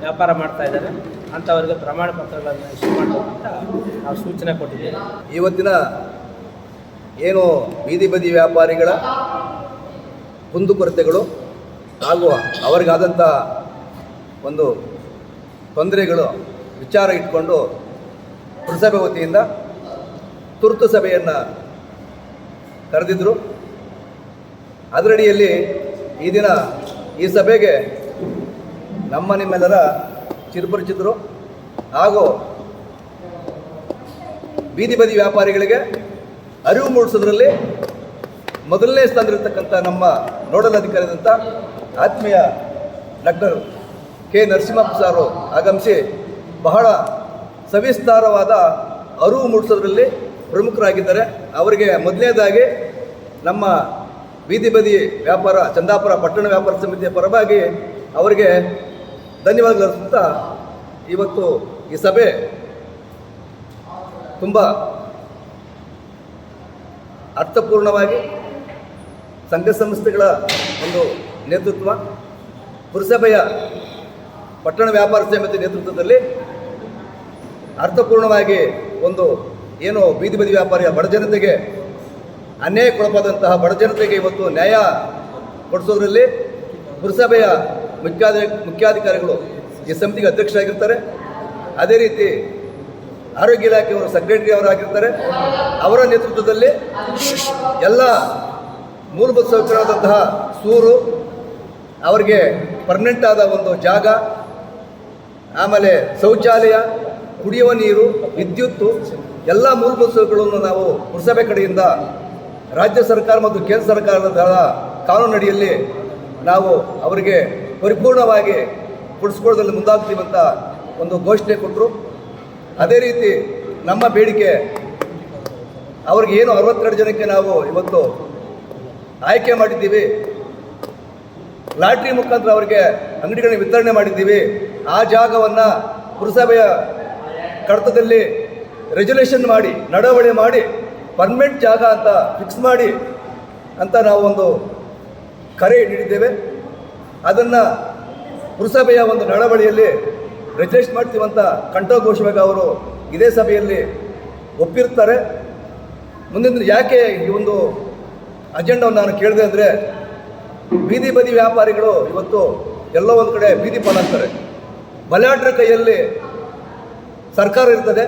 ವ್ಯಾಪಾರ ಮಾಡ್ತಾ ಇದ್ದಾರೆ ಅಂಥವ್ರಿಗೆ ಪ್ರಮಾಣ ಪತ್ರಗಳನ್ನು ಇಶ್ಯೂ ಮಾಡಬೇಕು ಅಂತ ನಾವು ಸೂಚನೆ ಕೊಟ್ಟಿದ್ದೇವೆ. ಇವತ್ತಿನ ಏನು ಬೀದಿ ಬದಿ ವ್ಯಾಪಾರಿಗಳ ಕುಂದುಕೊರತೆಗಳು ಹಾಗೂ ಅವರಿಗಾದಂಥ ಒಂದು ತೊಂದರೆಗಳು ವಿಚಾರ ಇಟ್ಕೊಂಡು ಪುರಸಭೆ ವತಿಯಿಂದ ತುರ್ತು ಸಭೆಯನ್ನು ಕರೆದಿದ್ದರು. ಅದರಡಿಯಲ್ಲಿ ಈ ದಿನ ಈ ಸಭೆಗೆ ನಿಮ್ಮೆಲ್ಲರ ಚಿರಪರಿಚಿತರು ಹಾಗೂ ಬೀದಿ ಬದಿ ವ್ಯಾಪಾರಿಗಳಿಗೆ ಅರಿವು ಮೂಡಿಸೋದ್ರಲ್ಲಿ ಮೊದಲನೇ ಸ್ಥಾನದಲ್ಲಿರ್ತಕ್ಕಂಥ ನಮ್ಮ ನೋಡಲ್ ಅಧಿಕಾರಿಯಾದಂಥ ಆತ್ಮೀಯ ಡಾಕ್ಟರ್ ಕೆ ನರಸಿಂಹಪ್ಪ ಸಾರು ಆಗಮಿಸಿ ಬಹಳ ಸವಿಸ್ತಾರವಾದ ಅರಿವು ಮೂಡಿಸೋದ್ರಲ್ಲಿ ಪ್ರಮುಖರಾಗಿದ್ದಾರೆ. ಅವರಿಗೆ ಮೊದಲನೇದಾಗಿ ನಮ್ಮ ಬೀದಿ ಬದಿ ವ್ಯಾಪಾರ ಚಂದಾಪುರ ಪಟ್ಟಣ ವ್ಯಾಪಾರ ಸಮಿತಿಯ ಪರವಾಗಿ ಅವರಿಗೆ ಧನ್ಯವಾದಗಳು ಅರ್ಪಿಸುತ್ತಾ ಇವತ್ತು ಈ ಸಭೆ ತುಂಬ ಅರ್ಥಪೂರ್ಣವಾಗಿ ಸಂಘ ಸಂಸ್ಥೆಗಳ ಒಂದು ನೇತೃತ್ವ, ಪುರಸಭೆಯ ಪಟ್ಟಣ ವ್ಯಾಪಾರ ಸಮಿತಿ ನೇತೃತ್ವದಲ್ಲಿ ಅರ್ಥಪೂರ್ಣವಾಗಿ ಒಂದು ಏನು ಬೀದಿ ಬದಿ ವ್ಯಾಪಾರಿಯ ಬಡ ಜನತೆಗೆ ಅನ್ಯಾಯಕ್ಕೊಳಪಾದಂತಹ ಬಡ ಜನತೆಗೆ ಇವತ್ತು ನ್ಯಾಯ ಕೊಡಿಸೋದ್ರಲ್ಲಿ ಪುರಸಭೆಯ ಮುಖ್ಯಾಧಿಕಾರಿಗಳು ಈ ಸಮಿತಿಗೆ ಅಧ್ಯಕ್ಷರಾಗಿರ್ತಾರೆ. ಅದೇ ರೀತಿ ಆರೋಗ್ಯ ಇಲಾಖೆಯವರು ಸೆಕ್ರೆಟರಿ ಅವರಾಗಿರ್ತಾರೆ. ಅವರ ನೇತೃತ್ವದಲ್ಲಿ ಎಲ್ಲ ಮೂಲಭೂತ ಸೌಕರ್ಯವಾದಂತಹ ಸೂರು, ಅವರಿಗೆ ಪರ್ಮನೆಂಟ್ ಆದ ಒಂದು ಜಾಗ, ಆಮೇಲೆ ಶೌಚಾಲಯ, ಕುಡಿಯುವ ನೀರು, ವಿದ್ಯುತ್ತು ಎಲ್ಲ ಮೂಲಭೂತ ಸೌಕರ್ಯಗಳನ್ನು ನಾವು ಪುರಸಭೆ ಕಡೆಯಿಂದ ರಾಜ್ಯ ಸರ್ಕಾರ ಮತ್ತು ಕೇಂದ್ರ ಸರ್ಕಾರದ ಕಾನೂನಡಿಯಲ್ಲಿ ನಾವು ಅವರಿಗೆ ಪರಿಪೂರ್ಣವಾಗಿ ಕೊಡಿಸ್ಕೊಳ್ಳೋದ್ರಲ್ಲಿ ಮುಂದಾಗ್ತೀವಿ ಅಂತ ಒಂದು ಘೋಷಣೆ ಕೊಟ್ಟರು. ಅದೇ ರೀತಿ ನಮ್ಮ ಬೇಡಿಕೆ ಅವ್ರಿಗೆ ಏನು 62 ಜನಕ್ಕೆ ನಾವು ಇವತ್ತು ಆಯ್ಕೆ ಮಾಡಿದ್ದೀವಿ, ಲಾಟ್ರಿ ಮುಖಾಂತರ ಅವರಿಗೆ ಅಂಗಡಿಗಳನ್ನ ವಿತರಣೆ ಮಾಡಿದ್ದೀವಿ. ಆ ಜಾಗವನ್ನು ಪುರಸಭೆಯ ಕಡತದಲ್ಲಿ ರೆಜುಲೇಷನ್ ಮಾಡಿ, ನಡವಳಿ ಮಾಡಿ, ಪರ್ಮನೆಂಟ್ ಜಾಗ ಅಂತ ಫಿಕ್ಸ್ ಮಾಡಿ ಅಂತ ನಾವು ಒಂದು ಕರೆ ನೀಡಿದ್ದೇವೆ. ಅದನ್ನು ಪುರಸಭೆಯ ಒಂದು ನಡವಳಿಯಲ್ಲಿ ರೆಜುಲೇಷನ್ ಮಾಡ್ತೀವಂತ ಕಂಠಘೋಷವಾಗಿ ಅವರು ಇದೇ ಸಭೆಯಲ್ಲಿ ಒಪ್ಪಿರ್ತಾರೆ. ಮುಂದಿನ ಯಾಕೆ ಈ ಒಂದು ಅಜೆಂಡವನ್ನು ನಾನು ಕೇಳಿದೆ ಅಂದರೆ, ಬೀದಿ ಬದಿ ವ್ಯಾಪಾರಿಗಳು ಇವತ್ತು ಎಲ್ಲೋ ಒಂದು ಕಡೆ ಬೀದಿ ಪಾಲಾಗ್ತಾರೆ. ಬಲಾಢ್ರ ಕೈಯಲ್ಲಿ ಸರ್ಕಾರ ಇರ್ತದೆ,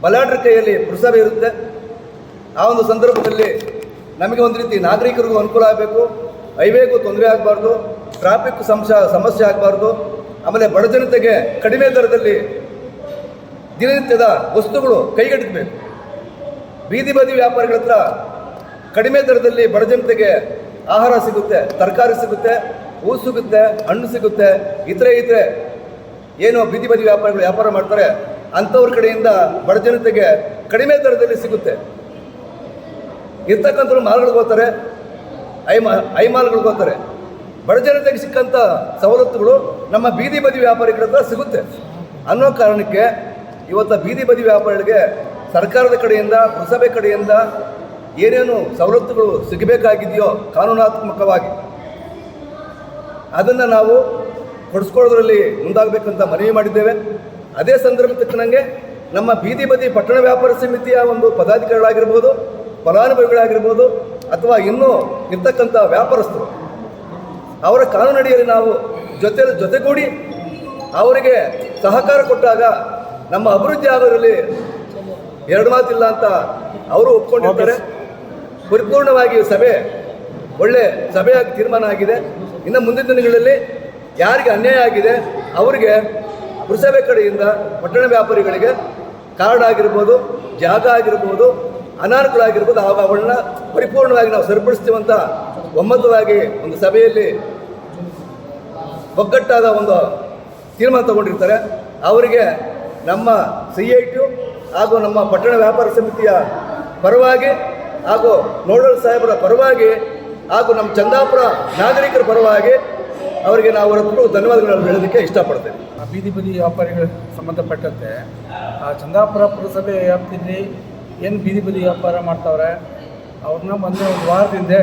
ಬಲಾಢ್ರ ಕೈಯಲ್ಲಿ ಪುರಸಭೆ ಇರುತ್ತೆ. ಆ ಒಂದು ಸಂದರ್ಭದಲ್ಲಿ ನಮಗೆ ಒಂದು ರೀತಿ ನಾಗರಿಕರಿಗೂ ಅನುಕೂಲ ಆಗಬೇಕು, ಹೈವೇಗೂ ತೊಂದರೆ ಆಗಬಾರ್ದು, ಟ್ರಾಫಿಕ್ ಸಮಸ್ಯೆ ಆಗಬಾರ್ದು. ಆಮೇಲೆ ಬಡ ಜನತೆಗೆ ಕಡಿಮೆ ದರದಲ್ಲಿ ದಿನನಿತ್ಯದ ವಸ್ತುಗಳು ಕೈಗೆಟಕಬೇಕು. ಬೀದಿ ಬದಿ ವ್ಯಾಪಾರಿಗಳ ಹತ್ರ ಕಡಿಮೆ ದರದಲ್ಲಿ ಬಡ ಜನತೆಗೆ ಆಹಾರ ಸಿಗುತ್ತೆ, ತರಕಾರಿ ಸಿಗುತ್ತೆ, ಹೂ ಸಿಗುತ್ತೆ, ಹಣ್ಣು ಸಿಗುತ್ತೆ. ಇತರೆ ಏನು ಬೀದಿ ಬದಿ ವ್ಯಾಪಾರಿಗಳು ವ್ಯಾಪಾರ ಮಾಡ್ತಾರೆ ಅಂಥವ್ರ ಕಡೆಯಿಂದ ಬಡ ಜನತೆಗೆ ಕಡಿಮೆ ದರದಲ್ಲಿ ಸಿಗುತ್ತೆ. ಇರ್ತಕ್ಕಂಥವ್ರು ಮಾಲ್ಗಳಿಗೆ ಹೋಗ್ತಾರೆ, ಐ ಮಾಲ್ಗಳಿಗೆ ಹೋಗ್ತಾರೆ. ಬಡ ಜನತೆಗೆ ಸಿಕ್ಕಂಥ ಸವಲತ್ತುಗಳು ನಮ್ಮ ಬೀದಿ ಬದಿ ವ್ಯಾಪಾರಿಗಳ ಹತ್ರ ಸಿಗುತ್ತೆ ಅನ್ನೋ ಕಾರಣಕ್ಕೆ ಇವತ್ತು ಬೀದಿ ಬದಿ ವ್ಯಾಪಾರಿಗಳಿಗೆ ಸರ್ಕಾರದ ಕಡೆಯಿಂದ, ಪುರಸಭೆ ಕಡೆಯಿಂದ ಏನೇನು ಸವಲತ್ತುಗಳು ಸಿಗಬೇಕಾಗಿದೆಯೋ ಕಾನೂನಾತ್ಮಕವಾಗಿ ಅದನ್ನು ನಾವು ಕೊಡಿಸ್ಕೊಳ್ಳೋದ್ರಲ್ಲಿ ಮುಂದಾಗಬೇಕಂತ ಮನವಿ ಮಾಡಿದ್ದೇವೆ. ಅದೇ ಸಂದರ್ಭ ತಕ್ಕನಂಗೆ ನಮ್ಮ ಬೀದಿ ಬದಿ ಪಟ್ಟಣ ವ್ಯಾಪಾರ ಸಮಿತಿಯ ಒಂದು ಪದಾಧಿಕಾರಿಗಳಾಗಿರ್ಬೋದು, ಫಲಾನುಭವಿಗಳಾಗಿರ್ಬೋದು, ಅಥವಾ ಇನ್ನೂ ಇರ್ತಕ್ಕಂಥ ವ್ಯಾಪಾರಸ್ಥರು, ಅವರ ಕಾನೂನಡಿಯಲ್ಲಿ ನಾವು ಜೊತೆಗೂಡಿ ಅವರಿಗೆ ಸಹಕಾರ ಕೊಟ್ಟಾಗ ನಮ್ಮ ಅಭಿವೃದ್ಧಿ ಆಗೋದ್ರಲ್ಲಿ ಎರಡು ಮಾತಿಲ್ಲ ಅಂತ ಅವರು ಒಪ್ಕೊಂಡಿರ್ತಾರೆ. ಪರಿಪೂರ್ಣವಾಗಿ ಸಭೆ ಒಳ್ಳೆ ಸಭೆಯಾಗಿ ತೀರ್ಮಾನ ಆಗಿದೆ. ಇನ್ನು ಮುಂದಿನ ದಿನಗಳಲ್ಲಿ ಯಾರಿಗೆ ಅನ್ಯಾಯ ಆಗಿದೆ ಅವರಿಗೆ ಪುರಸಭೆ ಕಡೆಯಿಂದ ಪಟ್ಟಣ ವ್ಯಾಪಾರಿಗಳಿಗೆ ಕಾರ್ಡ್ ಆಗಿರ್ಬೋದು, ಜಾಗ ಆಗಿರ್ಬೋದು, ಅನಾನುಕೂಲ ಆಗಿರ್ಬೋದು, ಅವುಗಳನ್ನ ಪರಿಪೂರ್ಣವಾಗಿ ನಾವು ಸರಿಪಡಿಸ್ತೀವಂತ ಒಮ್ಮತವಾಗಿ ಒಂದು ಸಭೆಯಲ್ಲಿ ಒಗ್ಗಟ್ಟಾದ ಒಂದು ತೀರ್ಮಾನ ತಗೊಂಡಿರ್ತಾರೆ. ಅವರಿಗೆ ನಮ್ಮ CITU ಹಾಗೂ ನಮ್ಮ ಪಟ್ಟಣ ವ್ಯಾಪಾರ ಸಮಿತಿಯ ಪರವಾಗಿ ಹಾಗೂ ನೋಡಲ್ ಸಾಹೇಬರ ಪರವಾಗಿ ಹಾಗೂ ನಮ್ಮ ಚಂದಾಪುರ ನಾಗರಿಕರ ಪರವಾಗಿ ಅವರಿಗೆ ನಾವು ಹೊರತು ಧನ್ಯವಾದಗಳನ್ನು ಹೇಳೋದಕ್ಕೆ ಇಷ್ಟಪಡ್ತೇವೆ. ಬೀದಿ ಬದಿ ವ್ಯಾಪಾರಿಗಳಿಗೆ ಸಂಬಂಧಪಟ್ಟಂತೆ ಚಂದಾಪುರ ಪುರಸಭೆ ವ್ಯಾಪ್ತಿಯಲ್ಲಿ ಏನು ಬೀದಿ ಬದಿ ವ್ಯಾಪಾರ ಮಾಡ್ತಾವ್ರೆ ಅವ್ರನ್ನ ಮೊನ್ನೆ ಒಂದು ವಾರದಿಂದ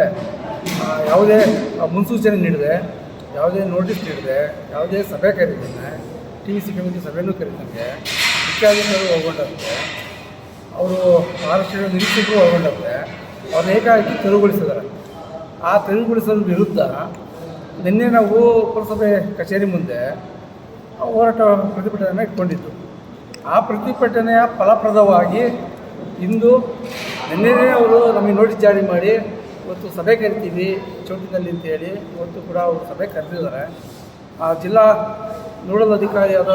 ಯಾವುದೇ ಮುನ್ಸೂಚನೆ ನೀಡಿದೆ, ಯಾವುದೇ ನೋಟಿಸ್ ನೀಡಿದೆ, ಯಾವುದೇ ಸಭೆ ಕರೀತಾನೆ, TVC ಕಮಿಟಿ ಸಭೆಯೂ ಕರೀತಂಗೆ, ಮುಖ್ಯಾಧಿಕಾರಿಗಳು ಒಳಗೊಂಡಂತೆ, ಅವರು ಮಹಾರಾಷ್ಟ್ರದ ನಿರೀಕ್ಷಕರು ಒಳಗೊಂಡಂತೆ ಅವ್ರನ್ನ ಏಕಾಏಕಿ ತೆರವುಗೊಳಿಸಿದ್ದಾರೆ. ಆ ತೆರವುಗೊಳಿಸೋದ್ರ ವಿರುದ್ಧ ನಿನ್ನೆ ನಾವು ಪುರಸಭೆ ಕಚೇರಿ ಮುಂದೆ ಹೋರಾಟ ಪ್ರತಿಭಟನೆ ಇಟ್ಕೊಂಡಿದ್ದು. ಆ ಪ್ರತಿಭಟನೆಯ ಫಲಪ್ರದವಾಗಿ ಇಂದು ನಿನ್ನೆ ಅವರು ನಮಗೆ ನೋಟಿಸ್ ಜಾರಿ ಮಾಡಿ ಇವತ್ತು ಸಭೆ ಕರಿತೀವಿ ಚೌಟಿನಲ್ಲಿ ಅಂತೇಳಿ ಇವತ್ತು ಕೂಡ ಅವರು ಸಭೆ ಕರೆದಿದ್ದಾರೆ. ಆ ಜಿಲ್ಲಾ ನೋಡಲ್ ಅಧಿಕಾರಿಯಾದ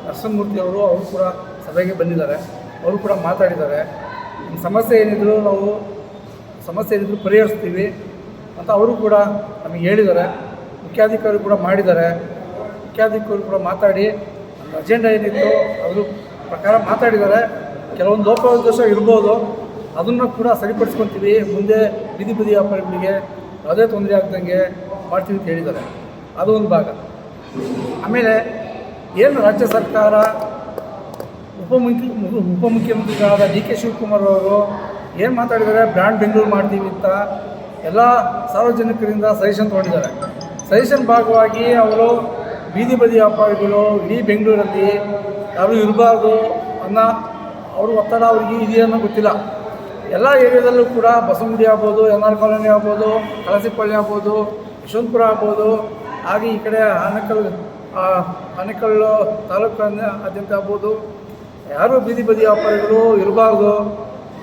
ನರಸಿಂಹಮೂರ್ತಿ ಅವರು ಕೂಡ ಸಭೆಗೆ ಬಂದಿದ್ದಾರೆ. ಅವರು ಕೂಡ ಮಾತಾಡಿದ್ದಾರೆ. ಸಮಸ್ಯೆ ಏನಿದ್ರು ಪರಿಹರಿಸ್ತೀವಿ ಅಂತ ಅವರು ಕೂಡ ನಮಗೆ ಹೇಳಿದ್ದಾರೆ. ಮುಖ್ಯಾಧಿಕಾರಿ ಕೂಡ ಮಾಡಿದ್ದಾರೆ. ಮುಖ್ಯಾಧಿಕಾರಿ ಕೂಡ ಮಾತಾಡಿ ಅಜೆಂಡಾ ಏನಿತ್ತು ಅದ್ರ ಪ್ರಕಾರ ಮಾತಾಡಿದ್ದಾರೆ. ಕೆಲವೊಂದು ಲೋಪದೋಷ ಇರ್ಬೋದು, ಅದನ್ನು ಕೂಡ ಸರಿಪಡಿಸ್ಕೊತೀವಿ. ಮುಂದೆ ಬೀದಿ ಬದಿ ವ್ಯಾಪಾರಿಗಳಿಗೆ ಯಾವುದೇ ತೊಂದರೆ ಆಗ್ದಂಗೆ ಮಾಡ್ತೀವಿ ಅಂತ ಹೇಳಿದ್ದಾರೆ. ಅದು ಒಂದು ಭಾಗ. ಆಮೇಲೆ ಏನು ರಾಜ್ಯ ಸರ್ಕಾರ ಉಪಮುಖ್ಯಮಂತ್ರಿಗಳಾದ DK ಶಿವಕುಮಾರ್ ಅವರು ಏನು ಮಾತಾಡಿದ್ದಾರೆ, ಬ್ರ್ಯಾಂಡ್ ಬೆಂಗಳೂರು ಮಾಡ್ತೀವಿ ಅಂತ ಎಲ್ಲ ಸಾರ್ವಜನಿಕರಿಂದ ಸಜೆಷನ್ ತೊಗೊಂಡಿದ್ದಾರೆ. ಸಜೆಷನ್ ಭಾಗವಾಗಿ ಅವರು ಬೀದಿ ಬದಿ ವ್ಯಾಪಾರಿಗಳು ಇಡೀ ಬೆಂಗಳೂರಲ್ಲಿ ಯಾರು ಇರಬಾರ್ದು ಅನ್ನೋ ಅವರು ಒತ್ತಡ ಅವ್ರಿಗೆ ಇದೆಯನ್ನೋ ಗೊತ್ತಿಲ್ಲ. ಎಲ್ಲ ಏರಿಯಾದಲ್ಲೂ ಕೂಡ ಬಸವನಗುಡಿ ಆಗ್ಬೋದು, NR ಕಾಲೋನಿ ಆಗ್ಬೋದು, ಕಳಸಿಪಳ್ಳಿ ಆಗ್ಬೋದು, ಯಶವಂತಪುರ ಆಗ್ಬೋದು, ಹಾಗೆ ಈ ಕಡೆ ಆನೇಕಲ್ ತಾಲೂಕಾದ್ಯಂತ ಆಗ್ಬೋದು, ಯಾರು ಬೀದಿ ಬದಿ ವ್ಯಾಪಾರಿಗಳು ಇರಬಾರ್ದು,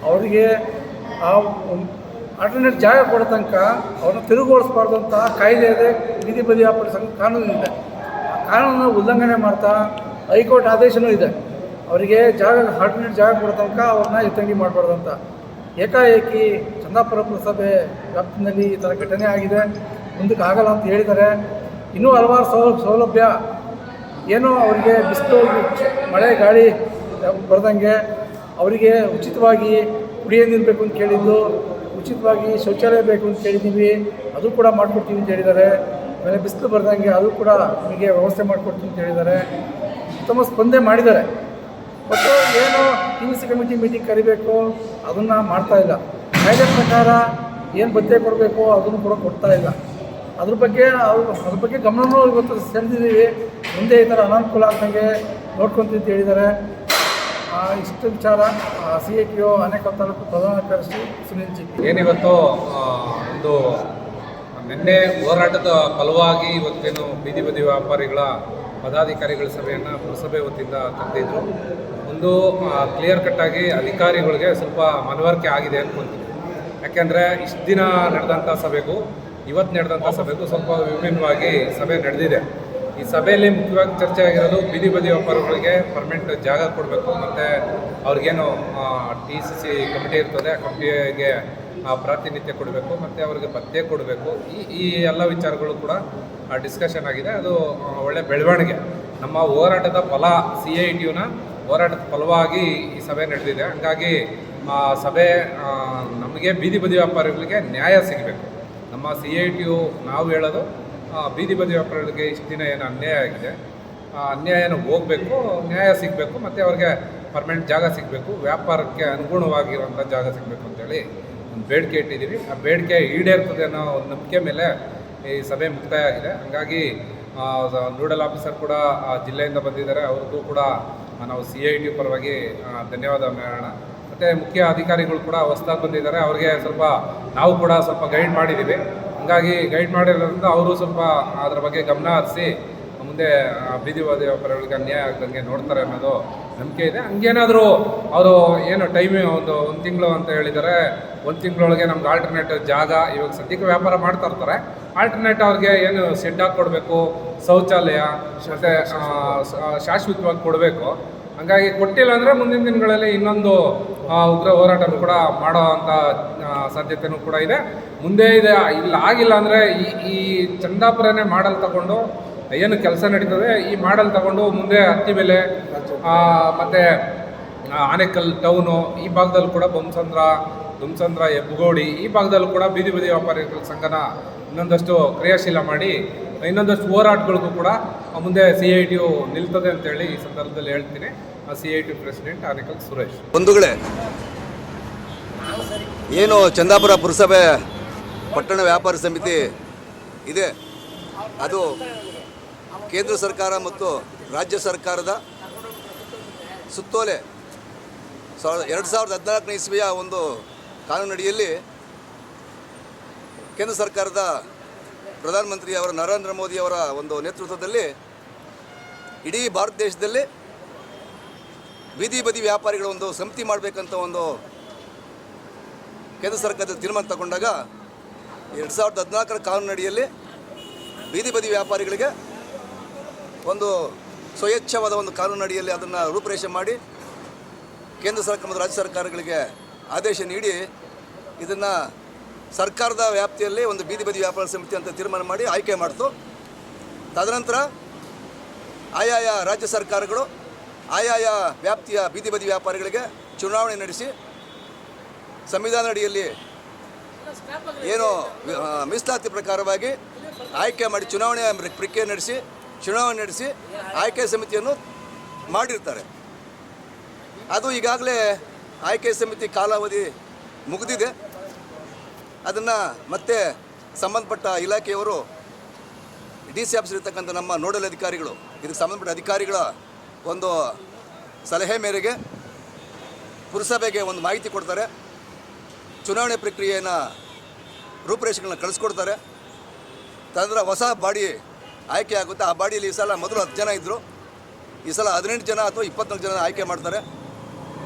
ಅವರಿಗೆ ಆಲ್ಟರ್ನೇಟ್ ಜಾಗ ಕೊಡೋ ತನಕ ಅವ್ರನ್ನ ತಿರುಗುಗೊಳಿಸ್ಬಾರ್ದು ಅಂತ ಕಾಯ್ದೆ ಇದೆ. ಬೀದಿ ಬದಿ ವ್ಯಾಪಾರಿ ಸಂಘ ಕಾನೂನು ಇದೆ. ಆ ಕಾನೂನನ್ನು ಉಲ್ಲಂಘನೆ ಮಾಡ್ತಾ ಹೈಕೋರ್ಟ್ ಆದೇಶವೂ ಇದೆ. ಅವರಿಗೆ ಆಲ್ಟರ್ನೇಟ್ ಜಾಗ ಕೊಡೋ ತನಕ ಅವ್ರನ್ನ ಎತ್ತಂಗಿ ಮಾಡಬಾರ್ದು ಅಂತ. ಏಕಾಏಕಿ ಚಂದಾಪುರ ಪುರಸಭೆ ವ್ಯಾಪ್ತಿನಲ್ಲಿ ಈ ಥರ ಘಟನೆ ಆಗಿದೆ, ಮುಂದಕ್ಕೆ ಆಗಲ್ಲ ಅಂತ ಹೇಳಿದ್ದಾರೆ. ಇನ್ನೂ ಹಲವಾರು ಸೌಲಭ್ಯ ಏನೋ ಅವರಿಗೆ ಬಿಸಿಲು ಮಳೆ ಗಾಳಿ ಬರ್ದಂಗೆ ಅವರಿಗೆ ಉಚಿತವಾಗಿ ಕುಡಿಯೋ ನೀರು ಬೇಕು ಅಂತ ಕೇಳಿದ್ದು, ಉಚಿತವಾಗಿ ಶೌಚಾಲಯ ಬೇಕು ಅಂತ ಕೇಳಿದ್ದೀವಿ, ಅದು ಕೂಡ ಮಾಡಿಕೊಡ್ತೀವಿ ಅಂತ ಹೇಳಿದ್ದಾರೆ. ಆಮೇಲೆ ಬಿಸಿಲು ಬರ್ದಂಗೆ ಅದು ಕೂಡ ನಿಮಗೆ ವ್ಯವಸ್ಥೆ ಮಾಡಿಕೊಡ್ತೀವಿ ಅಂತ ಹೇಳಿದ್ದಾರೆ. ಉತ್ತಮ ಸ್ಪಂದನೆ ಮಾಡಿದ್ದಾರೆ. ಮತ್ತು ಏನು TVC ಕಮಿಟಿ ಮೀಟಿಂಗ್ ಕರಿಬೇಕು ಅದನ್ನು ಮಾಡ್ತಾಯಿಲ್ಲ. ಕಾಯ್ದೆ ಪ್ರಕಾರ ಏನು ಭತ್ಯೆ ಕೊಡಬೇಕು ಅದನ್ನು ಕೂಡ ಕೊಡ್ತಾ ಇಲ್ಲ. ಅದ್ರ ಬಗ್ಗೆ ಗಮನವೂ ಇವತ್ತು ಸೆಳೆದಿದ್ದೀವಿ. ಮುಂದೆ ಈ ಥರ ಅನಾನುಕೂಲ ಆಗ್ದಂಗೆ ನೋಡ್ಕೊತೀವಿ ಅಂತ ಹೇಳಿದ್ದಾರೆ. ಇಷ್ಟು ವಿಚಾರ CITO ಆನೇಕಲ್ ತಾಲೂಕು ಪ್ರಧಾನ ಕಾರ್ಯದರ್ಶಿ ಸುನಿಲ್ ಜಿ. ಏನಿವತ್ತು ಒಂದು ನಿನ್ನೆ ಹೋರಾಟದ ಫಲವಾಗಿ ಇವತ್ತೇನು ಬೀದಿ ಬದಿ ವ್ಯಾಪಾರಿಗಳ ಪದಾಧಿಕಾರಿಗಳ ಸಭೆಯನ್ನು ಪುರಸಭೆ ವತಿಯಿಂದ ಕರೆದಿದ್ರು. ಒಂದು ಕ್ಲಿಯರ್ ಕಟ್ಟಾಗಿ ಅಧಿಕಾರಿಗಳಿಗೆ ಸ್ವಲ್ಪ ಮನವರಿಕೆ ಆಗಿದೆ ಅಂದ್ಕೊಳ್ತೀನಿ. ಯಾಕೆಂದರೆ ಇಷ್ಟು ದಿನ ನಡೆದಂಥ ಸಭೆಗೂ ಇವತ್ತು ನಡೆದಂಥ ಸಭೆಗೂ ಸ್ವಲ್ಪ ವಿಭಿನ್ನವಾಗಿ ಸಭೆ ನಡೆದಿದೆ. ಈ ಸಭೆಯಲ್ಲಿ ಮುಖ್ಯವಾಗಿ ಚರ್ಚೆ ಆಗಿರೋದು ಬೀದಿ ಬದಿ ವ್ಯಾಪಾರಿಗಳಿಗೆ ಪರ್ಮನೆಂಟ್ ಜಾಗ ಕೊಡಬೇಕು, ಮತ್ತು ಅವ್ರಿಗೇನು TCC ಕಮಿಟಿ ಇರ್ತದೆ ಆ ಕಮಿಟಿಗೆ ಪ್ರಾತಿನಿಧ್ಯ ಕೊಡಬೇಕು, ಮತ್ತು ಅವರಿಗೆ ಭತ್ಯೆ ಕೊಡಬೇಕು. ಈ ಎಲ್ಲ ವಿಚಾರಗಳು ಕೂಡ ಡಿಸ್ಕಷನ್ ಆಗಿದೆ. ಅದು ಒಳ್ಳೆ ಬೆಳವಣಿಗೆ. ನಮ್ಮ ಹೋರಾಟದ ಫಲ CITUನ ಹೋರಾಟದ ಫಲವಾಗಿ ಈ ಸಭೆ ನಡೆದಿದೆ. ಹಾಗಾಗಿ ಸಭೆ ನಮಗೆ ಬೀದಿ ಬದಿ ವ್ಯಾಪಾರಿಗಳಿಗೆ ನ್ಯಾಯ ಸಿಗಬೇಕು. ನಮ್ಮ CITU ನಾವು ಹೇಳೋದು ಬೀದಿ ಬದಿ ವ್ಯಾಪಾರಿಗಳಿಗೆ ಇಷ್ಟು ದಿನ ಏನು ಅನ್ಯಾಯ ಆಗಿದೆ, ಅನ್ಯಾಯನ ಹೋಗಬೇಕು, ನ್ಯಾಯ ಸಿಗಬೇಕು, ಮತ್ತು ಅವ್ರಿಗೆ ಪರ್ಮನೆಂಟ್ ಜಾಗ ಸಿಗಬೇಕು, ವ್ಯಾಪಾರಕ್ಕೆ ಅನುಗುಣವಾಗಿರುವಂಥ ಜಾಗ ಸಿಗಬೇಕು ಅಂತೇಳಿ ಒಂದು ಬೇಡಿಕೆ ಇಟ್ಟಿದ್ದೀವಿ. ಆ ಬೇಡಿಕೆ ಈಡೇರ್ತದೆ ಅನ್ನೋ ಒಂದು ನಂಬಿಕೆ ಮೇಲೆ ಈ ಸಭೆ ಮುಕ್ತಾಯ ಆಗಿದೆ. ಹಾಗಾಗಿ ನೋಡಲ್ ಆಫೀಸರ್ ಕೂಡ ಜಿಲ್ಲೆಯಿಂದ ಬಂದಿದ್ದಾರೆ. ಅವ್ರಿಗೂ ಕೂಡ ನಾವು CITU ಪರವಾಗಿ ಧನ್ಯವಾದ ಹೇಳೋಣ. ಮತ್ತು ಮುಖ್ಯ ಅಧಿಕಾರಿಗಳು ಕೂಡ ಹೊಸದಾಗಿ ಬಂದಿದ್ದಾರೆ. ಅವ್ರಿಗೆ ನಾವು ಕೂಡ ಸ್ವಲ್ಪ ಗೈಡ್ ಮಾಡಿದ್ದೀವಿ. ಹಾಗಾಗಿ ಗೈಡ್ ಮಾಡಿರೋದ್ರಿಂದ ಅವರು ಸ್ವಲ್ಪ ಅದರ ಬಗ್ಗೆ ಗಮನ ಹರಿಸಿ ಮುಂದೆ ಬೀದಿ ಬದಿ ವ್ಯಾಪಾರಿಗಳಿಗೆ ಅನ್ಯಾಯ ಆಗ್ದಂಗೆ ನೋಡ್ತಾರೆ ಅನ್ನೋದು ನಂಬಿಕೆ ಇದೆ. ಹಂಗೇನಾದರೂ ಅವರು ಏನು ಒಂದು ತಿಂಗಳು ಅಂತ ಹೇಳಿದ್ದಾರೆ, ಒಂದು ತಿಂಗಳೊಳಗೆ ನಮ್ಗೆ ಆಲ್ಟರ್ನೇಟ್ ಜಾಗ, ಇವಾಗ ಸದ್ಯಕ್ಕೆ ವ್ಯಾಪಾರ ಮಾಡ್ತಾ ಇರ್ತಾರೆ, ಆಲ್ಟರ್ನೇಟ್ ಅವ್ರಿಗೆ ಏನು ಶೆಡ್ ಹಾಕಿ ಕೊಡಬೇಕು, ಶೌಚಾಲಯ ಮತ್ತು ಶಾಶ್ವತವಾಗಿ ಕೊಡಬೇಕು. ಹಾಗಾಗಿ ಕೊಟ್ಟಿಲ್ಲ ಅಂದರೆ ಮುಂದಿನ ದಿನಗಳಲ್ಲಿ ಇನ್ನೊಂದು ಉಗ್ರ ಹೋರಾಟನೂ ಕೂಡ ಮಾಡೋ ಅಂಥ ಸಾಧ್ಯತೆಯೂ ಕೂಡ ಇದೆ, ಮುಂದೆ ಇದೆ. ಆಗಿಲ್ಲ ಅಂದರೆ ಈ ಚಂದಾಪುರನೇ ಮಾಡಲ್ ತಗೊಂಡು ಏನು ಕೆಲಸ ನಡೀತದೆ, ಈ ಮಾಡಲ್ ತಗೊಂಡು ಮುಂದೆ ಹತ್ತಿಬೆಲೆ ಮತ್ತು ಆನೇಕಲ್ ಟೌನು ಈ ಭಾಗದಲ್ಲೂ ಕೂಡ ದುಮ್ಸಂದ್ರ ಹೆಬ್ಬಗೋಡಿ ಈ ಭಾಗದಲ್ಲೂ ಕೂಡ ಬೀದಿ ಬದಿ ವ್ಯಾಪಾರಿಗಳ ಸಂಘನ ಇನ್ನೊಂದಷ್ಟು ಕ್ರಿಯಾಶೀಲ ಮಾಡಿ ಇನ್ನೊಂದಷ್ಟು ಹೋರಾಟಗಳಿಗೂ ಕೂಡ ಮುಂದೆ CITU ನಿಲ್ತದೆ ಅಂತೇಳಿ ಈ ಸಂದರ್ಭದಲ್ಲಿ ಹೇಳ್ತೀನಿ. CITU president Anekal Suresh. ಬಂಧುಗಳೇ, ಏನು ಚಂದಾಪುರ ಪುರಸಭೆ ಪಟ್ಟಣ ವ್ಯಾಪಾರ ಸಮಿತಿ ಇದೆ, ಅದು ಕೇಂದ್ರ ಸರ್ಕಾರ ಮತ್ತು ರಾಜ್ಯ ಸರ್ಕಾರದ ಸುತ್ತೋಲೆ 2014 ಇಸ್ವಿಯ ಒಂದು ಕಾನೂನಡಿಯಲ್ಲಿ ಕೇಂದ್ರ ಸರ್ಕಾರದ ಪ್ರಧಾನಮಂತ್ರಿಯವರ ನರೇಂದ್ರ ಮೋದಿಯವರ ಒಂದು ನೇತೃತ್ವದಲ್ಲಿ ಇಡೀ ಭಾರತ ದೇಶದಲ್ಲಿ ಬೀದಿ ಬದಿ ವ್ಯಾಪಾರಿಗಳ ಒಂದು ಸಮಿತಿ ಮಾಡಬೇಕಂತ ಒಂದು ಕೇಂದ್ರ ಸರ್ಕಾರದ ತೀರ್ಮಾನ ತಗೊಂಡಾಗ 2014 ಕಾನೂನಡಿಯಲ್ಲಿ ಬೀದಿ ಬದಿ ವ್ಯಾಪಾರಿಗಳಿಗೆ ಒಂದು ಸ್ವಯಚ್ಛವಾದ ಒಂದು ಕಾನೂನಡಿಯಲ್ಲಿ ಅದನ್ನು ರೂಪುರೇಷೆ ಮಾಡಿ ಕೇಂದ್ರ ಸರ್ಕಾರ ಮತ್ತು ರಾಜ್ಯ ಸರ್ಕಾರಗಳಿಗೆ ಆದೇಶ ನೀಡಿ ಇದನ್ನು ಸರ್ಕಾರದ ವ್ಯಾಪ್ತಿಯಲ್ಲಿ ಒಂದು ಬೀದಿ ಬದಿ ವ್ಯಾಪಾರ ಸಮಿತಿ ಅಂತ ತೀರ್ಮಾನ ಮಾಡಿ ಆಯ್ಕೆ ಮಾಡ್ತು. ತದನಂತರ ಆಯಾಯ ರಾಜ್ಯ ಸರ್ಕಾರಗಳು ಆಯಾಯ ವ್ಯಾಪ್ತಿಯ ಬೀದಿ ಬದಿ ವ್ಯಾಪಾರಿಗಳಿಗೆ ಚುನಾವಣೆ ನಡೆಸಿ ಸಂವಿಧಾನ ಅಡಿಯಲ್ಲಿ ಏನು ಮೀಸಲಾತಿ ಪ್ರಕಾರವಾಗಿ ಆಯ್ಕೆ ಮಾಡಿ ಚುನಾವಣೆ ಪ್ರಕ್ರಿಯೆ ನಡೆಸಿ ಆಯ್ಕೆ ಸಮಿತಿಯನ್ನು ಮಾಡಿರ್ತಾರೆ. ಅದು ಈಗಾಗಲೇ ಆಯ್ಕೆ ಸಮಿತಿ ಕಾಲಾವಧಿ ಮುಗಿದಿದೆ. ಅದನ್ನು ಮತ್ತೆ ಸಂಬಂಧಪಟ್ಟ ಇಲಾಖೆಯವರು DC ಆಫೀಸರ್ ಇರ್ತಕ್ಕಂಥ ನಮ್ಮ ನೋಡಲ್ ಅಧಿಕಾರಿಗಳು ಇದಕ್ಕೆ ಸಂಬಂಧಪಟ್ಟ ಅಧಿಕಾರಿಗಳ ಒಂದು ಸಲಹೆ ಮೇರೆಗೆ ಪುರಸಭೆಗೆ ಒಂದು ಮಾಹಿತಿ ಕೊಡ್ತಾರೆ, ಚುನಾವಣೆ ಪ್ರಕ್ರಿಯೆಯನ್ನು ರೂಪುರೇಷೆಗಳನ್ನ ಕಳಿಸ್ಕೊಡ್ತಾರೆ. ತದನಂತರ ಹೊಸ ಬಾಡಿ ಆಯ್ಕೆ ಆಗುತ್ತೆ. ಆ ಬಾಡಿಯಲ್ಲಿ ಈ ಸಲ ಮೊದಲು 10 ಜನ ಇದ್ದರು, ಈ ಸಲ 18 ಜನ ಅಥವಾ 24 ಜನ ಆಯ್ಕೆ ಮಾಡ್ತಾರೆ.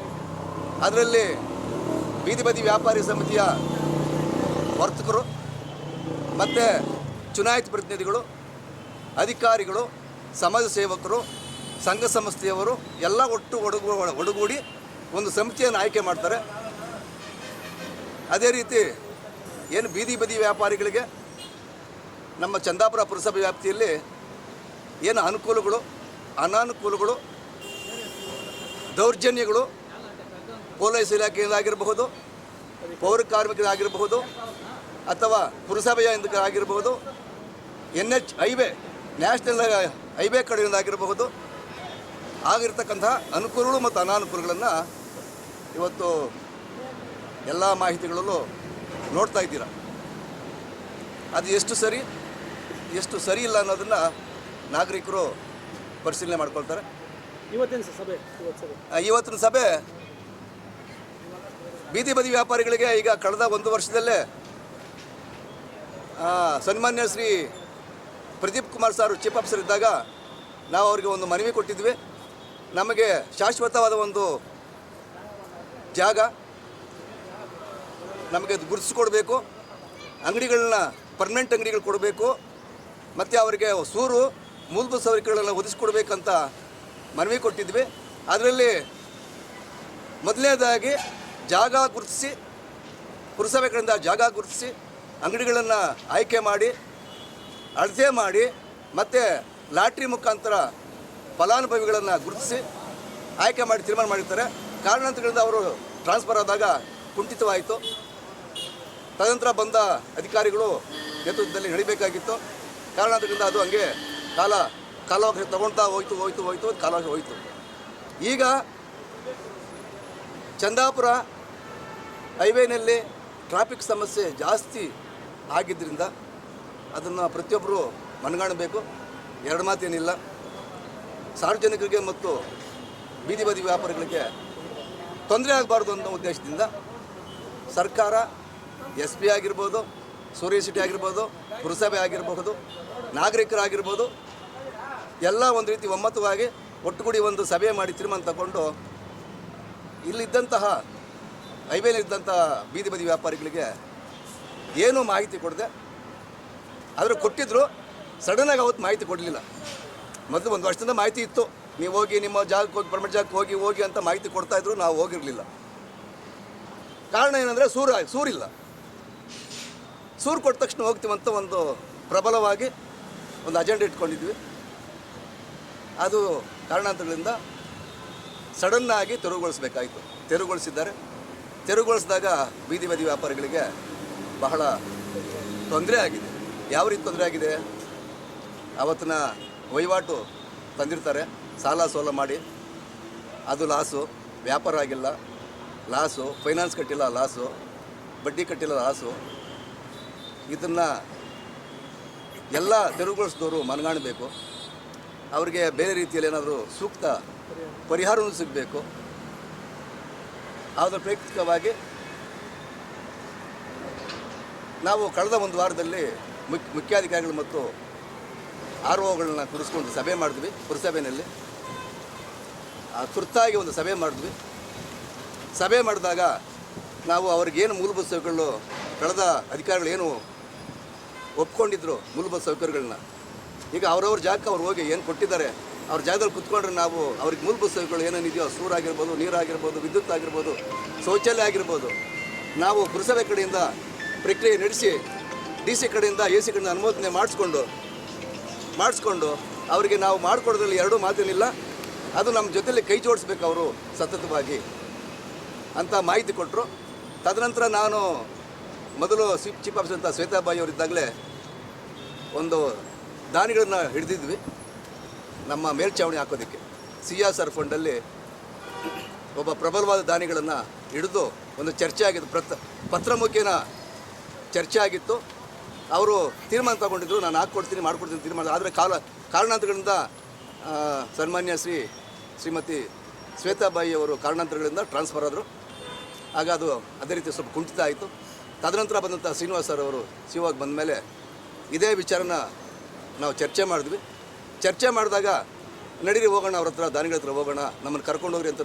ಅದರಲ್ಲಿ ಬೀದಿ ಬದಿ ವ್ಯಾಪಾರಿ ಸಮಿತಿಯ ವರ್ತಕರು ಮತ್ತು ಚುನಾಯಿತ ಪ್ರತಿನಿಧಿಗಳು, ಅಧಿಕಾರಿಗಳು, ಸಮಾಜ ಸೇವಕರು, ಸಂಘ ಸಂಸ್ಥೆಯವರು ಎಲ್ಲ ಒಟ್ಟುಗೂಡಿ ಒಂದು ಸಮಿತಿಯನ್ನು ಆಯ್ಕೆ ಮಾಡ್ತಾರೆ. ಅದೇ ರೀತಿ ಏನು ಬೀದಿ ಬದಿ ವ್ಯಾಪಾರಿಗಳಿಗೆ ನಮ್ಮ ಚಂದಾಪುರ ಪುರಸಭೆ ವ್ಯಾಪ್ತಿಯಲ್ಲಿ ಏನು ಅನುಕೂಲಗಳು ಅನಾನುಕೂಲಗಳು ದೌರ್ಜನ್ಯಗಳು ಪೊಲೀಸ್ ಇಲಾಖೆಯಿಂದಾಗಿರಬಹುದು, ಪೌರ ಕಾರ್ಮಿಕರಾಗಿರಬಹುದು, ಅಥವಾ ಪುರಸಭೆಯಿಂದ ಆಗಿರಬಹುದು, NH ಹೈವೇ ನ್ಯಾಷನಲ್ ಹೈವೇ ಕಡೆಯಿಂದಾಗಿರಬಹುದು ಆಗಿರ್ತಕ್ಕಂಥ ಅನುಕೂಲಗಳು ಮತ್ತು ಅನಾನುಕೂಲಗಳನ್ನು ಇವತ್ತು ಎಲ್ಲ ಮಾಹಿತಿಗಳಲ್ಲೂ ನೋಡ್ತಾ ಇದ್ದೀರ. ಅದು ಎಷ್ಟು ಸರಿ ಎಷ್ಟು ಸರಿ ಇಲ್ಲ ಅನ್ನೋದನ್ನು ನಾಗರಿಕರು ಪರಿಶೀಲನೆ ಮಾಡ್ಕೊಳ್ತಾರೆ. ಇವತ್ತಿನ ಸಭೆ ಬೀದಿ ಬದಿ ವ್ಯಾಪಾರಿಗಳಿಗೆ ಈಗ ಕಳೆದ 1 ವರ್ಷದಲ್ಲೇ ಸನ್ಮಾನ್ಯ Shri Pradeep Kumar sir chief officer ಇದ್ದಾಗ ನಾವು ಅವರಿಗೆ ಒಂದು ಮನವಿ ಕೊಟ್ಟಿದ್ವಿ. ನಮಗೆ ಶಾಶ್ವತವಾದ ಒಂದು ಜಾಗ ನಮಗೆ ಗುರುತಿಸ್ಕೊಡ್ಬೇಕು, ಅಂಗಡಿಗಳನ್ನ ಪರ್ಮನೆಂಟ್ ಅಂಗಡಿಗಳು ಕೊಡಬೇಕು, ಮತ್ತು ಅವರಿಗೆ ಸೂರು ಮೂಲಭೂತ ಸೌಕರ್ಯಗಳನ್ನು ಒದಗಿಸ್ಕೊಡ್ಬೇಕಂತ ಮನವಿ ಕೊಟ್ಟಿದ್ವಿ. ಅದರಲ್ಲಿ ಮೊದಲನೇದಾಗಿ ಜಾಗ ಗುರುತಿಸಿ, ಪುರಸಭೆ ಕಡೆಯಿಂದ ಜಾಗ ಗುರುತಿಸಿ ಅಂಗಡಿಗಳನ್ನು ಆಯ್ಕೆ ಮಾಡಿ, ಅಳತೆ ಮಾಡಿ, ಮತ್ತು ಲಾಟ್ರಿ ಮುಖಾಂತರ ಫಲಾನುಭವಿಗಳನ್ನು ಗುರುತಿಸಿ ಆಯ್ಕೆ ಮಾಡಿ ತೀರ್ಮಾನ ಮಾಡಿರ್ತಾರೆ. ಕಾರಣಾಂತರಗಳಿಂದ ಅವರು ಟ್ರಾನ್ಸ್ಫರ್ ಆದಾಗ ಕುಂಠಿತವಾಯಿತು. ತದನಂತರ ಬಂದ ಅಧಿಕಾರಿಗಳು ನೇತೃತ್ವದಲ್ಲಿ ನಡಿಬೇಕಾಗಿತ್ತು. ಕಾರಣಾಂತರಗಳಿಂದ ಅದು ಹಂಗೆ ಕಾಲಾವಕಾಶ ತಗೊಳ್ತಾ ಹೋಯ್ತು ಕಾಲಾವಕಾಶ ಹೋಯಿತು. ಈಗ ಚಂದಾಪುರ ಹೈವೇನಲ್ಲಿ ಟ್ರಾಫಿಕ್ ಸಮಸ್ಯೆ ಜಾಸ್ತಿ ಆಗಿದ್ದರಿಂದ ಅದನ್ನು ಪ್ರತಿಯೊಬ್ಬರು ಮನಗಾಣಬೇಕು. ಎರಡು ಮಾತೇನಿಲ್ಲ. ಸಾರ್ವಜನಿಕರಿಗೆ ಮತ್ತು ಬೀದಿ ಬದಿ ವ್ಯಾಪಾರಿಗಳಿಗೆ ತೊಂದರೆ ಆಗಬಾರ್ದು ಅನ್ನೋ ಉದ್ದೇಶದಿಂದ ಸರ್ಕಾರ SP ಆಗಿರ್ಬೋದು, ಸೂರ್ಯ ಸಿಟಿ ಆಗಿರ್ಬೋದು, ಪುರಸಭೆ ಆಗಿರಬಹುದು, ನಾಗರಿಕರಾಗಿರ್ಬೋದು, ಎಲ್ಲ ಒಂದು ರೀತಿ ಒಮ್ಮತವಾಗಿ ಒಟ್ಟುಗೂಡಿ ಒಂದು ಸಭೆ ಮಾಡಿ ತೀರ್ಮಾನ ತಗೊಂಡು ಇಲ್ಲಿದ್ದಂತಹ ಹೈವೇಲಿದ್ದಂತಹ ಬೀದಿ ಬದಿ ವ್ಯಾಪಾರಿಗಳಿಗೆ ಏನೂ ಮಾಹಿತಿ ಕೊಡದೆ, ಆದರೆ ಕೊಟ್ಟಿದ್ದರು, ಸಡನ್ನಾಗಿ ಅವತ್ತು ಮಾಹಿತಿ ಕೊಡಲಿಲ್ಲ. ಮೊದಲು 1 ವರ್ಷದಿಂದ ಮಾಹಿತಿ ಇತ್ತು, ನೀವು ಹೋಗಿ ನಿಮ್ಮ ಜಾಗಕ್ಕೆ ಹೋಗಿ ಪರ್ಮನೆಂಟ್ ಜಾಗಕ್ಕೆ ಹೋಗಿ ಅಂತ ಮಾಹಿತಿ ಕೊಡ್ತಾಯಿದ್ರು. ನಾವು ಹೋಗಿರಲಿಲ್ಲ. ಕಾರಣ ಏನಂದರೆ ಸೂರಿಲ್ಲ. ಸೂರು ಕೊಟ್ಟ ತಕ್ಷಣ ಹೋಗ್ತೀವಂತ ಒಂದು ಪ್ರಬಲವಾಗಿ ಒಂದು ಅಜೆಂಡಾ ಇಟ್ಕೊಂಡಿದ್ವಿ. ಅದು ಕಾರಣಾಂತರಗಳಿಂದ ಸಡನ್ನಾಗಿ ತೆರವುಗೊಳಿಸಬೇಕಾಯಿತು. ತೆರವುಗೊಳಿಸಿದ್ದಾರೆ. ತೆರವುಗೊಳಿಸಿದಾಗ ಬೀದಿ ಬದಿ ವ್ಯಾಪಾರಿಗಳಿಗೆ ಬಹಳ ತೊಂದರೆ ಆಗಿದೆ. ಯಾವ ರೀತಿ ತೊಂದರೆ ಆಗಿದೆ? ಅವತ್ತಿನ ವಹಿವಾಟು ತಂದಿರ್ತಾರೆ, ಸಾಲ ಸೋಲ ಮಾಡಿ, ಅದು ಲಾಸು, ವ್ಯಾಪಾರ ಆಗಿಲ್ಲ ಲಾಸು, ಫೈನಾನ್ಸ್ ಕಟ್ಟಿಲ್ಲ ಲಾಸು, ಬಡ್ಡಿ ಕಟ್ಟಿಲ್ಲ ಲಾಸು. ಇದನ್ನು ಎಲ್ಲ ತೆರವುಗೊಳಿಸಿದವರು ಮನಗಾಣಬೇಕು. ಅವರಿಗೆ ಬೇರೆ ರೀತಿಯಲ್ಲಿ ಏನಾದರೂ ಸೂಕ್ತ ಪರಿಹಾರವೂ ಸಿಗಬೇಕು. ಅದರ ಪ್ರಯುಕ್ತವಾಗಿ ನಾವು ಕಳೆದ 1 ವಾರದಲ್ಲಿ ಮುಖ್ಯಾಧಿಕಾರಿಗಳು ಮತ್ತು ROಗಳನ್ನ ಕೂರಿಸ್ಕೊಂಡು ಸಭೆ ಮಾಡಿದ್ವಿ. ಪುರಸಭೆಯಲ್ಲಿ ತುರ್ತಾಗಿ ಒಂದು ಸಭೆ ಮಾಡಿದ್ವಿ. ಸಭೆ ಮಾಡಿದಾಗ ನಾವು ಅವ್ರಿಗೇನು ಮೂಲಭೂತ ಸೌಕರ್ಯಗಳು ಕಳೆದ ಅಧಿಕಾರಿಗಳು ಏನು ಒಪ್ಕೊಂಡಿದ್ರು ಮೂಲಭೂತ ಸೌಕರ್ಯಗಳನ್ನ, ಈಗ ಅವ್ರವ್ರ ಜಾಗಕ್ಕೆ ಅವ್ರು ಹೋಗಿ ಏನು ಕೊಟ್ಟಿದ್ದಾರೆ ಅವ್ರ ಜಾಗದಲ್ಲಿ ಕುತ್ಕೊಂಡ್ರೆ ನಾವು ಅವ್ರಿಗೆ ಮೂಲಭೂತ ಸೌಕರ್ಯಗಳು ಏನೇನಿದೆಯೋ, ಸೂರಾಗಿರ್ಬೋದು, ನೀರಾಗಿರ್ಬೋದು, ವಿದ್ಯುತ್ ಆಗಿರ್ಬೋದು, ಶೌಚಾಲಯ ಆಗಿರ್ಬೋದು, ನಾವು ಪುರಸಭೆ ಕಡೆಯಿಂದ ಪ್ರಕ್ರಿಯೆ ನಡೆಸಿ DC ಕಡೆಯಿಂದ AC ಕಡೆಯಿಂದ ಅನುಮೋದನೆ ಮಾಡಿಸ್ಕೊಂಡು ಅವರಿಗೆ ನಾವು ಮಾಡಿಕೊಡೋದ್ರಲ್ಲಿ ಎರಡೂ ಮಾತೇನಿಲ್ಲ. ಅದು ನಮ್ಮ ಜೊತೆಯಲ್ಲಿ ಕೈ ಜೋಡಿಸ್ಬೇಕು ಅವರು ಸತತವಾಗಿ ಅಂತ ಮಾಹಿತಿ ಕೊಟ್ಟರು. ತದನಂತರ ನಾನು ಮೊದಲು ಚೀಫ್ ಆಫೀಸರ್ ಅಂತ ಶ್ವೇತಾಬಾಯಿ ಅವರಿದ್ದಾಗಲೇ ಒಂದು ದಾನಿಗಳನ್ನು ಹಿಡಿದಿದ್ವಿ ನಮ್ಮ ಮೇಲ್ಛಾವಣಿ ಹಾಕೋದಕ್ಕೆ. CSR ಫಂಡಲ್ಲಿ ಒಬ್ಬ ಪ್ರಬಲವಾದ ದಾನಿಗಳನ್ನು ಹಿಡಿದು ಒಂದು ಚರ್ಚೆ ಆಗಿದ್ದು, ಪತ್ರ ಮುಖೇನ ಚರ್ಚೆ ಆಗಿತ್ತು. ಅವರು ತೀರ್ಮಾನ ತಗೊಂಡಿದ್ರು, ನಾನು ಹಾಕ್ಕೊಡ್ತೀನಿ ಮಾಡಿಕೊಡ್ತೀನಿ ತೀರ್ಮಾನ. ಆದರೆ ಕಾರಣಾಂತರಗಳಿಂದ ಸನ್ಮಾನ್ಯ ಶ್ರೀಮತಿ ಶ್ವೇತಾಬಾಯಿ ಅವರು ಕಾರಣಾಂತರಗಳಿಂದ ಟ್ರಾನ್ಸ್ಫರ್ ಆದರು. ಆಗ ಅದು ಅದೇ ರೀತಿ ಸ್ವಲ್ಪ ಕುಂಠಿತ ಆಯಿತು. ತದನಂತರ ಬಂದಂಥ ಶ್ರೀನಿವಾಸ್ ಸರ್ ಅವರು CEO ಆಗಿ ಬಂದ ಮೇಲೆ ಇದೇ ವಿಚಾರನ ನಾವು ಚರ್ಚೆ ಮಾಡಿದ್ವಿ. ಚರ್ಚೆ ಮಾಡಿದಾಗ ನಡೀರಿ ಹೋಗೋಣ, ಅವ್ರ ಹತ್ರ ದಾನಿಗಳ ಹತ್ರ ಹೋಗೋಣ, ನಮ್ಮನ್ನು ಕರ್ಕೊಂಡೋಗ್ರಿ ಅಂತ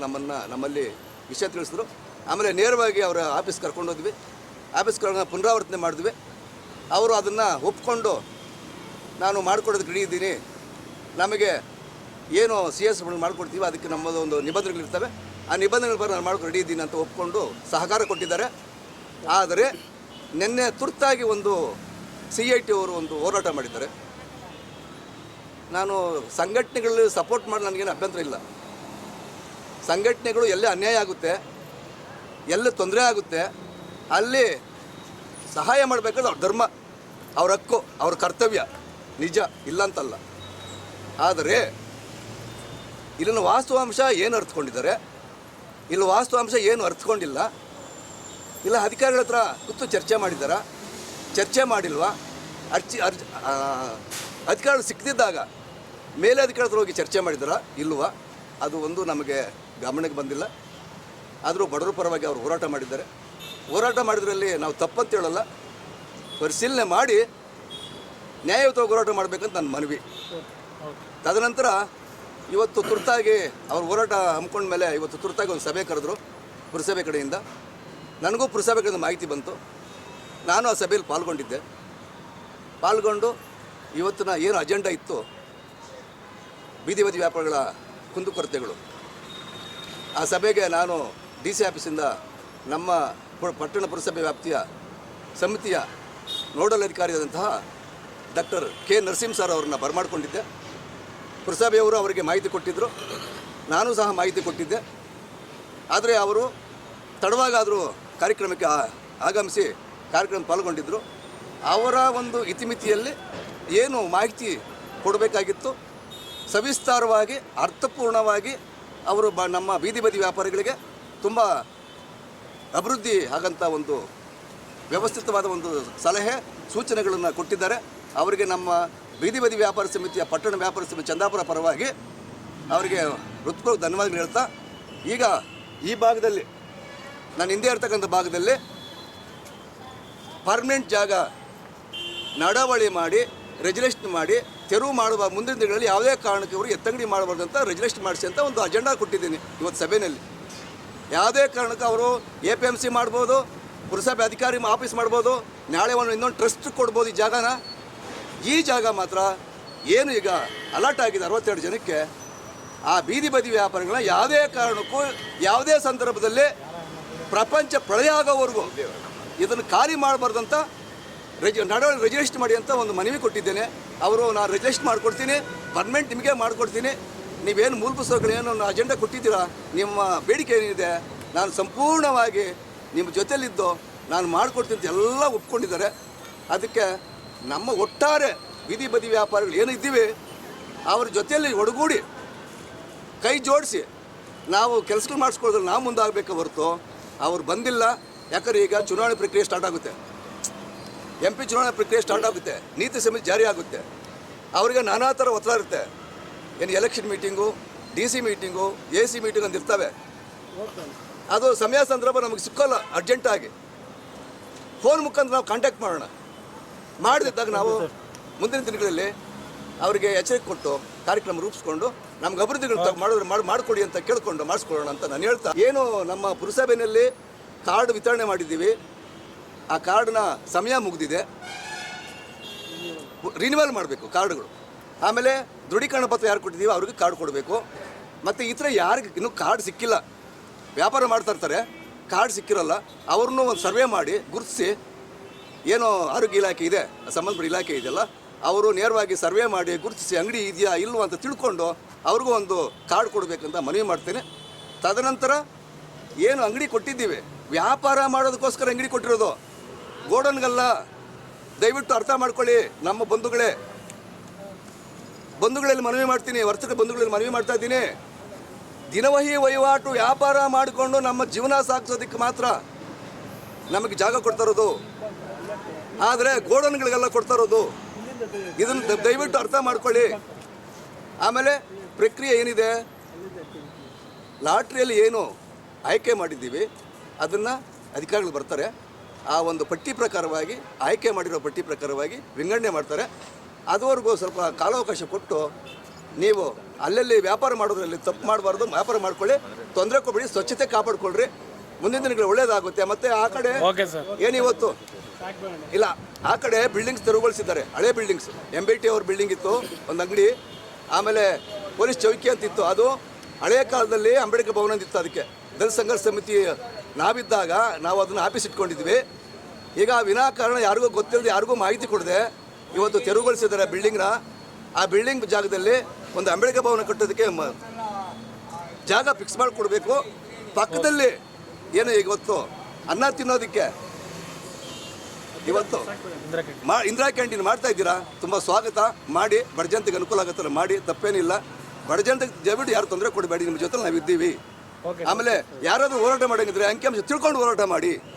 ನಮ್ಮಲ್ಲಿ ವಿಷಯ ತಿಳಿಸಿದ್ರು. ಆಮೇಲೆ ನೇರವಾಗಿ ಅವರ ಆಫೀಸ್ ಕರ್ಕೊಂಡೋದ್ವಿ. ಆಫೀಸ್ ಪುನರಾವರ್ತನೆ ಮಾಡಿದ್ವಿ. ಅವರು ಅದನ್ನು ಒಪ್ಕೊಂಡು ನಾನು ಮಾಡಿಕೊಡೋದಕ್ಕೆ ರೆಡಿ ಇದ್ದೀನಿ, ನಮಗೆ ಏನು CS ಮಾಡಿಕೊಡ್ತೀವಿ ಅದಕ್ಕೆ ನಮ್ಮದು ಒಂದು ನಿಬಂಧನೆಗಳಿರ್ತವೆ, ಆ ನಿಬಂಧನೆಗಳ ನಾನು ಮಾಡ್ಕೊಂಡು ರೆಡಿ ಇದ್ದೀನಿ ಅಂತ ಒಪ್ಕೊಂಡು ಸಹಕಾರ ಕೊಟ್ಟಿದ್ದಾರೆ. ಆದರೆ ನಿನ್ನೆ ತುರ್ತಾಗಿ ಒಂದು CIT ಅವರು ಒಂದು ಹೋರಾಟ ಮಾಡಿದ್ದಾರೆ. ನಾನು ಸಂಘಟನೆಗಳಲ್ಲಿ ಸಪೋರ್ಟ್ ಮಾಡಿ ನನಗೇನು ಅಭ್ಯಂತರ ಇಲ್ಲ. ಸಂಘಟನೆಗಳು ಎಲ್ಲಿ ಅನ್ಯಾಯ ಆಗುತ್ತೆ, ಎಲ್ಲಿ ತೊಂದರೆ ಆಗುತ್ತೆ ಅಲ್ಲಿ ಸಹಾಯ ಮಾಡಬೇಕಾದ್ರೆ ಅವ್ರ ಧರ್ಮ, ಅವ್ರ ಹಕ್ಕು, ಅವ್ರ ಕರ್ತವ್ಯ, ನಿಜ ಇಲ್ಲ ಅಂತಲ್ಲ. ಆದರೆ ಇಲ್ಲಿನ ವಾಸ್ತವಾಂಶ ಏನು ಅರ್ಥಕೊಂಡಿದ್ದಾರೆ, ಇಲ್ಲಿ ವಾಸ್ತವಾಂಶ ಏನು ಅರ್ಥಕೊಂಡಿಲ್ಲ, ಇಲ್ಲ ಅಧಿಕಾರಿಗಳ ಹತ್ರ ಕೂತು ಚರ್ಚೆ ಮಾಡಿದ್ದಾರಾ, ಚರ್ಚೆ ಮಾಡಿಲ್ವಾ, ಅಧಿಕಾರಿಗಳು ಸಿಕ್ಕಿದ್ದಾಗ ಮೇಲೆ ಅಧಿಕಾರಿಗಳ ಹತ್ರ ಹೋಗಿ ಚರ್ಚೆ ಮಾಡಿದಾರಾ ಇಲ್ವಾ, ಅದು ಒಂದು ನಮಗೆ ಗಮನಕ್ಕೆ ಬಂದಿಲ್ಲ. ಆದರೂ ಬಡವರ ಪರವಾಗಿ ಅವರು ಹೋರಾಟ ಮಾಡಿದ್ದಾರೆ. ಹೋರಾಟ ಮಾಡಿದ್ರಲ್ಲಿ ನಾವು ತಪ್ಪಂತ ಹೇಳಲ್ಲ, ಪರಿಶೀಲನೆ ಮಾಡಿ ನ್ಯಾಯಯುತವಾಗಿ ಹೋರಾಟ ಮಾಡಬೇಕಂತ ನನ್ನ ಮನವಿ. ತದನಂತರ ಇವತ್ತು ತುರ್ತಾಗಿ ಅವ್ರ ಹೋರಾಟ ಹಮ್ಮಿಕೊಂಡ ಮೇಲೆ ಇವತ್ತು ತುರ್ತಾಗಿ ಒಂದು ಸಭೆ ಕರೆದ್ರು ಪುರಸಭೆ ಕಡೆಯಿಂದ. ನನಗೂ ಪುರಸಭೆ ಕಡೆಯಿಂದ ಮಾಹಿತಿ ಬಂತು. ನಾನು ಆ ಸಭೆಯಲ್ಲಿ ಪಾಲ್ಗೊಂಡು ಇವತ್ತಿನ ಏನು ಅಜೆಂಡಾ ಇತ್ತು, ಬೀದಿ ಬದಿ ವ್ಯಾಪಾರಗಳ ಕುಂದುಕೊರತೆಗಳು, ಆ ಸಭೆಗೆ ನಾನು DC ಆಫೀಸಿಂದ ನಮ್ಮ ಪಟ್ಟಣ ಪುರಸಭೆ ವ್ಯಾಪ್ತಿಯ ಸಮಿತಿಯ ನೋಡಲ್ ಅಧಿಕಾರಿಯಾದಂತಹ ಡಾಕ್ಟರ್ K. ನರಸಿಂಹ ಸರ್ ಅವ್ರನ್ನ ಬರಮಾಡಿಕೊಂಡಿದ್ದೆ. ಪುರಸಭೆಯವರು ಅವರಿಗೆ ಮಾಹಿತಿ ಕೊಟ್ಟಿದ್ದರು, ನಾನು ಸಹ ಮಾಹಿತಿ ಕೊಟ್ಟಿದ್ದೆ. ಆದರೆ ಅವರು ತಡವಾಗಾದರೂ ಕಾರ್ಯಕ್ರಮಕ್ಕೆ ಆಗಮಿಸಿ ಕಾರ್ಯಕ್ರಮ ಪಾಲ್ಗೊಂಡಿದ್ದರು. ಅವರ ಒಂದು ಇತಿಮಿತಿಯಲ್ಲಿ ಏನು ಮಾಹಿತಿ ಕೊಡಬೇಕಾಗಿತ್ತು ಸವಿಸ್ತಾರವಾಗಿ ಅರ್ಥಪೂರ್ಣವಾಗಿ ಅವರು ನಮ್ಮ ಬೀದಿ ಬದಿ ವ್ಯಾಪಾರಿಗಳಿಗೆ ತುಂಬ ಅಭಿವೃದ್ಧಿ ಆಗಂಥ ಒಂದು ವ್ಯವಸ್ಥಿತವಾದ ಒಂದು ಸಲಹೆ ಸೂಚನೆಗಳನ್ನು ಕೊಟ್ಟಿದ್ದಾರೆ. ಅವರಿಗೆ ನಮ್ಮ ಬೀದಿ ಬದಿ ವ್ಯಾಪಾರ ಸಮಿತಿಯ ಪಟ್ಟಣ ವ್ಯಾಪಾರ ಸಮಿತಿ ಚಂದಾಪುರ ಪರವಾಗಿ ಅವರಿಗೆ ಹೃತ್ಪೂರ್ವಕ ಧನ್ಯವಾದಗಳು ಹೇಳ್ತಾ, ಈಗ ಈ ಭಾಗದಲ್ಲಿ ನಾನು ಹಿಂದೆ ಇರ್ತಕ್ಕಂಥ ಭಾಗದಲ್ಲಿ ಪರ್ಮನೆಂಟ್ ಜಾಗ ನಡವಳಿ ಮಾಡಿ ರೆಜುಲೇಷನ್ ಮಾಡಿ ತೆರವು ಮಾಡುವ ಮುಂದಿನ ದಿನಗಳಲ್ಲಿ ಯಾವುದೇ ಕಾರಣಕ್ಕೆ ಇವರು ಎತ್ತಂಗಡಿ ಮಾಡಬಾರ್ದು ಅಂತ ರೆಜುಲೇಷನ್ ಮಾಡಿಸಿ ಅಂತ ಒಂದು ಅಜೆಂಡಾ ಕೊಟ್ಟಿದ್ದೀನಿ ಇವತ್ತು ಸಭೆಯಲ್ಲಿ. ಯಾವುದೇ ಕಾರಣಕ್ಕೆ ಅವರು APMC ಮಾಡ್ಬೋದು, ಪುರಸಭೆ ಅಧಿಕಾರಿ ಆಫೀಸ್ ಮಾಡ್ಬೋದು, ನಾಳೆ ಇನ್ನೊಂದು ಟ್ರಸ್ಟ್ ಕೊಡ್ಬೋದು. ಈ ಜಾಗ ಮಾತ್ರ ಏನು ಈಗ ಅಲರ್ಟ್ ಆಗಿದೆ 62 ಜನಕ್ಕೆ, ಆ ಬೀದಿ ಬದಿ ವ್ಯಾಪಾರಿಗಳನ್ನ ಯಾವುದೇ ಕಾರಣಕ್ಕೂ ಯಾವುದೇ ಸಂದರ್ಭದಲ್ಲಿ ಪ್ರಪಂಚ ಪ್ರಳಯ ಆಗೋವರೆಗೂ ಇದನ್ನು ಖಾಲಿ ಮಾಡಬಾರ್ದಂತ ನಡವಳಿ ರಿಜಿಸ್ಟರ್ ಮಾಡಿ ಅಂತ ಒಂದು ಮನವಿ ಕೊಟ್ಟಿದ್ದೇನೆ. ಅವರು ನಾನು ರಿಜಿಸ್ಟರ್ ಮಾಡಿಕೊಡ್ತೀನಿ, ಪರ್ಮನೆಂಟ್ ನಿಮಗೆ ಮಾಡಿಕೊಡ್ತೀನಿ, ನೀವೇನು ಮೂಲಭೂತ ಸೌಕರ್ಯಗಳೇನು ಅಜೆಂಡಾ ಕೊಟ್ಟಿದ್ದೀರಾ, ನಿಮ್ಮ ಬೇಡಿಕೆ ಏನಿದೆ ನಾನು ಸಂಪೂರ್ಣವಾಗಿ ನಿಮ್ಮ ಜೊತೆಯಲ್ಲಿದ್ದು ನಾನು ಮಾಡಿಕೊಡ್ತೀನಿ ಅಂತ ಎಲ್ಲ ಒಪ್ಕೊಂಡಿದ್ದಾರೆ. ಅದಕ್ಕೆ ನಮ್ಮ ಒಟ್ಟಾರೆ ಬೀದಿ ಬದಿ ವ್ಯಾಪಾರಿಗಳು ಏನಿದ್ದೀವಿ ಅವ್ರ ಜೊತೆಯಲ್ಲಿ ಒಡಗೂಡಿ ಕೈ ಜೋಡಿಸಿ ನಾವು ಕೆಲಸಗಳು ಮಾಡಿಸ್ಕೊಳ್ಳೋದ್ರೆ ನಾವು ಮುಂದಾಗಬೇಕು ಹೊರತು ಅವ್ರು ಬಂದಿಲ್ಲ. ಯಾಕಂದರೆ ಈಗ ಚುನಾವಣೆ ಪ್ರಕ್ರಿಯೆ ಸ್ಟಾರ್ಟ್ ಆಗುತ್ತೆ, MP ಚುನಾವಣೆ ಪ್ರಕ್ರಿಯೆ ಸ್ಟಾರ್ಟ್ ಆಗುತ್ತೆ, ನೀತಿ ಸಂಹಿತೆ ಜಾರಿ ಆಗುತ್ತೆ, ಅವರಿಗೆ ನಾನಾ ಥರ ಒತ್ತಡ ಇರುತ್ತೆ. ಏನು election meeting, DC meeting, AC meeting ಅಂತ ಇರ್ತವೆ. ಅದು ಸಮಯ ಸಂದರ್ಭ ನಮಗೆ ಸಿಕ್ಕೋಲ್ಲ. ಅರ್ಜೆಂಟಾಗಿ ಫೋನ್ ಮುಖಾಂತರ ನಾವು ಕಾಂಟ್ಯಾಕ್ಟ್ ಮಾಡೋಣ. ಮಾಡದಿದ್ದಾಗ ನಾವು ಮುಂದಿನ ದಿನಗಳಲ್ಲಿ ಅವರಿಗೆ ಎಚ್ಚರಿಕೆ ಕೊಟ್ಟು ಕಾರ್ಯಕ್ರಮ ರೂಪಿಸ್ಕೊಂಡು ನಮ್ಗೆ ಅಭಿವೃದ್ಧಿಗಳು ಮಾಡಿಕೊಡಿ ಅಂತ ಕೇಳಿಕೊಂಡು ಮಾಡಿಸ್ಕೊಳ್ಳೋಣ ಅಂತ ನಾನು ಹೇಳ್ತಾ, ಏನು ನಮ್ಮ ಪುರಸಭೆಯಲ್ಲಿ ಕಾರ್ಡ್ ವಿತರಣೆ ಮಾಡಿದ್ದೀವಿ, ಆ ಕಾರ್ಡ್ನ ಸಮಯ ಮುಗಿದಿದೆ, ರಿನಿವಲ್ ಮಾಡಬೇಕು ಕಾರ್ಡ್ಗಳು. ಆಮೇಲೆ ದೃಢೀಕರಣ ಪತ್ರ ಯಾರು ಕೊಟ್ಟಿದ್ದೀವಿ ಅವ್ರಿಗೆ ಕಾರ್ಡ್ ಕೊಡಬೇಕು. ಮತ್ತು ಈ ಥರ ಯಾರಿಗೆ ಇನ್ನೂ ಕಾರ್ಡ್ ಸಿಕ್ಕಿಲ್ಲ, ವ್ಯಾಪಾರ ಮಾಡ್ತಾ ಇರ್ತಾರೆ, ಕಾರ್ಡ್ ಸಿಕ್ಕಿರಲ್ಲ, ಅವ್ರನ್ನೂ ಒಂದು ಸರ್ವೆ ಮಾಡಿ ಗುರುತಿಸಿ, ಏನೋ ಆರೋಗ್ಯ ಇಲಾಖೆ ಇದೆ, ಸಂಬಂಧಪಟ್ಟ ಇಲಾಖೆ ಇದೆಯಲ್ಲ, ಅವರು ನೇರವಾಗಿ ಸರ್ವೆ ಮಾಡಿ ಗುರುತಿಸಿ ಅಂಗಡಿ ಇದೆಯಾ ಇಲ್ವಾ ಅಂತ ತಿಳ್ಕೊಂಡು ಅವ್ರಿಗೂ ಒಂದು ಕಾರ್ಡ್ ಕೊಡಬೇಕಂತ ಮನವಿ ಮಾಡ್ತೇನೆ. ತದನಂತರ ಏನು ಅಂಗಡಿ ಕೊಟ್ಟಿದ್ದೀವಿ, ವ್ಯಾಪಾರ ಮಾಡೋದಕ್ಕೋಸ್ಕರ ಅಂಗಡಿ ಕೊಟ್ಟಿರೋದು, ಗೋಡನ್ಗಲ್ಲ. ದಯವಿಟ್ಟು ಅರ್ಥ ಮಾಡ್ಕೊಳ್ಳಿ ನಮ್ಮ ಬಂಧುಗಳಲ್ಲಿ ಮನವಿ ಮಾಡ್ತೀನಿ, ವರ್ತಕ ಬಂಧುಗಳಲ್ಲಿ ಮನವಿ ಮಾಡ್ತಾ ಇದ್ದೀನಿ. ದಿನವಹಿ ವಹಿವಾಟು ವ್ಯಾಪಾರ ಮಾಡಿಕೊಂಡು ನಮ್ಮ ಜೀವನ ಸಾಗಿಸೋದಕ್ಕೆ ಮಾತ್ರ ನಮಗೆ ಜಾಗ ಕೊಡ್ತಾ ಇರೋದು, ಆದರೆ ಗೋಡನ್ಗಳಿಗೆಲ್ಲ ಕೊಡ್ತಾ ಇರೋದು. ಇದನ್ನು ದಯವಿಟ್ಟು ಅರ್ಥ ಮಾಡ್ಕೊಳ್ಳಿ. ಆಮೇಲೆ ಪ್ರಕ್ರಿಯೆ ಏನಿದೆ, ಲಾಟ್ರಿಯಲ್ಲಿ ಏನು ಆಯ್ಕೆ ಮಾಡಿದ್ದೀವಿ ಅದನ್ನು ಅಧಿಕಾರಿಗಳು ಬರ್ತಾರೆ, ಆ ಒಂದು ಪಟ್ಟಿ ಪ್ರಕಾರವಾಗಿ ಆಯ್ಕೆ ಮಾಡಿರೋ ಪಟ್ಟಿ ಪ್ರಕಾರವಾಗಿ ವಿಂಗಡಣೆ ಮಾಡ್ತಾರೆ. ಅದುವರೆಗೂ ಸ್ವಲ್ಪ ಕಾಲಾವಕಾಶ ಕೊಟ್ಟು ನೀವು ಅಲ್ಲಲ್ಲಿ ವ್ಯಾಪಾರ ಮಾಡೋದ್ರಲ್ಲಿ ತಪ್ಪು ಮಾಡಬಾರ್ದು, ವ್ಯಾಪಾರ ಮಾಡ್ಕೊಳ್ಳಿ, ತೊಂದರೆ ಕೊಡಬೇಡಿ, ಸ್ವಚ್ಛತೆ ಕಾಪಾಡ್ಕೊಳ್ರಿ, ಮುಂದಿನ ದಿನಗಳು ಒಳ್ಳೇದಾಗುತ್ತೆ. ಮತ್ತು ಆ ಕಡೆ ಏನಿವತ್ತು ಇಲ್ಲ, ಆ ಕಡೆ ಬಿಲ್ಡಿಂಗ್ಸ್ ತೆರವುಗೊಳಿಸಿದ್ದಾರೆ, ಹಳೆ ಬಿಲ್ಡಿಂಗ್ಸ್. MBT ಅವ್ರ ಬಿಲ್ಡಿಂಗ್ ಇತ್ತು ಒಂದು ಅಂಗಡಿ, ಆಮೇಲೆ ಪೊಲೀಸ್ ಚೌಕಿ ಅಂತಿತ್ತು, ಅದು ಹಳೆಯ ಕಾಲದಲ್ಲಿ ಅಂಬೇಡ್ಕರ್ ಭವನ ಅಂತಿತ್ತು. ಅದಕ್ಕೆ ದಲಿತ ಸಂಘರ್ಷ ಸಮಿತಿ ನಾವಿದ್ದಾಗ ನಾವು ಅದನ್ನು ಆಫೀಸ್ ಇಟ್ಕೊಂಡಿದ್ವಿ. ಈಗ ವಿನಾಕಾರಣ ಯಾರಿಗೂ ಗೊತ್ತಿಲ್ಲದೆ ಯಾರಿಗೂ ಮಾಹಿತಿ ಕೊಡದೆ ಇವತ್ತು ತೆರವುಗೊಳಿಸಿದ್ದಾರೆ ಬಿಲ್ಡಿಂಗ್ನ. ಆ ಬಿಲ್ಡಿಂಗ್ ಜಾಗದಲ್ಲಿ ಒಂದು ಅಂಬೇಡ್ಕರ್ ಭವನ ಕಟ್ಟೋದಕ್ಕೆ ಜಾಗ ಫಿಕ್ಸ್ ಮಾಡಿಕೊಡ್ಬೇಕು. ಪಕ್ಕದಲ್ಲಿ ಏನು ಇವತ್ತು ಅನ್ನ ತಿನ್ನೋದಕ್ಕೆ ಇವತ್ತು ಇಂದಿರಾ ಕ್ಯಾಂಟೀನ್ ಮಾಡ್ತಾ ಇದ್ದೀರಾ, ತುಂಬ ಸ್ವಾಗತ ಮಾಡಿ. ಬಡ ಜನತೆಗೆ ಅನುಕೂಲ ಆಗತ್ತರ ಮಾಡಿ, ತಪ್ಪೇನಿಲ್ಲ. ಬಡ ಜನತೆಗೆ ದಯವಿಟ್ಟು ಯಾರು ತೊಂದರೆ ಕೊಡಬೇಡಿ, ನಿಮ್ಮ ಜೊತೆ ನಾವಿದ್ದೀವಿ. ಆಮೇಲೆ ಯಾರಾದರೂ ಹೋರಾಟ ಮಾಡೋಂಗಿದ್ರೆ ಅಂಕಿಅಂಶ ತಿಳ್ಕೊಂಡು ಹೋರಾಟ ಮಾಡಿ.